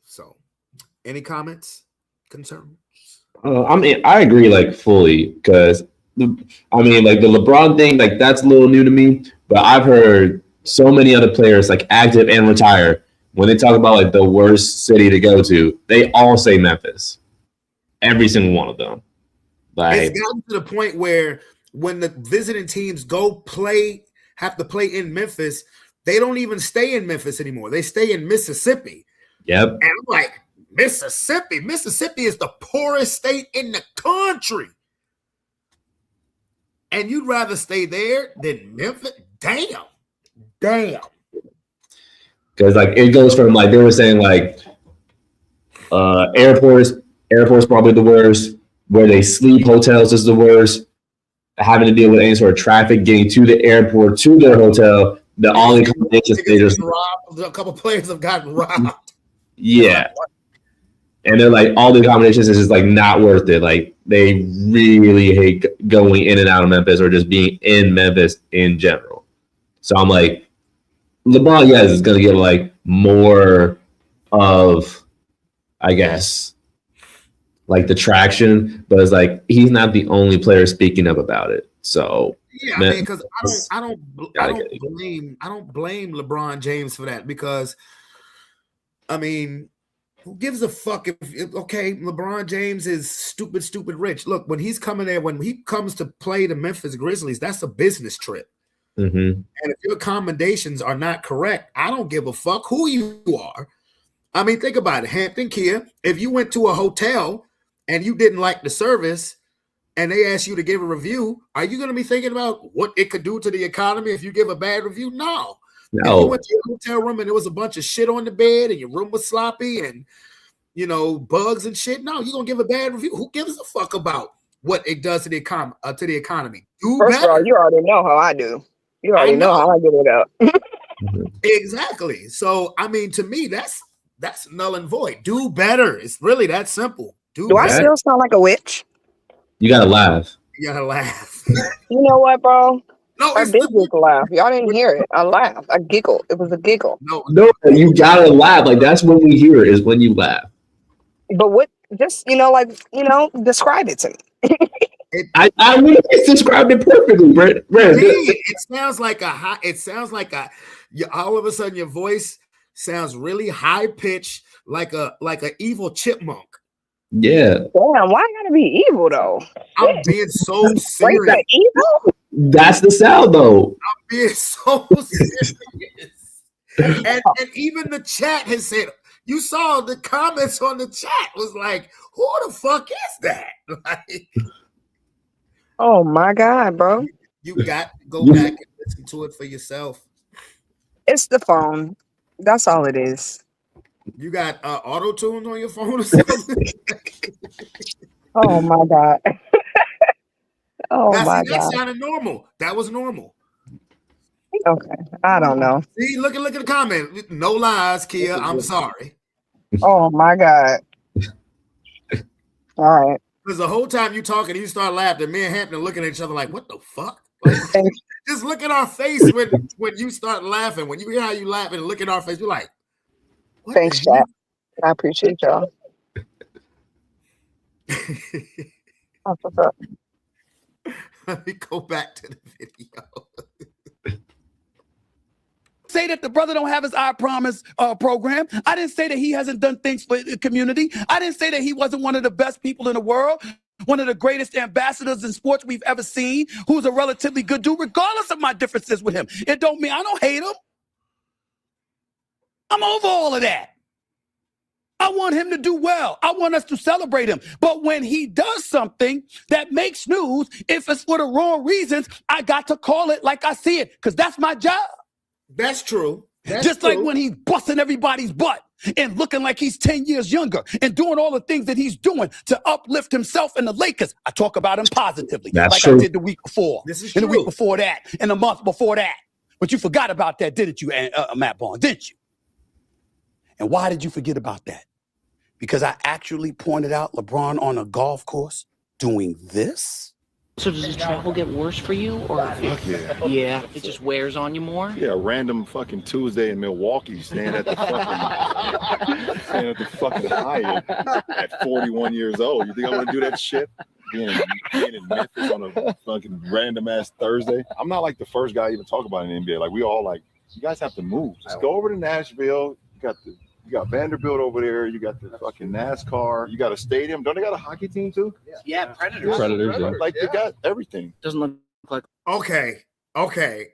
So, any comments, concerns?
I agree like fully, because the LeBron thing, like that's a little new to me, but I've heard so many other players, like active and retired, when they talk about like the worst city to go to, they all say Memphis. Every single one of them. Like,
it's gotten to the point where when the visiting teams have to play in Memphis, they don't even stay in Memphis anymore. They stay in Mississippi.
Yep.
And I'm like, Mississippi. Mississippi is the poorest state in the country. And you'd rather stay there than Memphis? Damn.
Because like it goes from like they were saying like airports probably the worst. Where they sleep, hotels is the worst. Having to deal with any sort of traffic getting to the airport to their hotel. The only combination stages.
A couple players have gotten robbed.
Yeah. And they're like, all the accommodations is just like not worth it. Like they really hate going in and out of Memphis or just being in Memphis in general. So I'm like, LeBron, yes, is going to get like more of, I guess, like the traction, but it's like he's not the only player speaking up about it. So
yeah, I mean, because I don't blame LeBron James for that because, I mean. Who gives a fuck if okay, LeBron James is stupid rich. Look, when he comes to play the Memphis Grizzlies, that's a business trip.
Mm-hmm.
And if your accommodations are not correct, I don't give a fuck who you are. I mean, think about it. Hampton Kia, if you went to a hotel and you didn't like the service and they asked you to give a review, are you going to be thinking about what it could do to the economy if you give a bad review? No. If you went to your hotel room and there was a bunch of shit on the bed and your room was sloppy and, you know, bugs and shit, no, you're going to give a bad review. Who gives a fuck about what it does to the economy?
First of all, you already know how I do. You already know how I give it up.
Exactly. So, I mean, to me, that's null and void. Do better. It's really that simple. Do better.
I still sound like a witch?
You got to laugh.
You got to laugh.
You know what, bro?
No,
I did just laugh. Y'all didn't hear it. I laughed. I giggled. It was a giggle.
No, you gotta laugh. Like that's when we hear it is when you laugh.
But what? Just describe it to me.
I described it perfectly, Brent.
It sounds like all of a sudden your voice sounds really high pitched, like a evil chipmunk.
Yeah.
Damn, why I gotta be evil though?
I'm being so serious.
Wait, evil?
That's the sound though.
I'm being so serious. and even the chat has said, you saw the comments on the chat was like, who the fuck is that? Like,
oh my God, bro.
You got to go back and listen to it for yourself.
It's the phone. That's all it is.
You got auto tune on your phone or something?
Oh my God. God.
That sounded normal. That was normal.
Okay. I don't know.
See, look at the comment. No lies, Kia. I'm sorry.
Oh my God. All right.
Because the whole time you talking, you start laughing. Me and Hampton are looking at each other like, what the fuck? Like, just look at our face when you start laughing. When you hear how you laugh and look at our face, you're like, what?
Thanks, chat. I appreciate y'all. That's what's up.
Let me go back to the video.
Say that the brother don't have his I Promise program. I didn't say that he hasn't done things for the community. I didn't say that he wasn't one of the best people in the world, one of the greatest ambassadors in sports we've ever seen, who's a relatively good dude, regardless of my differences with him. It don't mean I don't hate him. I'm over all of that. I want him to do well. I want us to celebrate him. But when he does something that makes news, if it's for the wrong reasons, I got to call it like I see it, because that's my job.
That's true.
Just like when he's busting everybody's butt and looking like he's 10 years younger and doing all the things that he's doing to uplift himself and the Lakers. I talk about him positively, like I did the week before, and the week before that, and the month before that. But you forgot about that, didn't you, Matt Bond? Didn't you? And why did you forget about that? Because I actually pointed out LeBron on a golf course doing this.
So does the travel get worse for you, or
Fuck yeah.
Yeah, it just wears on you more?
Yeah, random fucking Tuesday in Milwaukee, staying at the fucking Hyatt at 41 years old. You think I want to do that shit? Being in Memphis on a fucking random ass Thursday. I'm not like the first guy to even talk about it in the NBA. Like we all like, you guys have to move. Just go over to Nashville. You got Vanderbilt over there. You got the fucking NASCAR. You got a stadium. Don't they got a hockey team too?
Yeah, Predators.
Yeah.
Like they got everything.
Doesn't look like.
Okay.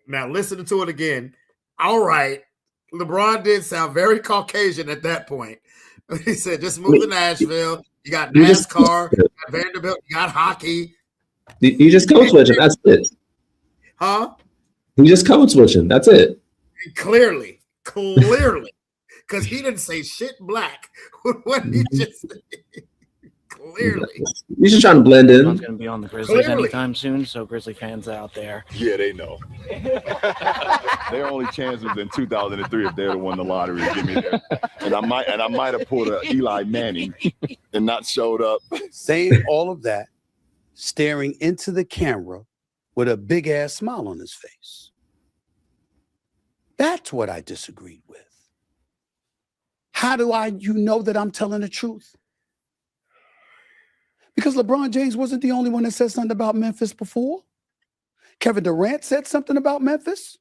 Now listen to it again. All right. LeBron did sound very Caucasian at that point. He said, just move to Nashville. You got NASCAR, you got Vanderbilt, you got hockey.
You just code switching. That's it.
Huh?
You just code switching. That's it.
Clearly. Because he didn't say shit black. What he just said. Clearly.
You're just trying to blend in.
One's going to be on the Grizzlies anytime soon, so Grizzly fans out there.
Yeah, they know. Their only chance was in 2003 if they'd have won the lottery to get me there. And I might have pulled a Eli Manning and not showed up.
Saying all of that, staring into the camera with a big ass smile on his face. That's what I disagreed with. How do you know that I'm telling the truth? Because LeBron James wasn't the only one that said something about Memphis before. Kevin Durant said something about Memphis.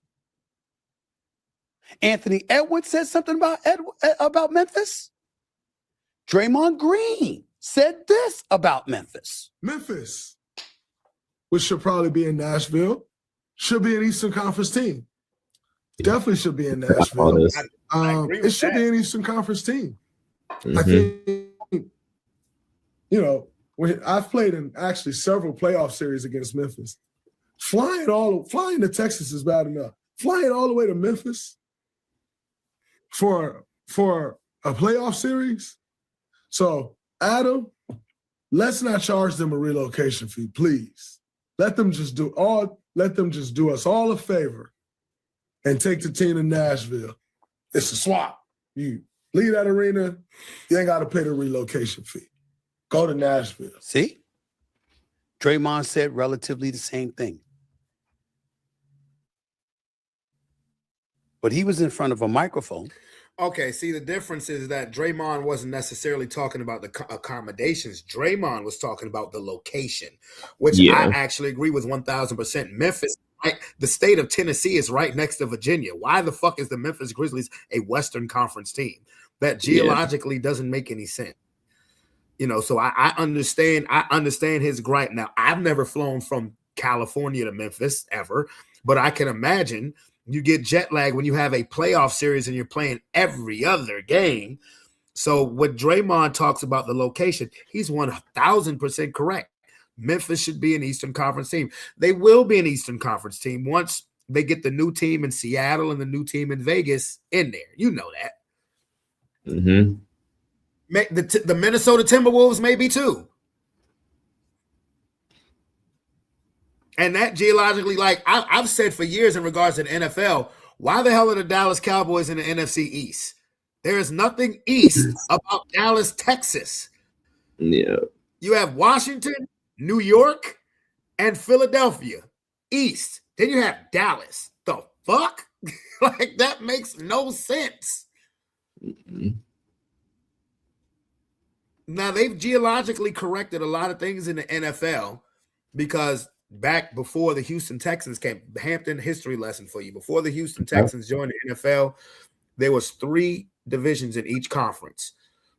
Anthony Edwards said something about Memphis. Draymond Green said this about Memphis.
Memphis, which should probably be in Nashville, should be an Eastern Conference team. Definitely should be in Nashville. It should be an Eastern Conference team. I think, I've played in actually several playoff series against Memphis. Flying to Texas is bad enough. Flying all the way to Memphis for a playoff series. So, Adam, let's not charge them a relocation fee, please. Let them just do us all a favor and take the team to Nashville. It's a swap. You leave that arena, you ain't got to pay the relocation fee. Go to Nashville.
See? Draymond said relatively the same thing. But he was in front of a microphone.
Okay, see, the difference is that Draymond wasn't necessarily talking about the accommodations. Draymond was talking about the location, which I actually agree with 1,000%. Memphis, right? The state of Tennessee is right next to Virginia. Why the fuck is the Memphis Grizzlies a Western Conference team? That geologically doesn't make any sense. So I understand his gripe. Now, I've never flown from California to Memphis ever, but I can imagine you get jet lag when you have a playoff series and you're playing every other game. So when Draymond talks about the location, he's 1,000% correct. Memphis should be an Eastern Conference team. They will be an Eastern Conference team once they get the new team in Seattle and the new team in Vegas in there. You know that.
Mm-hmm.
The Minnesota Timberwolves may be too. And that geologically, like I've said for years in regards to the NFL, why the hell are the Dallas Cowboys in the NFC East? There is nothing east about Dallas, Texas.
Yeah.
You have Washington, New York, and Philadelphia east. Then you have Dallas. The fuck? Like, that makes no sense.
Mm-hmm.
Now, they've geologically corrected a lot of things in the NFL because back before the Houston Texans came, Hampton history lesson for you. Before the Houston Texans joined the NFL, there was 3 divisions in each conference,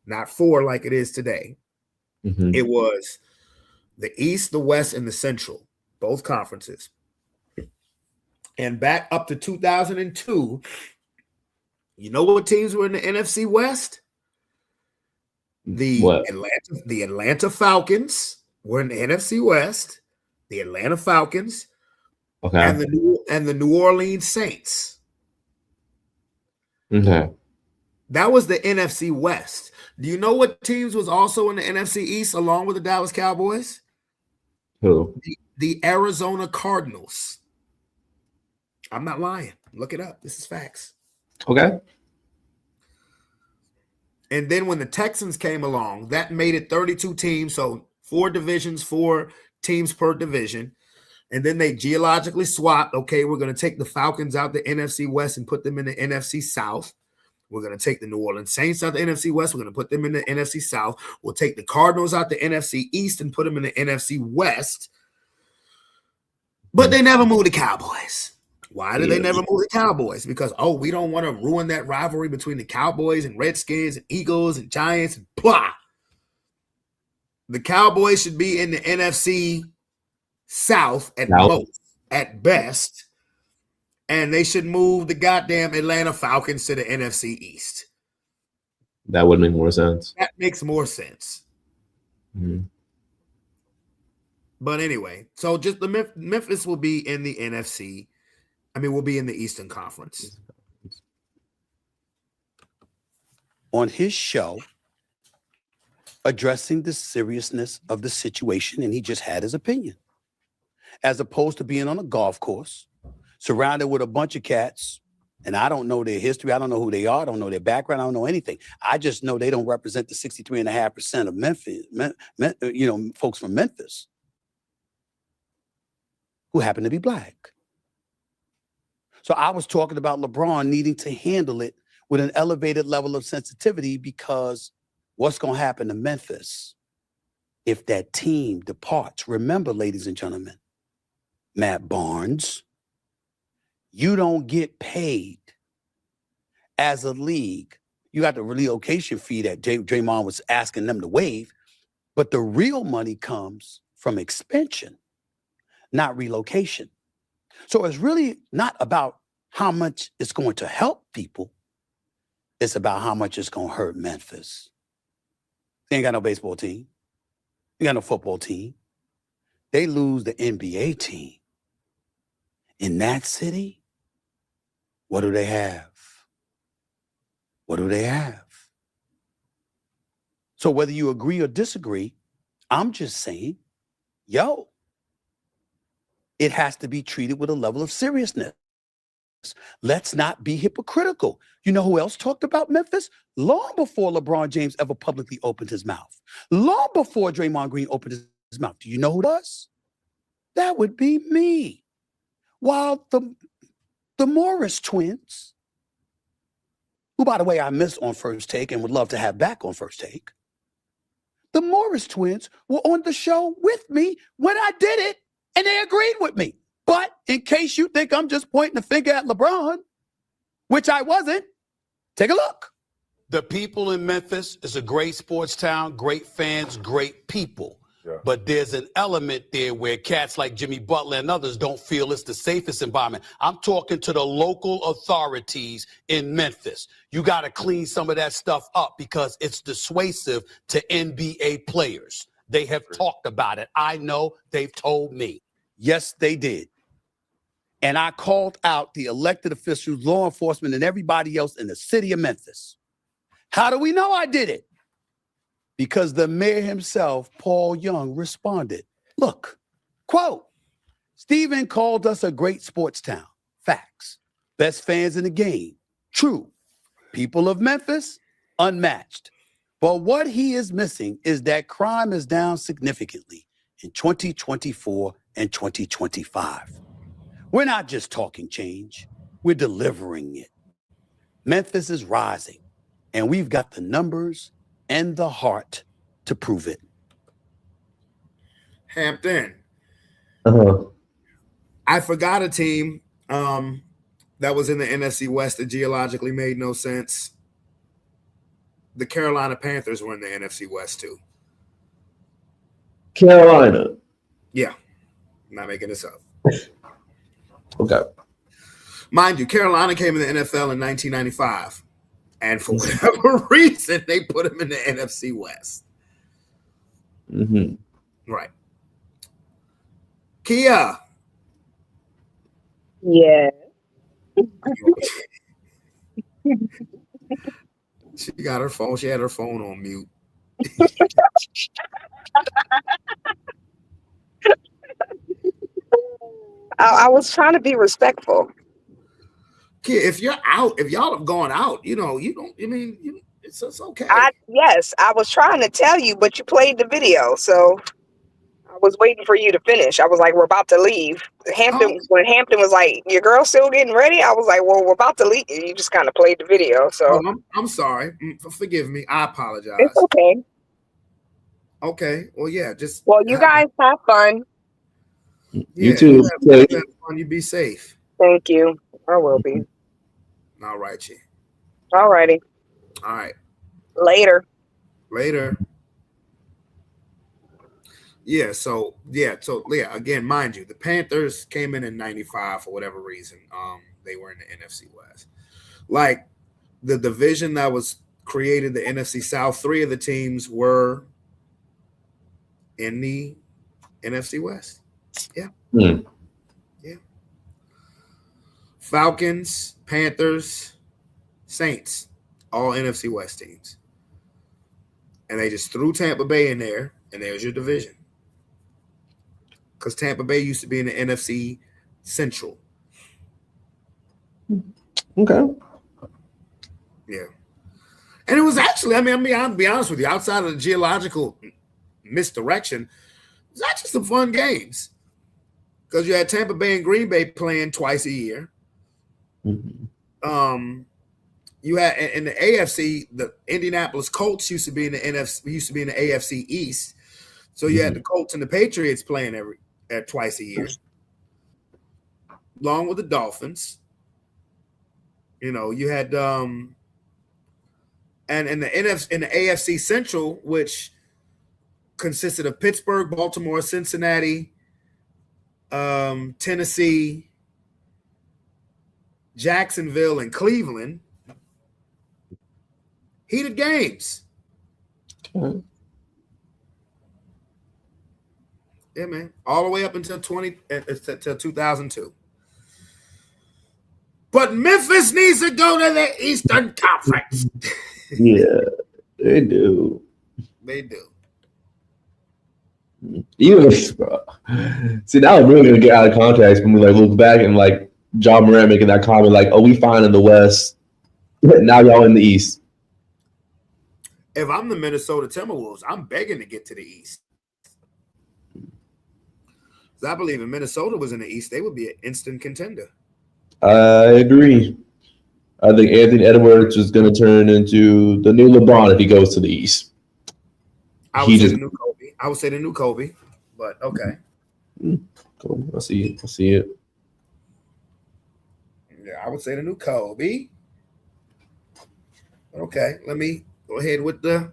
not 4 like it is today.
Mm-hmm.
It was the East, the West, and the Central, both conferences. And back up to 2002, you know what teams were in the NFC West? The Atlanta Falcons were in the NFC West. The Atlanta Falcons, and the New Orleans Saints.
Okay.
That was the NFC West. Do you know what teams was also in the NFC East along with the Dallas Cowboys?
Who?
The Arizona Cardinals. I'm not lying. Look it up. This is facts.
Okay.
And then when the Texans came along, that made it 32 teams. So 4 divisions, 4 teams per division. And then they geologically swapped. Okay, we're going to take the Falcons out the NFC West and put them in the NFC South. We're going to take the New Orleans Saints out the NFC West. We're going to put them in the NFC South. We'll take the Cardinals out the NFC East and put them in the NFC West. But they never moved the Cowboys. Why did they never move the Cowboys? Because, we don't want to ruin that rivalry between the Cowboys and Redskins and Eagles and Giants and blah. The Cowboys should be in the NFC South at most, at best. And they should move the goddamn Atlanta Falcons to the NFC East.
That would make more sense.
That makes more sense.
Mhm.
But anyway, so just the Memphis will be in the NFC. I mean, we'll be in the Eastern Conference.
On his show, addressing the seriousness of the situation, and he just had his opinion. As opposed to being on a golf course, surrounded with a bunch of cats, and I don't know their history, I don't know who they are, I don't know their background, I don't know anything. I just know they don't represent the 63.5% of Memphis, folks from Memphis who happen to be black. So I was talking about LeBron needing to handle it with an elevated level of sensitivity, because what's going to happen to Memphis if that team departs? Remember, ladies and gentlemen, Matt Barnes, you don't get paid as a league. You got the relocation fee that Draymond was asking them to waive, but the real money comes from expansion, not relocation. So it's really not about how much it's going to help people. It's about how much it's going to hurt Memphis. They ain't got no baseball team. They got no football team. They lose the NBA team. In that city, what do they have? What do they have? So whether you agree or disagree, I'm just saying, it has to be treated with a level of seriousness. Let's not be hypocritical. You know who else talked about Memphis? Long before LeBron James ever publicly opened his mouth. Long before Draymond Green opened his mouth. Do you know who it was? That would be me. While the Morris twins, who, by the way, I missed on First Take and would love to have back on First Take, the Morris twins were on the show with me when I did it, and they agreed with me. But in case you think I'm just pointing a finger at LeBron, which I wasn't, take a look. The people in Memphis is a great sports town, great fans, great people. Yeah. But there's an element there where cats like Jimmy Butler and others don't feel it's the safest environment. I'm talking to the local authorities in Memphis. You got to clean some of that stuff up because it's dissuasive to NBA players. They have talked about it. I know they've told me. Yes, they did. And I called out the elected officials, law enforcement, and everybody else in the city of Memphis. How do we know I did it? Because the mayor himself, Paul Young, responded. Look, quote, Stephen called us a great sports town. Facts. Best fans in the game. True. People of Memphis, unmatched. But what he is missing is that crime is down significantly in 2024 and 2025. We're not just talking change, we're delivering it. Memphis is rising, and we've got the numbers and the heart to prove it.
Hampton.
Uh-huh.
I forgot a team that was in the NFC West that geologically made no sense. The Carolina Panthers were in the NFC West too.
Carolina.
Yeah. I'm not making this up.
Okay.
Mind you, Carolina came in the NFL in 1995. And for whatever reason, they put him in the NFC West.
Mm-hmm.
Right. Kia.
Yeah.
She got her phone. She had her phone on mute.
I was trying to be respectful.
Kia, if you're out, if y'all have gone out, you don't, it's okay.
Yes, I was trying to tell you, but you played the video, so I was waiting for you to finish. I was like, we're about to leave. When Hampton was like, your girl's still getting ready, I was like, well, we're about to leave. You just kind of played the video. So
I'm sorry. Forgive me. I apologize.
It's okay.
Okay. Well, yeah,
you guys have fun.
Yeah,
You too.
Have fun. You be safe.
Thank you. I will be.
All right, G.
All righty.
All right.
Later.
Yeah, so again, mind you, the Panthers came in 95 for whatever reason. They were in the NFC West. Like the division that was created the NFC South. 3 of the teams were in the NFC West. Yeah. Yeah. Falcons, Panthers, Saints, all NFC West teams. And they just threw Tampa Bay in there, and there's your division. Because Tampa Bay used to be in the NFC Central.
Okay.
Yeah. And it was actually, I'll be honest with you, outside of the geological misdirection, it was actually some fun games. Because you had Tampa Bay and Green Bay playing twice a year. You had in the AFC, the Indianapolis Colts used to be in the AFC East. So you had the Colts and the Patriots playing twice a year, along with the Dolphins. You know, you had and in the AFC Central, which consisted of Pittsburgh, Baltimore, Cincinnati, Tennessee, Jacksonville, and Cleveland. Heated games.
Okay.
Yeah, man. All the way up until 2002. But Memphis needs to go to the Eastern Conference.
Yeah, they do.
They do.
Even if, see, that was really gonna get out of context when we like look back and like John Moran making that comment like, "Oh, we fine in the West, now y'all in the East."
If I'm the Minnesota Timberwolves, I'm begging to get to the East. Because I believe if Minnesota was in the East, they would be an instant contender.
I agree. I think Anthony Edwards is going to turn into the new LeBron if he goes to the East.
I would say the new Kobe. I would say the new Kobe, but okay.
Cool. I see it. I see it.
Yeah, I would say the new Kobe. Okay, let me go ahead with the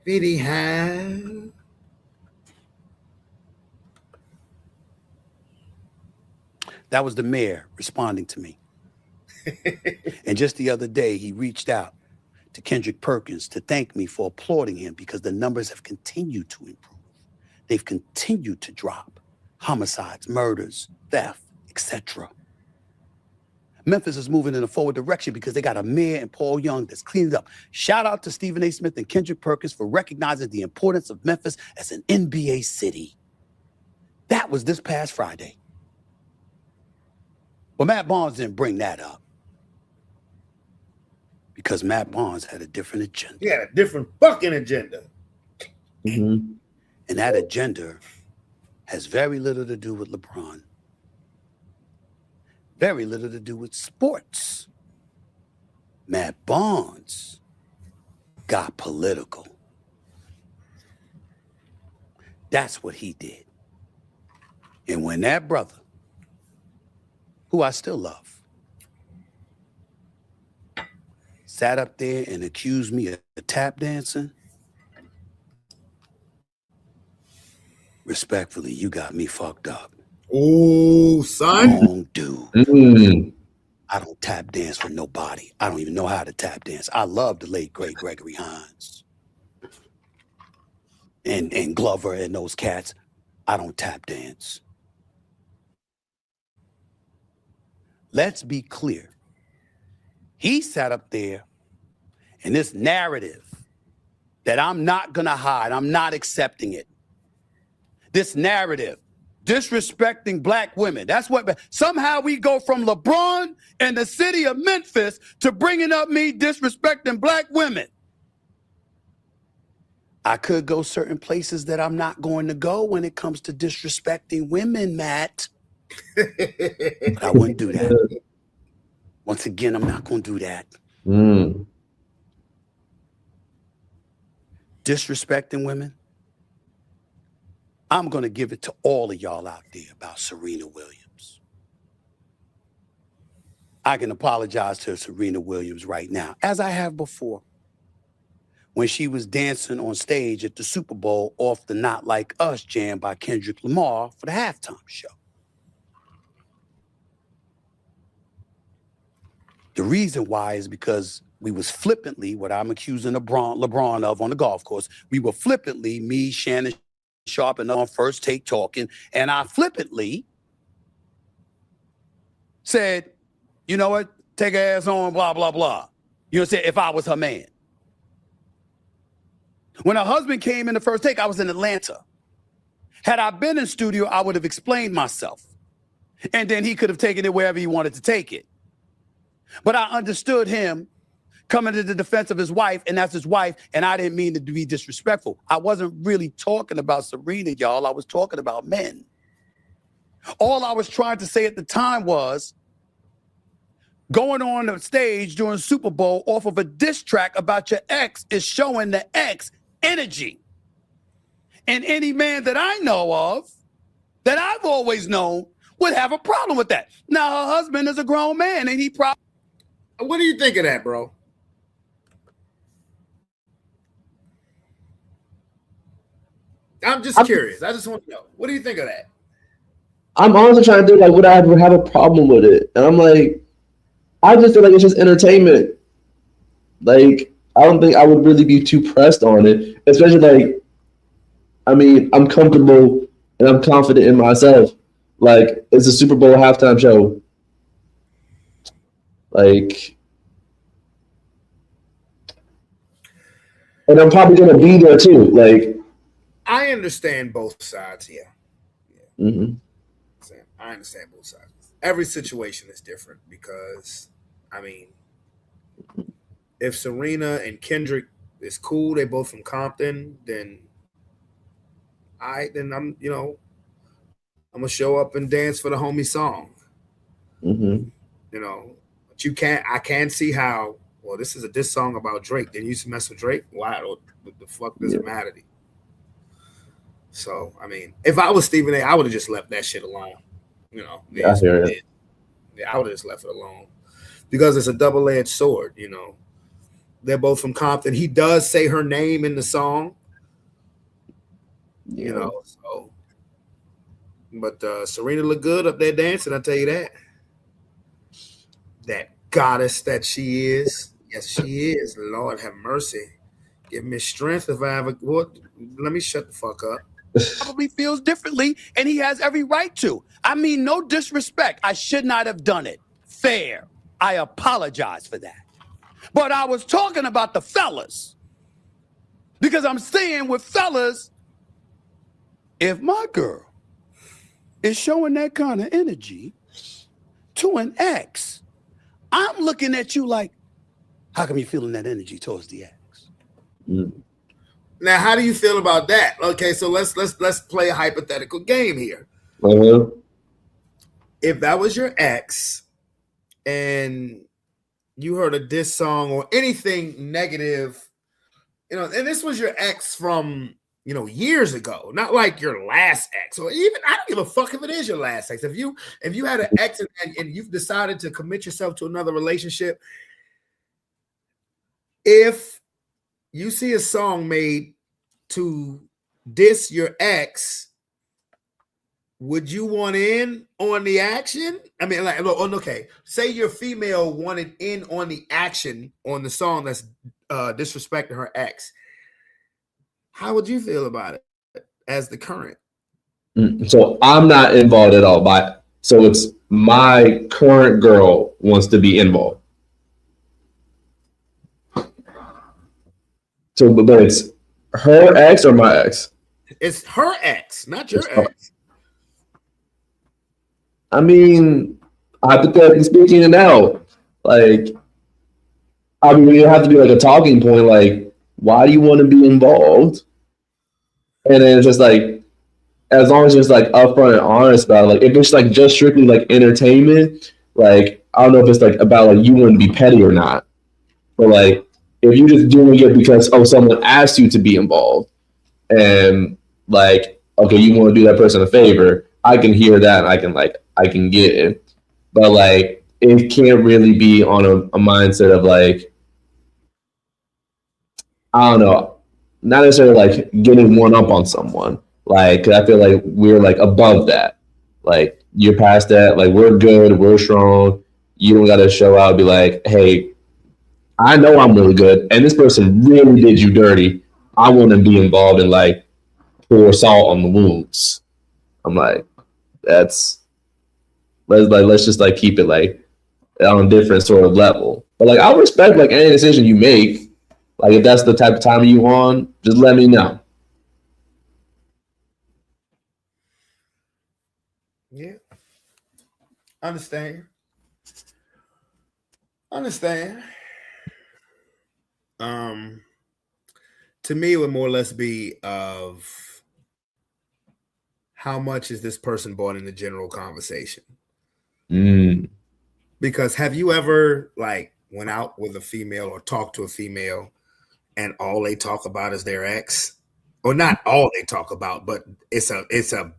video.
That was the mayor responding to me. And just the other day, he reached out to Kendrick Perkins to thank me for applauding him because the numbers have continued to improve. They've continued to drop. Homicides, murders, theft, etc. Memphis is moving in a forward direction because they got a mayor and Paul Young that's cleaned it up. Shout out to Stephen A. Smith and Kendrick Perkins for recognizing the importance of Memphis as an NBA city. That was this past Friday. Well, Matt Barnes didn't bring that up because Matt Barnes had a different agenda.
He had a different fucking agenda.
And that agenda has very little to do with LeBron. Very little to do with sports. Matt Barnes got political. That's what he did. And when that brother, who I still love, sat up there and accused me of tap dancing, respectfully, you got me fucked up.
Oh, son.
Wrong dude. I don't tap dance for nobody. I don't even know how to tap dance. I love the late, great Gregory Hines. And Glover and those cats. I don't tap dance. Let's be clear. He sat up there and this narrative that I'm not gonna hide, I'm not accepting it. This narrative, disrespecting black women. That's what, somehow we go from LeBron and the city of Memphis to bringing up me disrespecting black women. I could go certain places that I'm not going to go when it comes to disrespecting women, Matt. But I wouldn't do that. Once again, I'm not going to do that. Disrespecting women, I'm going to give it to all of y'all out there about Serena Williams. I can apologize to Serena Williams right now, as I have before, when she was dancing on stage at the Super Bowl off the Not Like Us jam by Kendrick Lamar for the halftime show. The reason why is because we was flippantly, what I'm accusing LeBron of on the golf course, we were flippantly, me, Shannon Sharp, and on First Take talking, and I flippantly said, you know what, take her ass on, blah, blah, blah. You know what I'm saying? If I was her man. When her husband came in the First Take, I was in Atlanta. Had I been in studio, I would have explained myself. And then he could have taken it wherever he wanted to take it. But I understood him coming to the defense of his wife, and that's his wife, and I didn't mean to be disrespectful. I wasn't really talking about Serena, y'all. I was talking about men. All I was trying to say at the time was going on the stage during Super Bowl off of a diss track about your ex is showing the ex energy. And any man that I know of, that I've always known, would have a problem with that. Now, her husband is a grown man, and he probably...
What do you think of that, bro? I'm just curious. I just want to know. What do you think of that?
I'm honestly trying to think like, would I ever have a problem with it? And I'm like, I just feel like it's just entertainment. Like, I don't think I would really be too pressed on it, especially like, I mean, I'm comfortable and I'm confident in myself. Like, it's a Super Bowl halftime show. Like, and I'm probably gonna be there too. Like,
I understand both sides. Yeah.
mm-hmm.
I understand both sides. Every situation is different because, I mean, if Serena and Kendrick is cool, they both from Compton, then I'm, you know, I'm gonna show up and dance for the homie song.
Mm-hmm.
You know, but I can see how. Well, this is a diss song about Drake. Then you used to mess with Drake. Why? What the fuck does it matter to you? So, I mean, if I was Stephen A, I would have just left that shit alone. You know,
I hear it.
I would have just left it alone because it's a double-edged sword. You know, they're both from Compton. He does say her name in the song. You know, so. But Serena looked good up there dancing. I tell you that. That goddess that she is. Yes, she is. Lord have mercy. Give me strength if I ever. What? Let me shut the fuck up.
Probably feels differently, and he has every right to. I mean, no disrespect. I should not have done it. Fair. I apologize for that. But I was talking about the fellas. Because I'm saying with fellas, if my girl is showing that kind of energy to an ex, I'm looking at you like, how come you're feeling that energy towards the ex?
Mm.
Now, how do you feel about that? Okay, so let's play a hypothetical game here.
Uh-huh.
If that was your ex and you heard a diss song or anything negative, you know, and this was your ex from, you know, years ago, not like your last ex, or even, I don't give a fuck if it is your last ex. If you had an ex and you've decided to commit yourself to another relationship, if you see a song made to diss your ex, would you want in on the action? I mean, like, okay, say your female wanted in on the action on the song that's disrespecting her ex. How would you feel about it as the current?
So I'm not involved at all. So it's my current girl wants to be involved. So, but it's her ex or my ex?
It's her ex, not your ex.
I mean, hypothetically speaking, now, like, I mean, you have to be like a talking point, like, why do you want to be involved? And then it's just like, as long as it's like upfront and honest about it, like, if it's like just strictly like entertainment, like, I don't know if it's like about like you want to be petty or not, but like, if you're just doing it because someone asked you to be involved, and like, okay, you want to do that person a favor, I can hear that, and I can get it, but like, it can't really be on a mindset of like, I don't know, not necessarily like getting one up on someone. Like, 'cause I feel like we're like above that. Like, you're past that. Like, we're good, we're strong. You don't got to show out and be like, hey, I know I'm really good, and this person really did you dirty. I want to be involved and like pour salt on the wounds. I'm like, let's just like keep it like on a different sort of level. But like I'll respect like any decision you make. Like if that's the type of time you want, just let me know.
Yeah. Understand. To me, it would more or less be of how much is this person brought in the general conversation? Because have you ever like went out with a female or talked to a female and all they talk about is their ex? Or not all they talk about, but it's a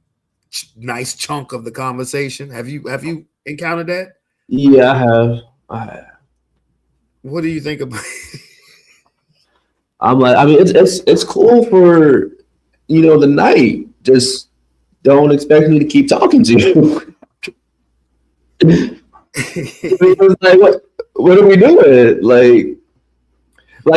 nice chunk of the conversation. Have you encountered that?
Yeah, I have.
What do you think about
I'm like, I mean, it's cool for the night. Just don't expect me to keep talking to you. Because like, what are we doing? Like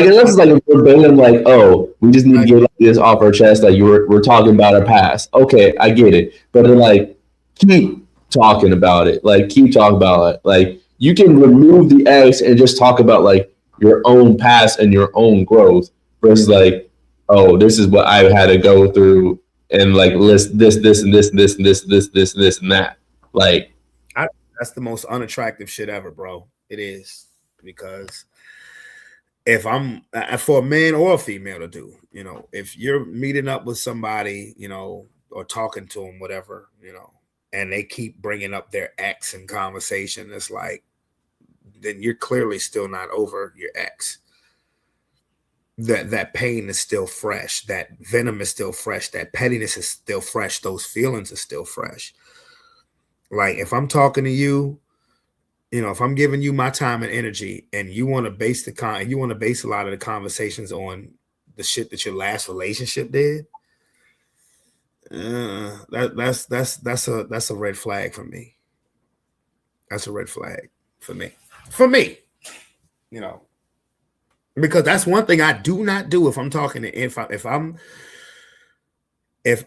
unless it's like a verbatim, like, oh, we just need to get like this off our chest. Like we're talking about our past. Okay, I get it. But then like keep talking about it. Like keep talking about it. Like you can remove the X and just talk about like your own past and your own growth versus like, oh, this is what I had to go through and like list this and this and this and this and that. Like
that's the most unattractive shit ever, bro. It is. Because if I'm for a man or a female to do, if you're meeting up with somebody, or talking to them, whatever, and they keep bringing up their ex in conversation, it's like, then you're clearly still not over your ex. That pain is still fresh. That venom is still fresh. That pettiness is still fresh. Those feelings are still fresh. Like if I'm talking to you, if I'm giving you my time and energy, and you want to base a lot of the conversations on the shit that your last relationship did, that's a red flag for me. That's a red flag for me. Because that's one thing I do not do if I'm talking to if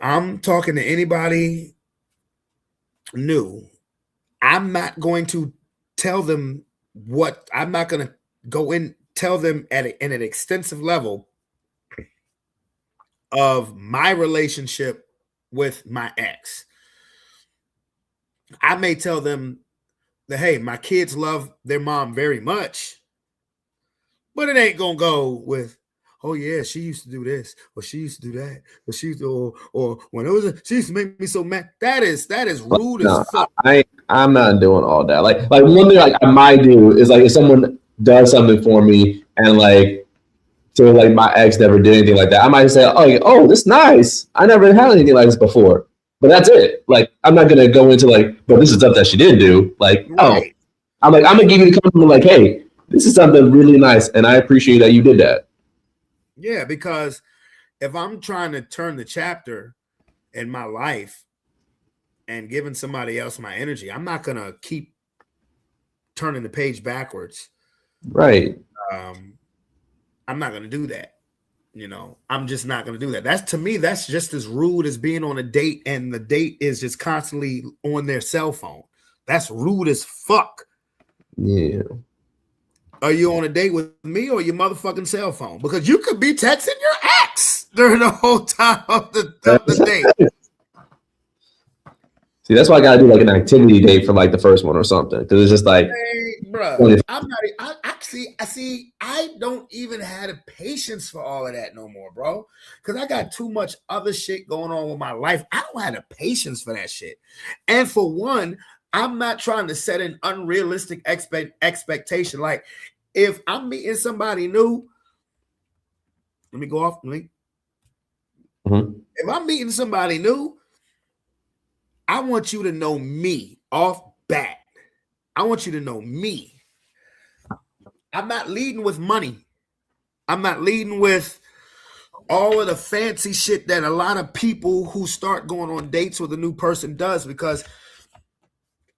I'm talking to anybody new. I'm not going to tell them I'm not going to go in, tell them in an extensive level of my relationship with my ex. I may tell them that, hey, my kids love their mom very much, but it ain't going to go with, oh yeah, she used to do this, or she used to do that, or or when it was, she used to make me so mad. That is rude as fuck.
I'm not doing all that. Like one thing like I might do is like if someone does something for me and like so like my ex never did anything like that, I might say, oh, this is nice. I never had anything like this before. But that's it. Like I'm not gonna go into like, but this is stuff that she did do. Like, right. I'm gonna give you the compliment like, hey, this is something really nice, and I appreciate that you did that.
Yeah, because if I'm trying to turn the chapter in my life and giving somebody else my energy, I'm not going to keep turning the page backwards.
Right.
I'm not going to do that. I'm just not going to do that. That's, to me, that's just as rude as being on a date and the date is just constantly on their cell phone. That's rude as fuck.
Yeah.
Are you on a date with me or your motherfucking cell phone? Because you could be texting your ex during the whole time of the date.
See, that's why I gotta do like an activity date for like the first one or something. Because it's just like,
hey, bro, I'm not. I don't even have the patience for all of that no more, bro. Because I got too much other shit going on with my life. I don't have the patience for that shit. And for one, I'm not trying to set an unrealistic expectation. Like, if I'm meeting somebody new, let me go off. If I'm meeting somebody new, I want you to know me off bat. I want you to know me. I'm not leading with money. I'm not leading with all of the fancy shit that a lot of people who start going on dates with a new person does, because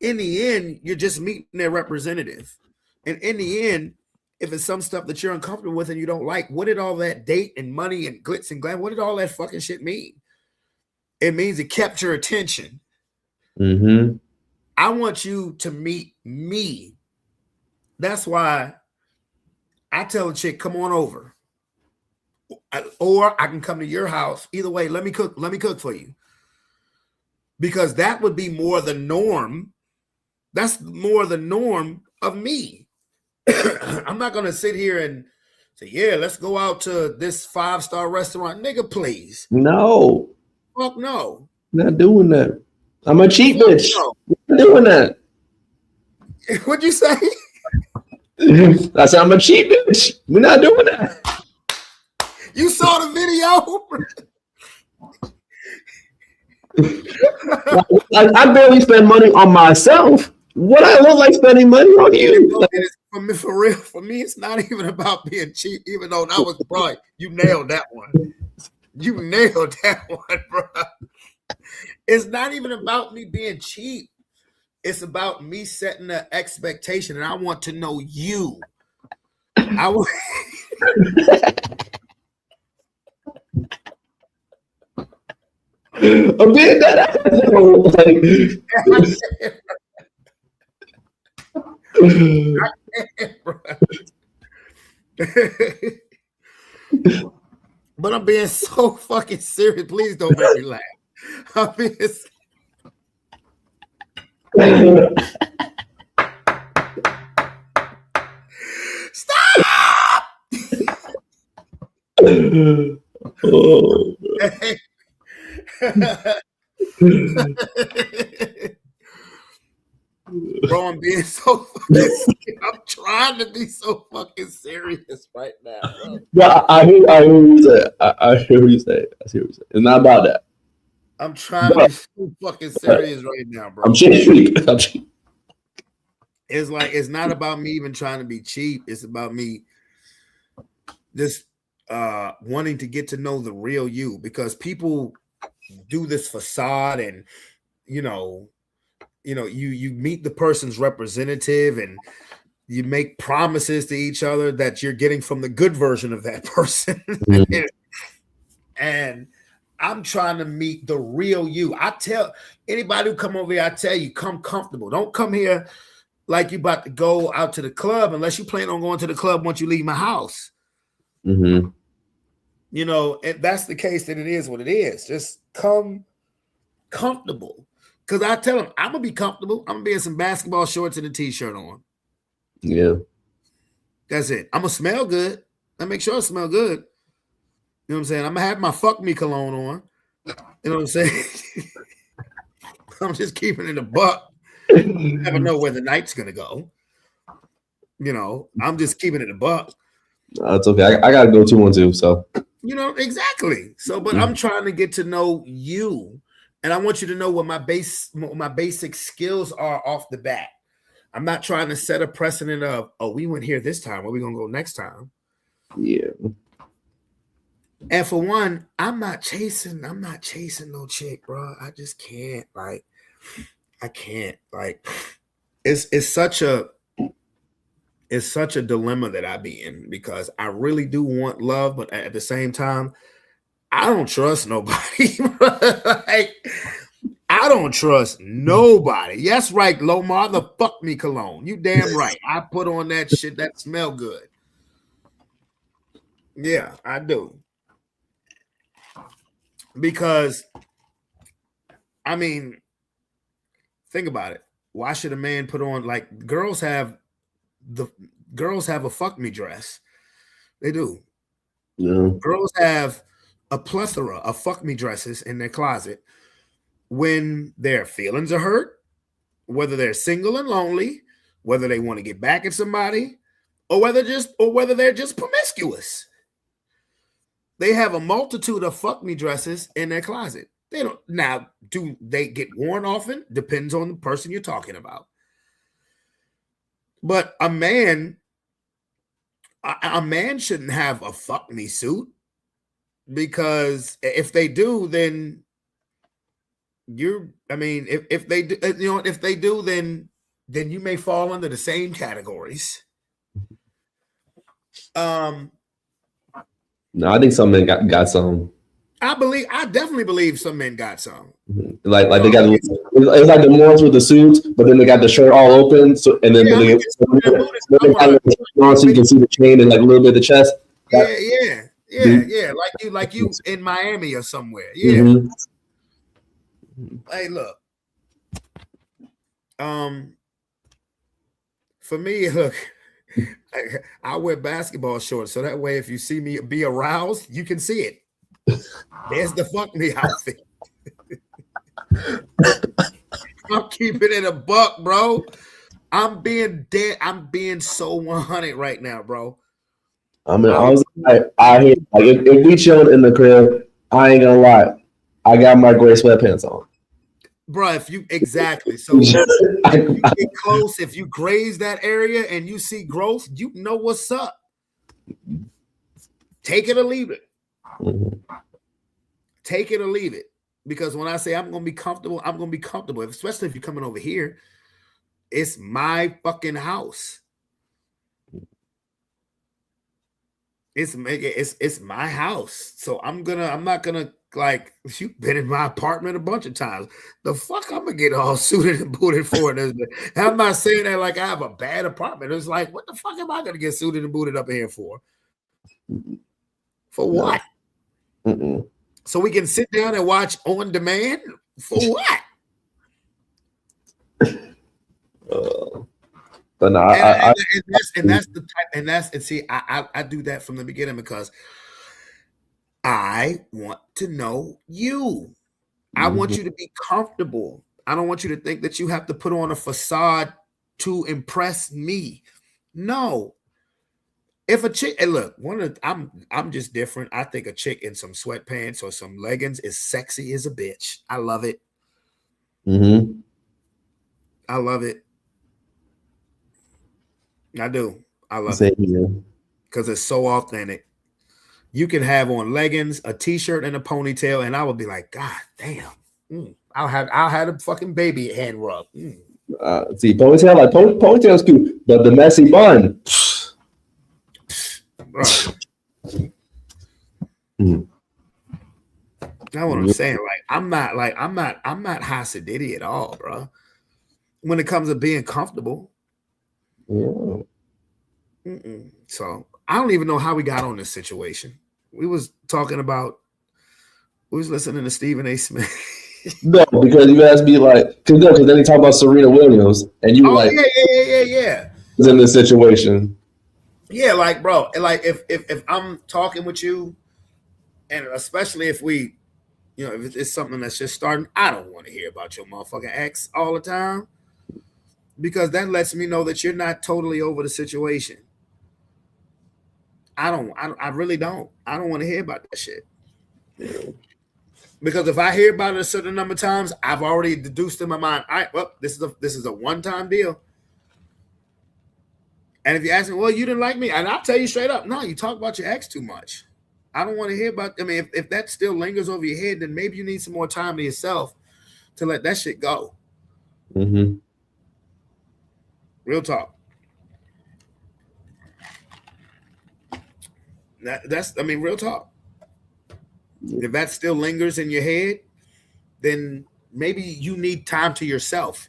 in the end, you're just meeting their representative. And in the end, if it's some stuff that you're uncomfortable with and you don't like, what did all that date and money and glitz and glam, what did all that fucking shit mean? It means it kept your attention.
Mm-hmm.
I want you to meet me. That's why I tell a chick, come on over. Or I can come to your house. Either way, let me cook for you. Because that would be more the norm. That's more the norm of me. I'm not going to sit here and say, yeah, let's go out to this 5-star restaurant. Nigga, please.
No.
Fuck no.
Not doing that. I'm a cheap bitch.
No.
Not doing that.
What'd you say?
I said I'm a cheap bitch. We're not doing that.
You saw the video?
I barely spend money on myself. What I look like spending money on you?
For real, for me, it's not even about being cheap, even though that was right. You nailed that one. You nailed that one, bro. It's not even about me being cheap. It's about me setting an expectation, and I want to know you. I want.
I'm being that.
But I'm being so fucking serious. Please don't make me laugh. I'm being. Stop!
Oh.
Bro, I'm being so fucking serious. I'm trying to be so fucking serious right now, bro.
Yeah, I hear what you say. I hear what you say. I see what you say. It's not about that.
I'm trying to be so fucking serious right now, bro.
I'm cheap.
It's like it's not about me even trying to be cheap. It's about me just wanting to get to know the real you, because people do this facade, and you meet the person's representative and you make promises to each other that you're getting from the good version of that person. Mm-hmm. And I'm trying to meet the real you. I tell anybody who come over here, I tell you, come comfortable. Don't come here like you about to go out to the club unless you plan on going to the club once you leave my house.
Mm-hmm.
If that's the case, then it is what it is. Just come comfortable. Because I tell them, I'm going to be comfortable. I'm going to be in some basketball shorts and a t-shirt on.
Yeah.
That's it. I'm going to smell good. I make sure I smell good. You know what I'm saying? I'm going to have my fuck me cologne on. You know what I'm saying? I'm just keeping it a buck. You never know where the night's going to go. I'm just keeping it a buck.
It's okay. I got to go 2-1-2, so.
Exactly. So, but I'm trying to get to know you. And I want you to know what my basic skills are off the bat. I'm not trying to set a precedent of, we went here this time. Where we gonna go next time?
Yeah.
And for one, I'm not chasing no chick, bro. I just can't. I can't. It's such a dilemma that I be in, because I really do want love, but at the same time, I don't trust nobody. I don't trust nobody. Yes, right, Lomar, the fuck me cologne. You damn right. I put on that shit that smell good. Yeah, I do. Because, think about it. Why should a man put on, girls have a fuck me dress. They do.
Yeah.
Girls have a plethora of fuck me dresses in their closet when their feelings are hurt, whether they're single and lonely, whether they want to get back at somebody, or whether they're just promiscuous. They have a multitude of fuck me dresses in their closet. They don't. Now, do they get worn often? Depends on the person you're talking about. But a man shouldn't have a fuck me suit, because if they do, then if they do, then you may fall under the same categories.
No, I think some men got some.
I definitely believe some men got some.
Like they got it's like the ones with the suits, but then they got the shirt all open, so and then they got on so you can see the chain and like a little bit of the chest.
Yeah. Like you in Miami or somewhere. Yeah.
Mm-hmm.
Hey, look. For me, look, I wear basketball shorts, so that way if you see me be aroused, you can see it. There's the fuck me outfit. I'm keeping it a buck, bro. I'm being dead. I'm being so 100 right now, bro.
I mean, I was like, if we chilled in the crib, I ain't gonna lie, I got my gray sweatpants on.
Bro, if you exactly so if you get close, if you graze that area and you see growth, you know what's up. Take it or leave it. Take it or leave it. Because when I say I'm gonna be comfortable, I'm gonna be comfortable, especially if you're coming over here. It's my fucking house. It's my house. So I'm not gonna like, you've been in my apartment a bunch of times. The fuck I'm gonna get all suited and booted for this. I'm not saying that like I have a bad apartment. It's like, what the fuck am I gonna get suited and booted up in here for? For what? So we can sit down and watch on demand? For what?
But no,
that's the type, and see, I do that from the beginning because I want to know you. I want you to be comfortable. I don't want you to think that you have to put on a facade to impress me. No. If a chick, and look, I'm just different. I think a chick in some sweatpants or some leggings is sexy as a bitch. I love it. I love it. I do. I love it because it's so authentic. You can have on leggings, a t-shirt, and a ponytail, and I would be like, God damn, I'll have a fucking baby hand rub.
See, ponytail's cute, but the messy bun.
Right. That's what I'm saying. Like, I'm not Hasidity at all, bro. When it comes to being comfortable.
Yeah.
So I don't even know how we got on this situation. We was listening to Stephen A. Smith.
No, because you asked me like, because then he talked about Serena Williams, and you were like,
yeah.
Was in this situation.
Yeah, like, bro, like if I'm talking with you, and especially if we, if it's something that's just starting, I don't want to hear about your motherfucking ex all the time, because that lets me know that you're not totally over the situation. I really don't. I don't want to hear about that shit. Because if I hear about it a certain number of times, I've already deduced in my mind, all right, well, this is a one-time deal. And if you ask me, well, you didn't like me, and I'll tell you straight up, no, you talk about your ex too much. I don't want to hear about, if that still lingers over your head, then maybe you need some more time to yourself to let that shit go. Real talk. That's real talk. If that still lingers in your head, then maybe you need time to yourself.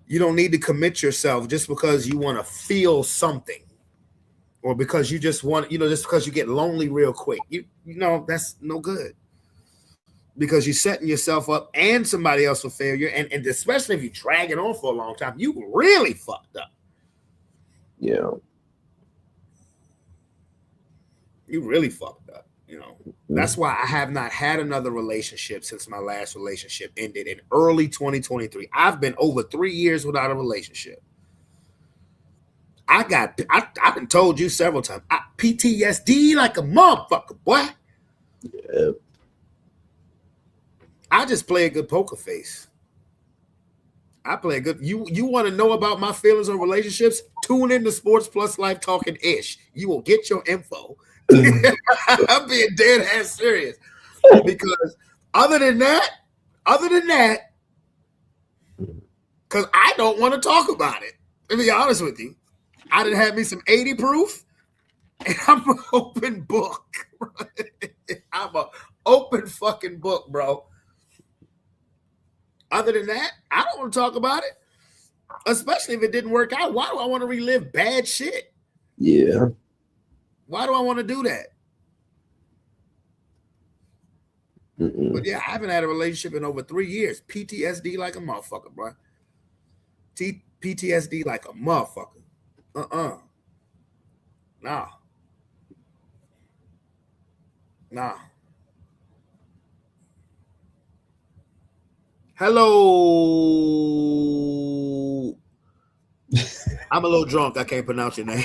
You don't need to commit yourself just because you want to feel something, or because you just want, just because you get lonely real quick. You know, that's no good, because you're setting yourself up and somebody else for failure. And especially if you drag it on for a long time, you really fucked up.
Yeah.
You really fucked up. That's why I have not had another relationship since my last relationship ended in early 2023. I've been over 3 years without a relationship. I've been told you several times, PTSD like a motherfucker, boy.
Yeah.
I just play a good poker face. I play a good. You want to know about my feelings on relationships? Tune in to Sports Plus Life Talking Ish. You will get your info. I'm being dead ass serious, because other than that, because I don't want to talk about it. To be honest with you, I done had me some 80 proof. And I'm an open book. I'm an open fucking book, bro. Other than that, I don't want to talk about it. Especially if it didn't work out. Why do I want to relive bad shit?
Yeah.
Why do I want to do that? But yeah, I haven't had a relationship in over 3 years. PTSD like a motherfucker, bro. PTSD like a motherfucker. Nah. Hello. I'm a little drunk. I can't pronounce your name.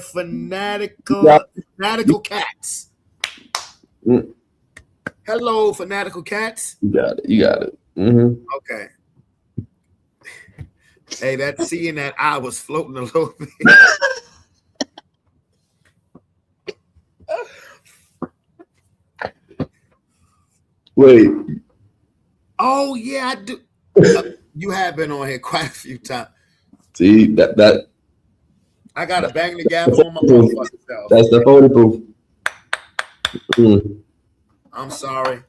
Fanatical cats. Hello, fanatical cats.
You got it. Mm-hmm.
Okay. Hey, that C and that I was floating a little bit.
Wait.
Oh yeah, I do. You have been on here quite a few times.
See that.
I gotta bang the gavel on my motherfucking self.
That's the photo proof.
I'm sorry,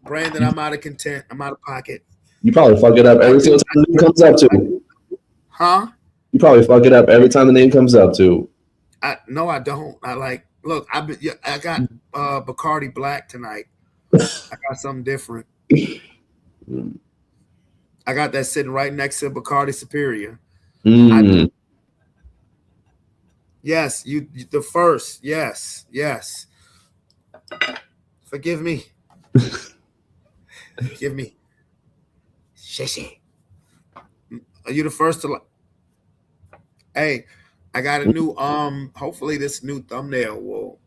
Brandon. I'm out of content. I'm out of pocket.
You probably fuck it up every single time the name comes up too.
Huh?
You probably fuck it up every time the name comes up too.
No, I don't. Look. I got Bacardi Black tonight. I got something different. I got that sitting right next to Bacardi Superior. Yes, you the first. Yes. Forgive me. Forgive me. Shishi. Are you the first to Hey, I got a new hopefully this new thumbnail will,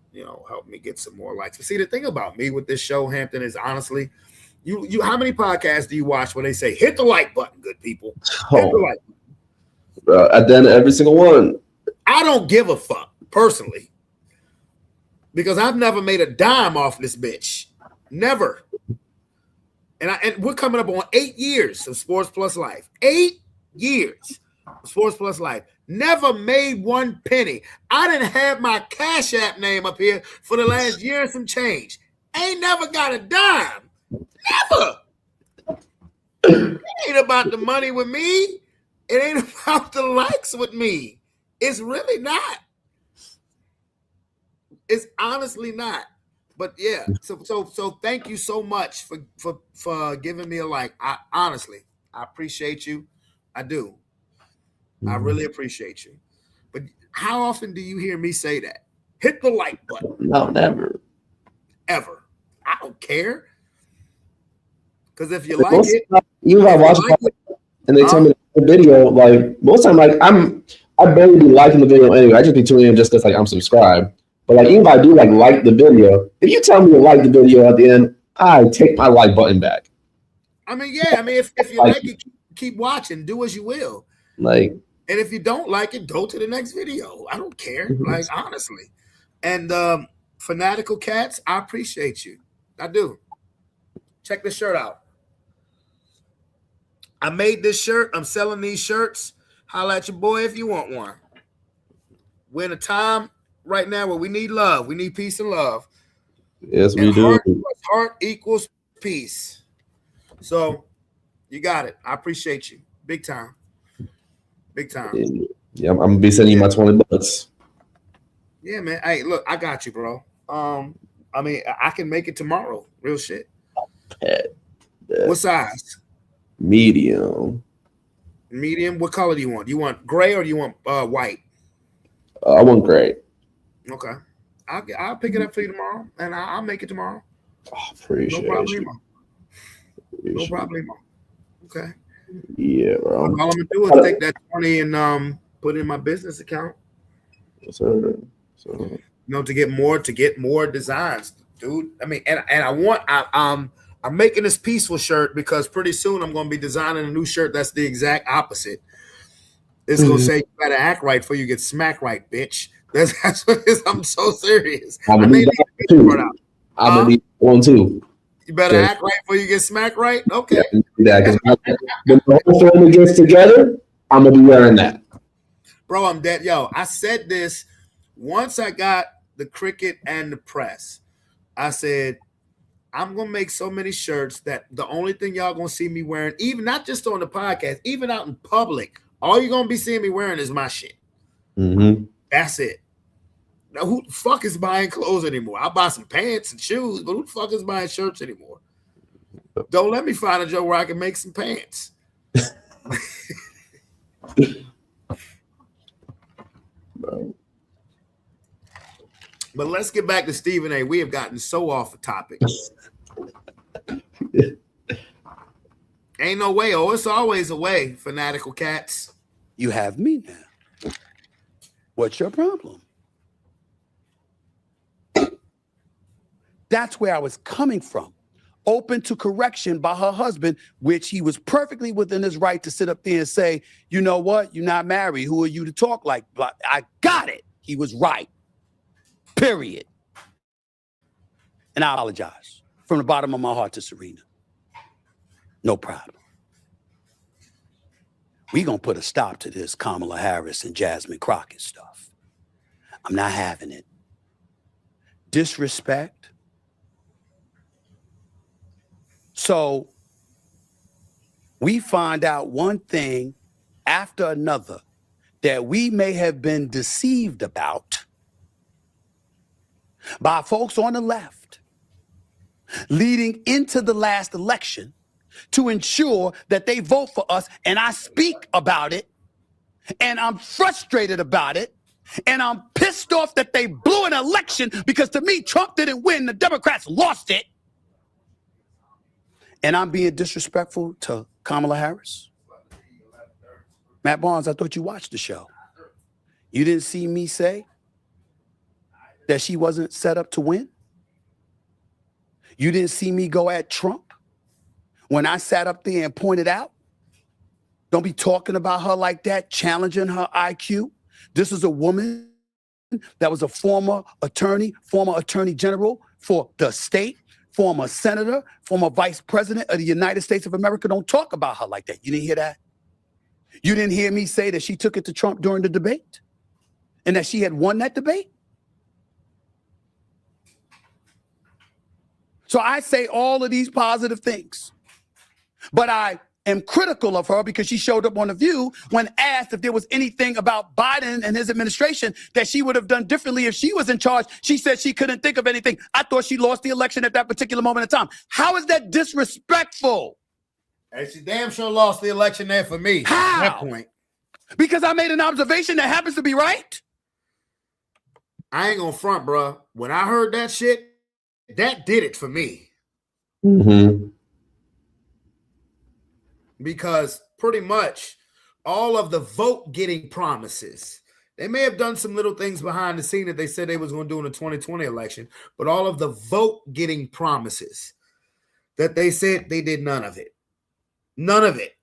help me get some more likes. But see, the thing about me with this show, Hampton, is honestly, you how many podcasts do you watch where they say hit the like button, good people? Hit the like button.
At the end of every single one.
I don't give a fuck, personally. Because I've never made a dime off this bitch. Never. And we're coming up on 8 years of Sports Plus Life. 8 years of Sports Plus Life. Never made one penny. I didn't have my Cash App name up here for the last year and some change. Ain't never got a dime. Never. It ain't about the money with me. It ain't about the likes with me. It's really not. It's honestly not. But yeah, so thank you so much for giving me a like. I appreciate you. I do. I really appreciate you. But how often do you hear me say that? Hit the like button.
No, never.
Ever. I don't care. Because if you like it,
even if I watch it and they tell me the video, like most time, like I barely be liking the video anyway. I just be tuning in just because I'm subscribed. But like even if I do like the video, if you tell me to like the video at the end, I take my like button back.
I mean, yeah. I mean, if you like it, keep watching. Do as you will.
Like,
and if you don't like it, go to the next video. I don't care. Like honestly. And fanatical cats, I appreciate you. I do. Check this shirt out. I made this shirt. I'm selling these shirts. Holla at your boy if you want one. We're in a time right now where we need love. We need peace and love.
Yes, we do.
Heart equals peace. So you got it. I appreciate you. Big time. Big time.
Yeah, I'm gonna be sending you my $20.
Yeah, man. Hey, look, I got you, bro. I mean, I can make it tomorrow. Real shit. What size?
Medium.
Medium. What color do you want? Do you want gray or do you want white?
I want gray.
Okay. I'll pick it up for you tomorrow, and I'll make it tomorrow.
Appreciate
no problemo.
you.
No problemo. Okay.
Yeah, bro.
All I'm gonna do is take that 20 and put it in my business account.
So.
To get more designs, dude. I mean, and I want I'm making this peaceful shirt because pretty soon I'm gonna be designing a new shirt that's the exact opposite. It's gonna say you gotta act right before you get smacked right, bitch. That's what it is. I'm so serious.
I'm gonna need one too.
You better
Yeah.
act right before you get smacked right. Okay.
Yeah, because when the whole family gets together, I'm gonna be wearing that.
Bro, I'm dead. Yo, I said this once I got the cricket and the press. I said, I'm gonna make so many shirts that the only thing y'all gonna see me wearing, even not just on the podcast, even out in public, all you're gonna be seeing me wearing is my shit.
Mm-hmm.
That's it. Now, who the fuck is buying clothes anymore? I'll buy some pants and shoes, but who the fuck is buying shirts anymore? Don't let me find a joke where I can make some pants. But let's get back to Stephen A. We have gotten so off the topic. Ain't no way. Oh, it's always a way, fanatical cats.
You have me now. What's your problem? That's where I was coming from. Open to correction by her husband, which he was perfectly within his right to sit up there and say, you know what? You're not married. Who are you to talk like? I got it. He was right. Period. And I apologize from the bottom of my heart to Serena. No problem. We're going to put a stop to this Kamala Harris and Jasmine Crockett stuff. I'm not having it. Disrespect. So we find out one thing after another that we may have been deceived about by folks on the left leading into the last election to ensure that they vote for us. And I speak about it, and I'm frustrated about it, and I'm pissed off that they blew an election because to me, Trump didn't win. The Democrats lost it. And I'm being disrespectful to Kamala Harris. Matt Barnes, I thought you watched the show. You didn't see me say that she wasn't set up to win? You didn't see me go at Trump when I sat up there and pointed out? Don't be talking about her like that, challenging her IQ. This is a woman that was a former attorney general for the state, former senator, former vice president of the United States of America. Don't talk about her like that. You didn't hear that? You didn't hear me say that she took it to Trump during the debate and that she had won that debate? So I say all of these positive things, but I am critical of her because she showed up on The View when asked if there was anything about Biden and his administration that she would have done differently if she was in charge. She said she couldn't think of anything. I thought she lost the election at that particular moment in time. How is that disrespectful?
And she damn sure lost the election there for me.
How?
At that point.
Because I made an observation that happens to be right?
I ain't gonna front, bro. When I heard that shit, that did it for me.
Mm-hmm.
Because pretty much all of the vote getting promises, they may have done some little things behind the scene that they said they was going to do in the 2020 election, but all of the vote getting promises that they said, they did none of it. None of it.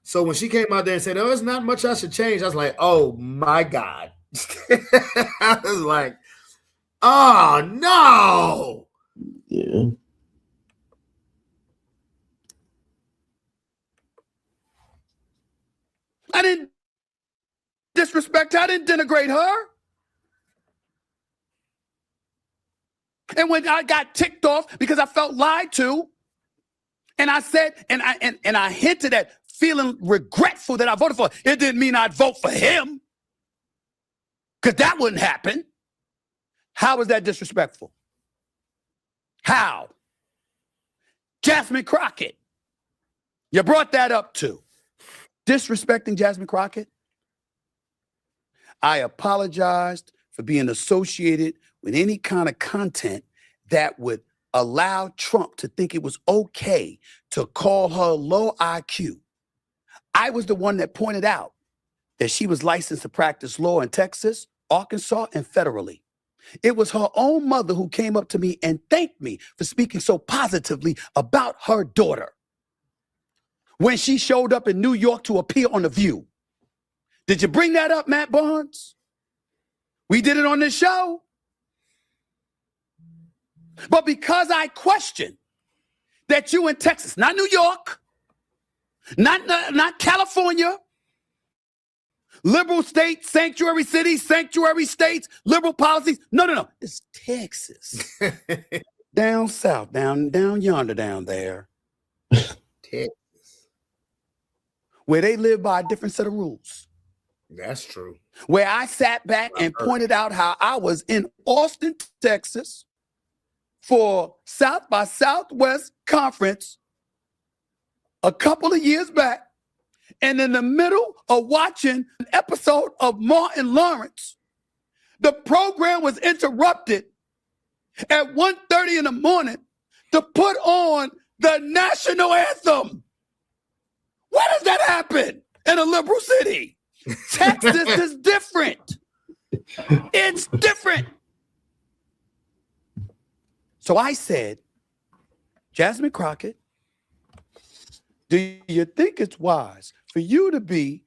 So when she came out there and said, oh, there's not much I should change, I was like, oh my God. I was like, oh no.
Yeah.
I didn't disrespect her. I didn't denigrate her. And when I got ticked off because I felt lied to, and I said, and I hinted at feeling regretful that I voted for, it didn't mean I'd vote for him. Because that wouldn't happen. How is that disrespectful? How? Jasmine Crockett. You brought that up too. Disrespecting Jasmine Crockett? I apologized for being associated with any kind of content that would allow Trump to think it was okay to call her low IQ. I was the one that pointed out that she was licensed to practice law in Texas, Arkansas, and federally. It was her own mother who came up to me and thanked me for speaking so positively about her daughter when she showed up in New York to appear on The View. Did you bring that up, Matt Barnes? We did it on this show. But because I questioned that you in Texas, not New York, not California, liberal states, sanctuary cities, sanctuary states, liberal policies. No. It's Texas. Down south, down yonder, down there.
Texas.
Where they live by a different set of rules.
That's true.
Where I sat back and pointed out how I was in Austin, Texas for South by Southwest Conference a couple of years back, and in the middle of watching an episode of Martin Lawrence, the program was interrupted at 1:30 in the morning to put on the national anthem. Where does that happen in a liberal city? Texas is different. It's different. So I said, Jasmine Crockett, do you think it's wise for you to be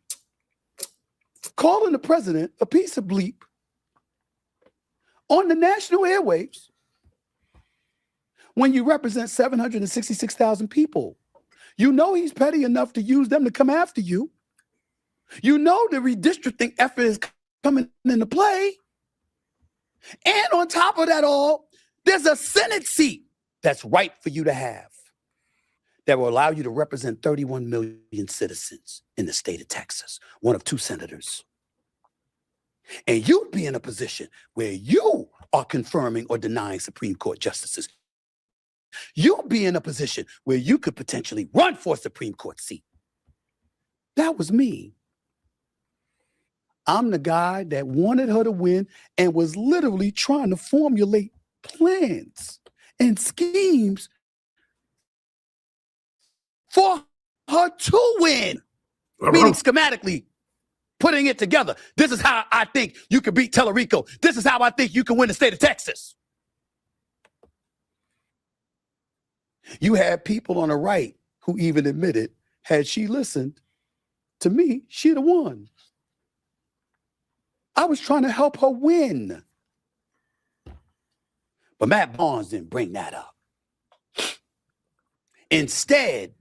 calling the president a piece of bleep on the national airwaves when you represent 766,000 people? You know he's petty enough to use them to come after you. You know the redistricting effort is coming into play. And on top of that all, there's a Senate seat that's right for you to have that will allow you to represent 31 million citizens in the state of Texas, one of 2 senators. And you'd be in a position where you are confirming or denying Supreme Court justices. You'll be in a position where you could potentially run for a Supreme Court seat. That was me. I'm the guy that wanted her to win and was literally trying to formulate plans and schemes for her to win. Meaning schematically, putting it together. This is how I think you can beat Tellerico. This is how I think you can win the state of Texas. You had people on the right who even admitted, had she listened to me, she'd have won. I was trying to help her win. But Matt Barnes didn't bring that up. Instead,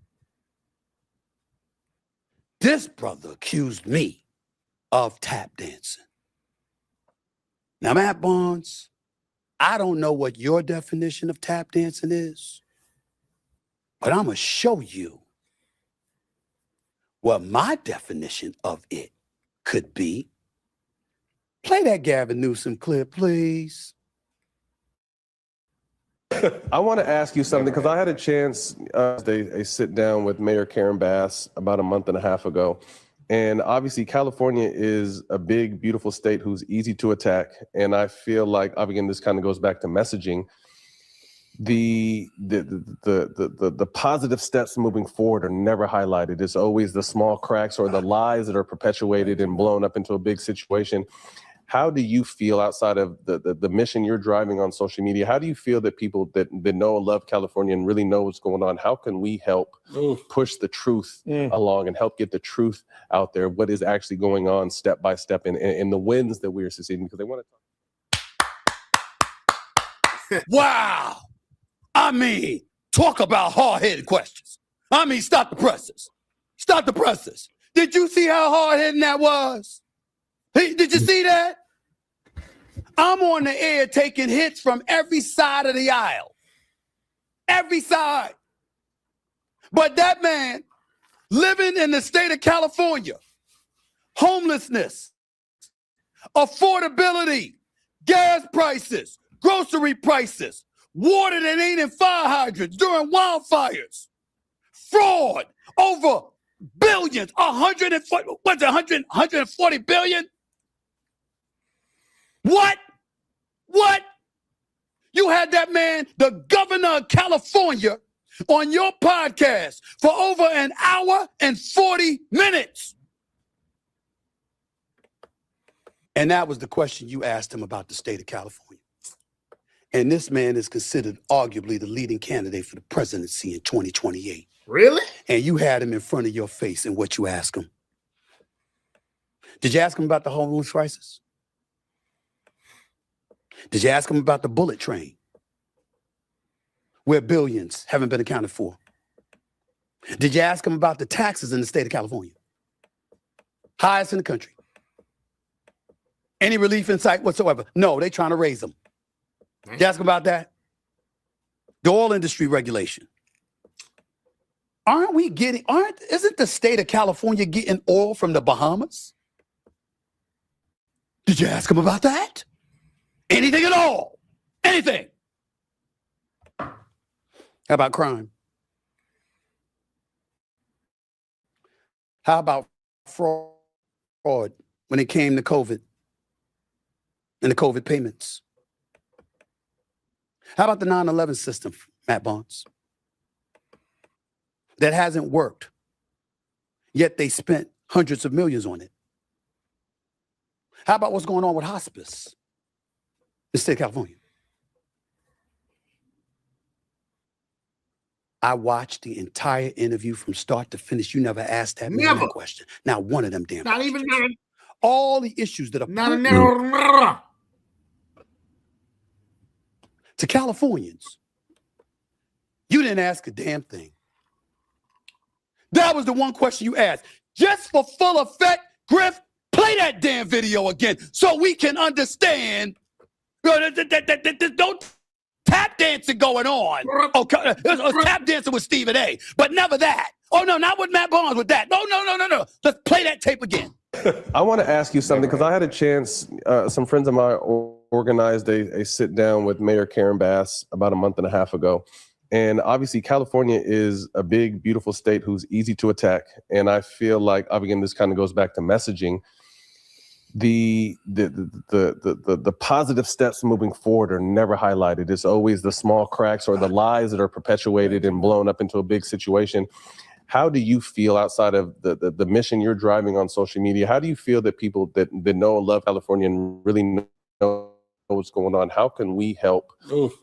this brother accused me of tap dancing. Now, Matt Barnes, I don't know what your definition of tap dancing is, but I'm going to show you what my definition of it could be. Play that Gavin Newsom clip, please.
I want to ask you something because I had a chance, a sit down with Mayor Karen Bass about a month and a half ago. And obviously, California is a big, beautiful state who's easy to attack. And I feel like, again, this kind of goes back to messaging. The positive steps moving forward are never highlighted. It's always the small cracks or the lies that are perpetuated and blown up into a big situation. How do you feel outside of the mission you're driving on social media? How do you feel that people that know and love California and really know what's going on, how can we help push the truth along and help get the truth out there, what is actually going on step by step in the wins that we are succeeding? Because they want
to Wow. I mean, talk about hard-headed questions. I mean, stop the presses. Stop the presses. Did you see how hard-headed that was? Hey, did you see that? I'm on the air taking hits from every side of the aisle. Every side. But that man living in the state of California, homelessness, affordability, gas prices, grocery prices, water that ain't in fire hydrants during wildfires, fraud over billions, 140 billion? What? You had that man, the governor of California, on your podcast for over an hour and 40 minutes. And that was the question you asked him about the state of California. And this man is considered arguably the leading candidate for the presidency in 2028.
Really?
And you had him in front of your face, and what you asked him? Did you ask him about the homeless crisis? Did you ask him about the bullet train? where billions haven't been accounted for? Did you ask them about the taxes in the state of California? Highest in the country. Any relief in sight whatsoever? No, they're trying to raise them. Did you ask them about that? The oil industry regulation. Isn't the state of California getting oil from the Bahamas? Did you ask them about that? Anything at all? Anything? How about crime? How about fraud when it came to COVID and the COVID payments? How about the 9/11 system, Matt Barnes? That hasn't worked, yet they spent hundreds of millions on it. How about what's going on with hospice in the state of California? I watched the entire interview from start to finish. You never asked that man that question. Not one of them damn
Not
questions.
even
all the issues that are
not a
pertinent
narrow.
to Californians. You didn't ask a damn thing. That was the one question you asked. Just for full effect, Griff, play that damn video again so we can understand. Don't tap dancing going on. Okay, it was tap dancing with Stephen A. But never that. Oh, no, not with Matt Barnes with that. No. Let's play that tape again.
I want to ask you something because I had a chance. Some friends of mine organized a sit down with Mayor Karen Bass about a month and a half ago. And obviously, California is a big, beautiful state who's easy to attack. And I feel like, again, this kind of goes back to messaging. The positive steps moving forward are never highlighted. It's always the small cracks or the lies that are perpetuated and blown up into a big situation. How do you feel outside of the mission you're driving on social media? How do you feel that people that know and love California and really know what's going on, how can we help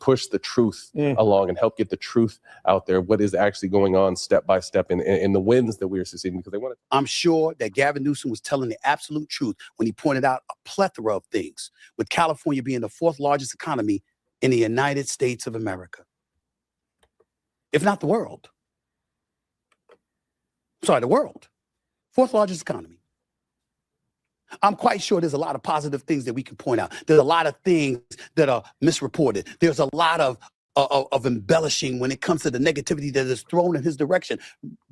push the truth along and help get the truth out there, what is actually going on step by step in the wins that we are succeeding? Because they want to.
I'm sure that Gavin Newsom was telling the absolute truth when he pointed out a plethora of things, with California being the fourth largest economy in the United States of America, if not the world. Sorry, the world. Fourth largest economy. I'm quite sure there's a lot of positive things that we can point out. There's a lot of things that are misreported. There's a lot of embellishing when it comes to the negativity that is thrown in his direction.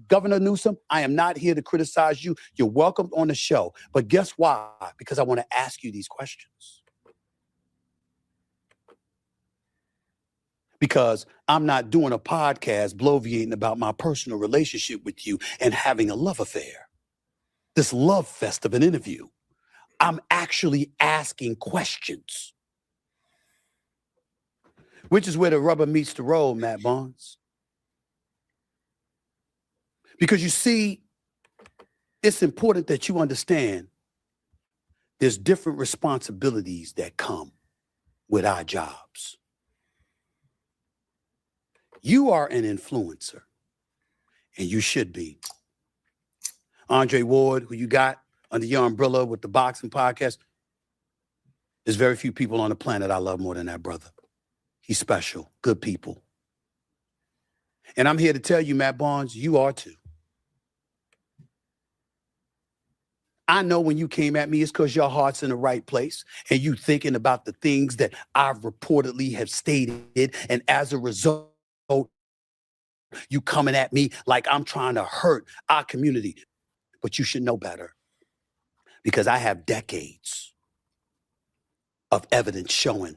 Governor Newsom, I am not here to criticize you. You're welcome on the show. But guess why? Because I want to ask you these questions. Because I'm not doing a podcast bloviating about my personal relationship with you and having a love affair. This love fest of an interview. I'm actually asking questions. Which is where the rubber meets the road, Matt Barnes. Because you see, it's important that you understand there's different responsibilities that come with our jobs. You are an influencer, and you should be. Andre Ward, who you got under your umbrella with the boxing podcast, there's very few people on the planet I love more than that brother. He's special, good people. And I'm here to tell you, Matt Barnes, you are too. I know when you came at me, it's because your heart's in the right place and you thinking about the things that I've reportedly have stated. And as a result, you coming at me like I'm trying to hurt our community. But you should know better. Because I have decades of evidence showing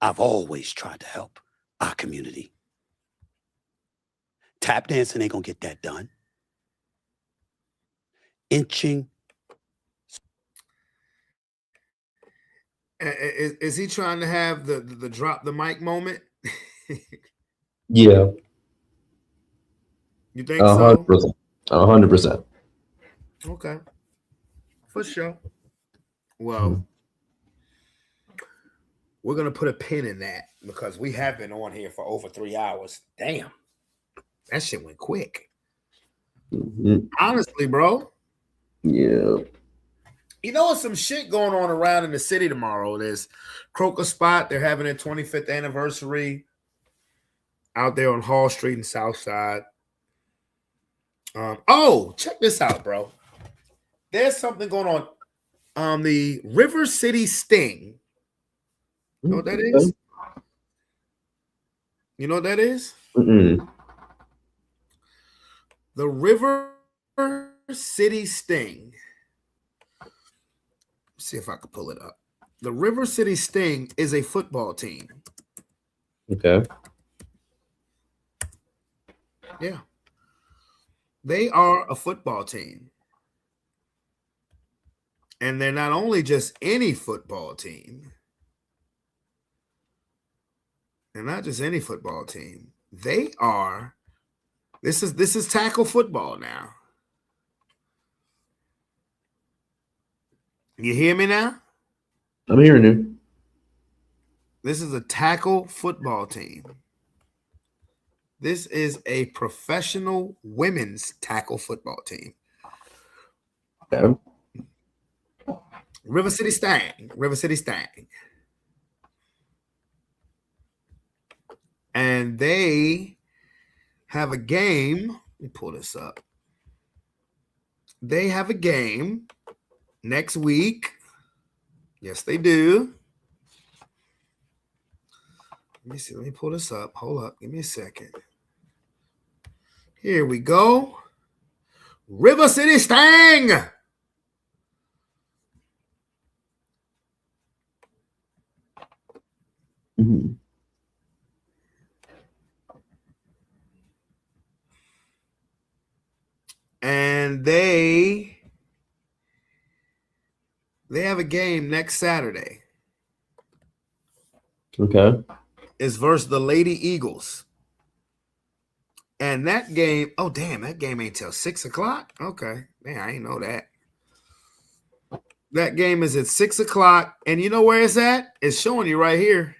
I've always tried to help our community. Tap dancing ain't gonna get that done. Inching.
Is he trying to have the drop the mic moment?
Yeah.
You think so?
100%.
Okay. For sure. Well, we're going to put a pin in that because we have been on here for over 3 hours. Damn. That shit went quick. Honestly, bro.
Yeah.
You know, some shit going on around in the city tomorrow. There's Croker Spot. They're having their 25th anniversary. out there on Hall Street and South Side. Oh, check this out, bro. There's something going on the River City Sting. You know what that is? You know what that is?
Mm-mm.
The River City Sting. Let's see if I can pull it up. The River City Sting is a football team.
Okay.
Yeah. They are a football team. And they're not only just any football team. They're not just any football team. They are, this is tackle football now. You hear me now?
I'm hearing you.
This is a tackle football team. This is a professional women's tackle football team.
Okay.
River City Sting. River City Sting. And they have a game. Let me pull this up. They have a game next week. Yes, they do. Let me see. Let me pull this up. Hold up. Give me a second. Here we go. River City Sting.
Mm-hmm.
And they have a game next Saturday.
Okay.
It's versus the Lady Eagles. And that game, oh damn, that game ain't till 6 o'clock. Okay. Man, I ain't know that. That game is at 6 o'clock. And you know where it's at? It's showing you right here.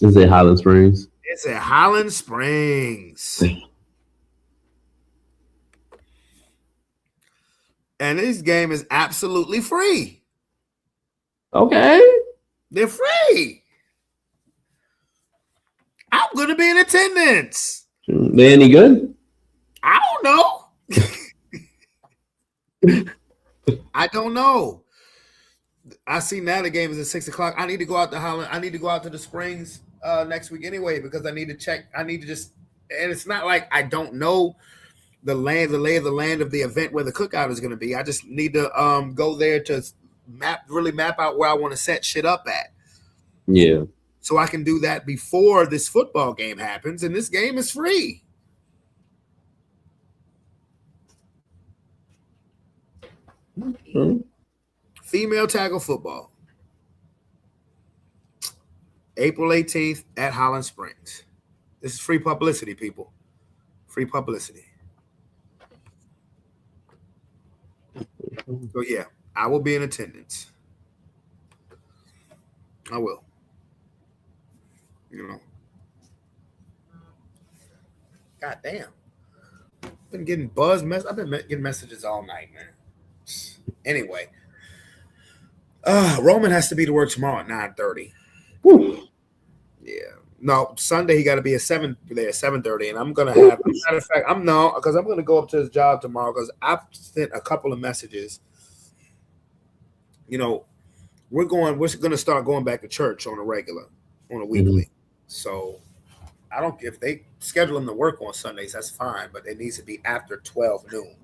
Is it Highland Springs?
It's at Highland Springs. And this game is absolutely free.
Okay.
They're free. I'm going to be in attendance.
They any good?
I don't know. I don't know. I see now the game is at 6 o'clock. I need to go out to Holland. I need to go out to the Springs next week anyway, because I need to check. I need to just, and it's not like I don't know the lay of the land of the event where the cookout is going to be. I just need to go there to really map out where I want to set shit up at.
Yeah.
So I can do that before this football game happens, and this game is free.
Mm-hmm.
Female tackle football. April 18th at Highland Springs. This is free publicity, people. Free publicity. So yeah, I will be in attendance. I will. You know. God damn. Been getting I've been getting messages all night, man. Anyway. Roman has to be to work tomorrow at 9:30. Yeah. No, Sunday he got to be at 7:30, and I'm gonna have. Matter of fact, because I'm gonna go up to his job tomorrow because I've sent a couple of messages. You know, we're gonna start going back to church on a weekly. Mm-hmm. So I don't if they schedule him to work on Sundays, that's fine, but it needs to be after 12 noon.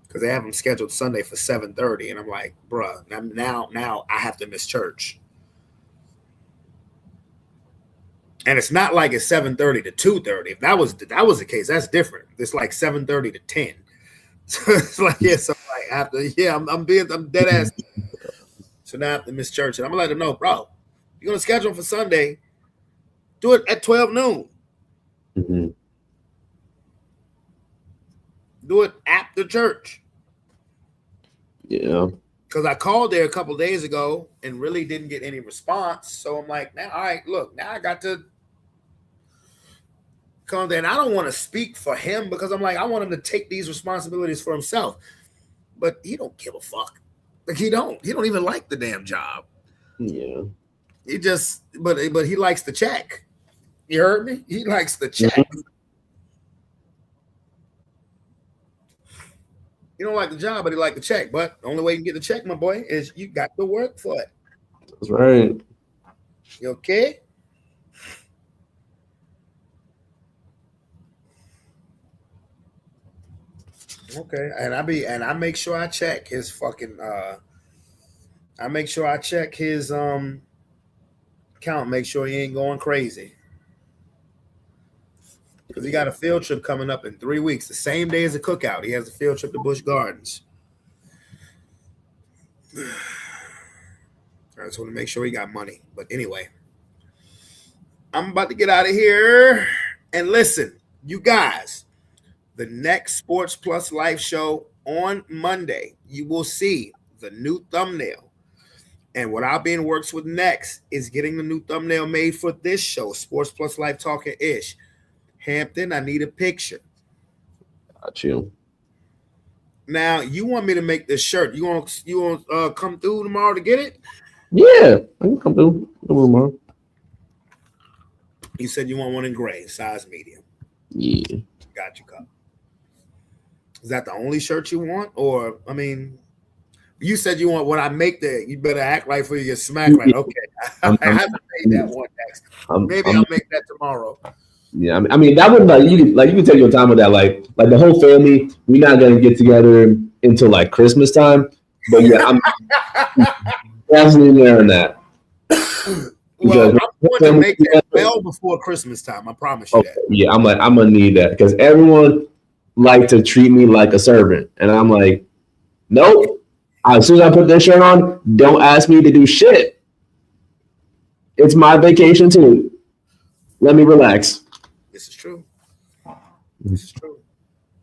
Because they have them scheduled Sunday for 7:30, and I'm like, bruh, now I have to miss church. And it's not like it's 7:30 to 2:30. If that was the case, that's different. It's like 7:30 to 10. So it's like, yeah, so like after, yeah, I'm dead ass. So now I have to miss church, and I'm gonna let them know, bro, you're gonna schedule them for Sunday, do it at 12 noon.
Mm-hmm.
Do it after church.
Yeah.
Because I called there a couple days ago and really didn't get any response. So I'm like, now, all right, look, now I got to come there. And I don't want to speak for him because I'm like, I want him to take these responsibilities for himself. But he don't give a fuck. Like he don't even like the damn job.
Yeah.
He just, but he likes the check. You heard me? He likes the check.
Mm-hmm.
He don't like the job, but he like the check. But the only way you can get the check, my boy, is you got to work for it.
That's right.
You okay? Okay, and I make sure I check his fucking I make sure I check his account, make sure he ain't going crazy. Because he got a field trip coming up in 3 weeks, the same day as the cookout. He has a field trip to Busch Gardens. I just want to make sure he got money. But anyway, I'm about to get out of here. And listen, you guys, the next Sports Plus Life show on Monday, you will see the new thumbnail. And what I'll be in works with next is getting the new thumbnail made for this show, Sports Plus Life Talking Ish. Hampton, I need a picture.
Got you.
Now, you want me to make this shirt? You want come through tomorrow to get it?
Yeah, I can come through tomorrow.
You said you want one in gray, size medium.
Yeah.
Got you, Cup. Is that the only shirt you want? Or, I mean, you said you want when I make that, you better act right for you get smacked right. Okay. I haven't made that one next. Maybe I'll make that tomorrow.
Yeah, I mean that would you can take your time with that. Like the whole family, we're not gonna get together until like Christmas time. But yeah, I'm definitely wearing that.
Well, I'm going to make that well before Christmas time. I promise you that.
Yeah, I'm gonna need that because everyone like to treat me like a servant, and I'm like, nope. As soon as I put this shirt on, don't ask me to do shit. It's my vacation too. Let me relax.
This is true. This is true.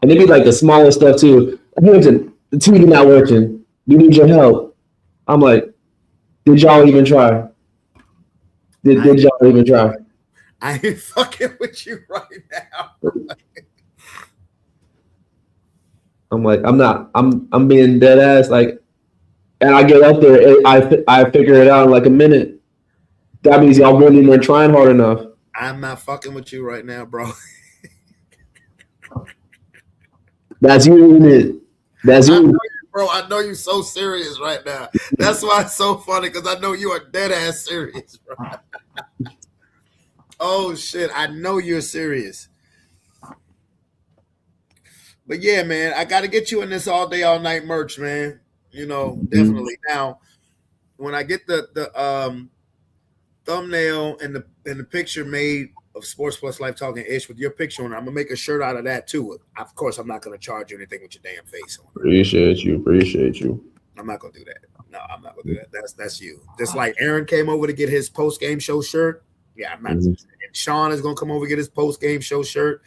And it'd be like the smallest stuff too. Hampton, the TV not working. We need your help. I'm like, did y'all even try? Did y'all even try?
I ain't fucking with you right now.
I'm like, I'm being dead ass. Like, and I get up there, I figure it out in like a minute. That means y'all really weren't trying hard enough.
I'm not fucking with you right now, bro.
That's you, isn't it? That's you.
Bro, I know you're so serious right now. That's why it's so funny, because I know you are dead ass serious, bro. Oh shit, I know you're serious. But yeah, man, I got to get you in this all day, all night merch, man. You know, definitely. Now, when I get the thumbnail and the picture made of Sports Plus Life Talking Ish with your picture on it, I'm gonna make a shirt out of that too. Of course, I'm not gonna charge you anything with your damn face on.
Appreciate you.
I'm not gonna do that. No, I'm not gonna do that. That's you. Just like Aaron came over to get his post game show shirt. Yeah, I'm not. And Sean is gonna come over to get his post game show shirt.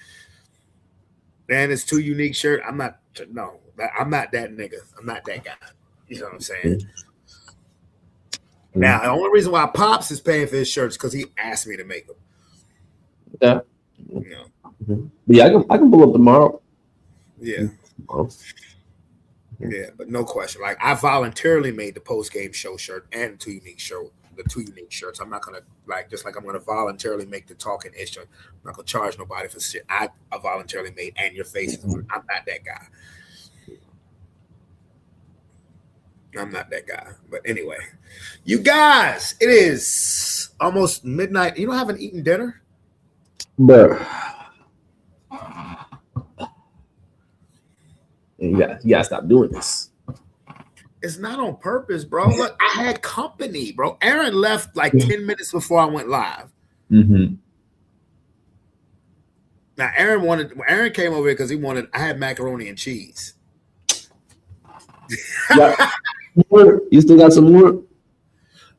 And it's too unique shirt. I'm not. No, I'm not that nigga. I'm not that guy. You know what I'm saying? Now, the only reason why Pops is paying for his shirts because he asked me to make them.
Yeah.
You know.
But yeah, I can pull up tomorrow.
Yeah. Yeah, but no question. Like, I voluntarily made the post game show shirt and the two unique shirts. I'm not gonna just like I'm gonna voluntarily make the Talking Ish shirt. I'm not gonna charge nobody for shit I voluntarily made and your faces on it. I'm not that guy. I'm not that guy. But anyway, you guys, it is almost midnight. You don't haven't eaten dinner?
Bro. You gotta stop doing this.
It's not on purpose, bro. Look, I had company, bro. Aaron left like 10 minutes before I went live.
Mm-hmm.
Now, Aaron came over here because I had macaroni and cheese.
Yeah. You still got some more?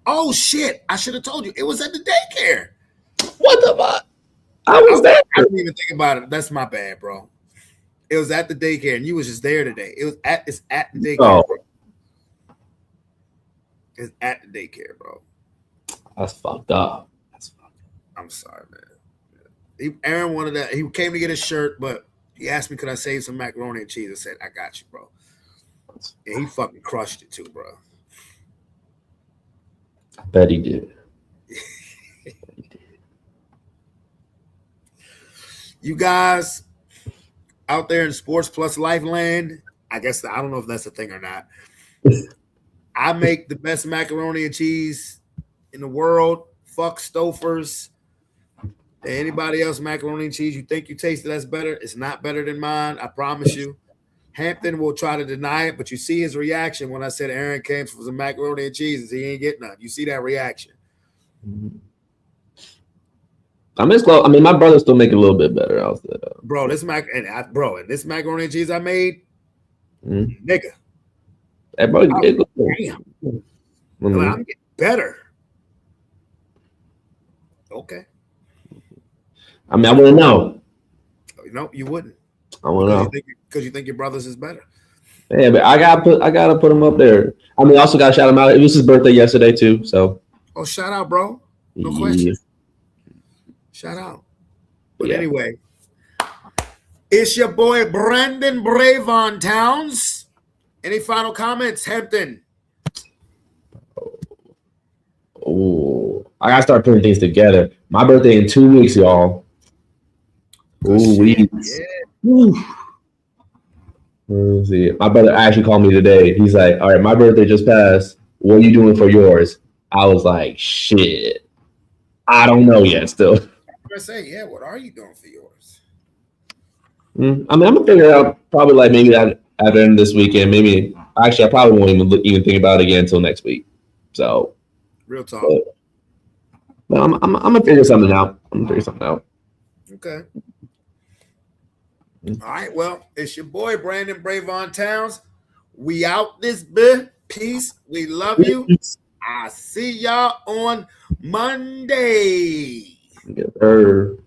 Oh, shit. I should have told you. It was at the daycare.
What the fuck? I was there.
I didn't even think about it. That's my bad, bro. It was at the daycare, and you was just there today. It's at the daycare, bro. It's at the daycare, bro.
That's fucked up.
I'm sorry, man. Aaron wanted that. He came to get his shirt, but he asked me, could I save some macaroni and cheese? I said, I got you, bro. And he fucking crushed it too, bro.
I bet he did.
you guys out there in Sports Plus Life land, I guess I don't know if that's a thing or not. I make the best macaroni and cheese in the world. Fuck Stouffer's. Anybody else macaroni and cheese you think you tasted that's better? It's not better than mine. I promise you. Hampton will try to deny it, but you see his reaction when I said Aaron came for some macaroni and cheese. He ain't getting none. You see that reaction.
I mean, my brother still make it a little bit better. I'll say that.
Bro, this macaroni and cheese I made, nigga.
Hey, bro,
I'm getting better. Okay.
I mean, I wouldn't know.
No, you wouldn't.
I wouldn't know.
Because you think your brother's is better.
Yeah, but I gotta put him up there. I mean, also gotta shout him out. It was his birthday yesterday too, so.
Oh, shout out, bro. No question. Shout out. But anyway, it's your boy Brandon Bravon Towns. Any final comments, Hampton?
Oh, I gotta start putting things together. My birthday in 2 weeks, y'all. 2 weeks. Yeah. Let's see. My brother actually called me today. He's like, "All right, my birthday just passed. What are you doing for yours?" I was like, "Shit, I don't know yet. Still."
I say, yeah. What are you doing for yours?
I mean, I'm gonna figure it out. Probably like maybe at the end of this weekend. Maybe actually, I probably won't even think about it again until next week. So,
real talk.
But I'm gonna figure something out.
Okay. All right. Well, it's your boy Brandon Bravon Towns. We out this bit. Peace. We love you. I see y'all on Monday.
Yes, sir.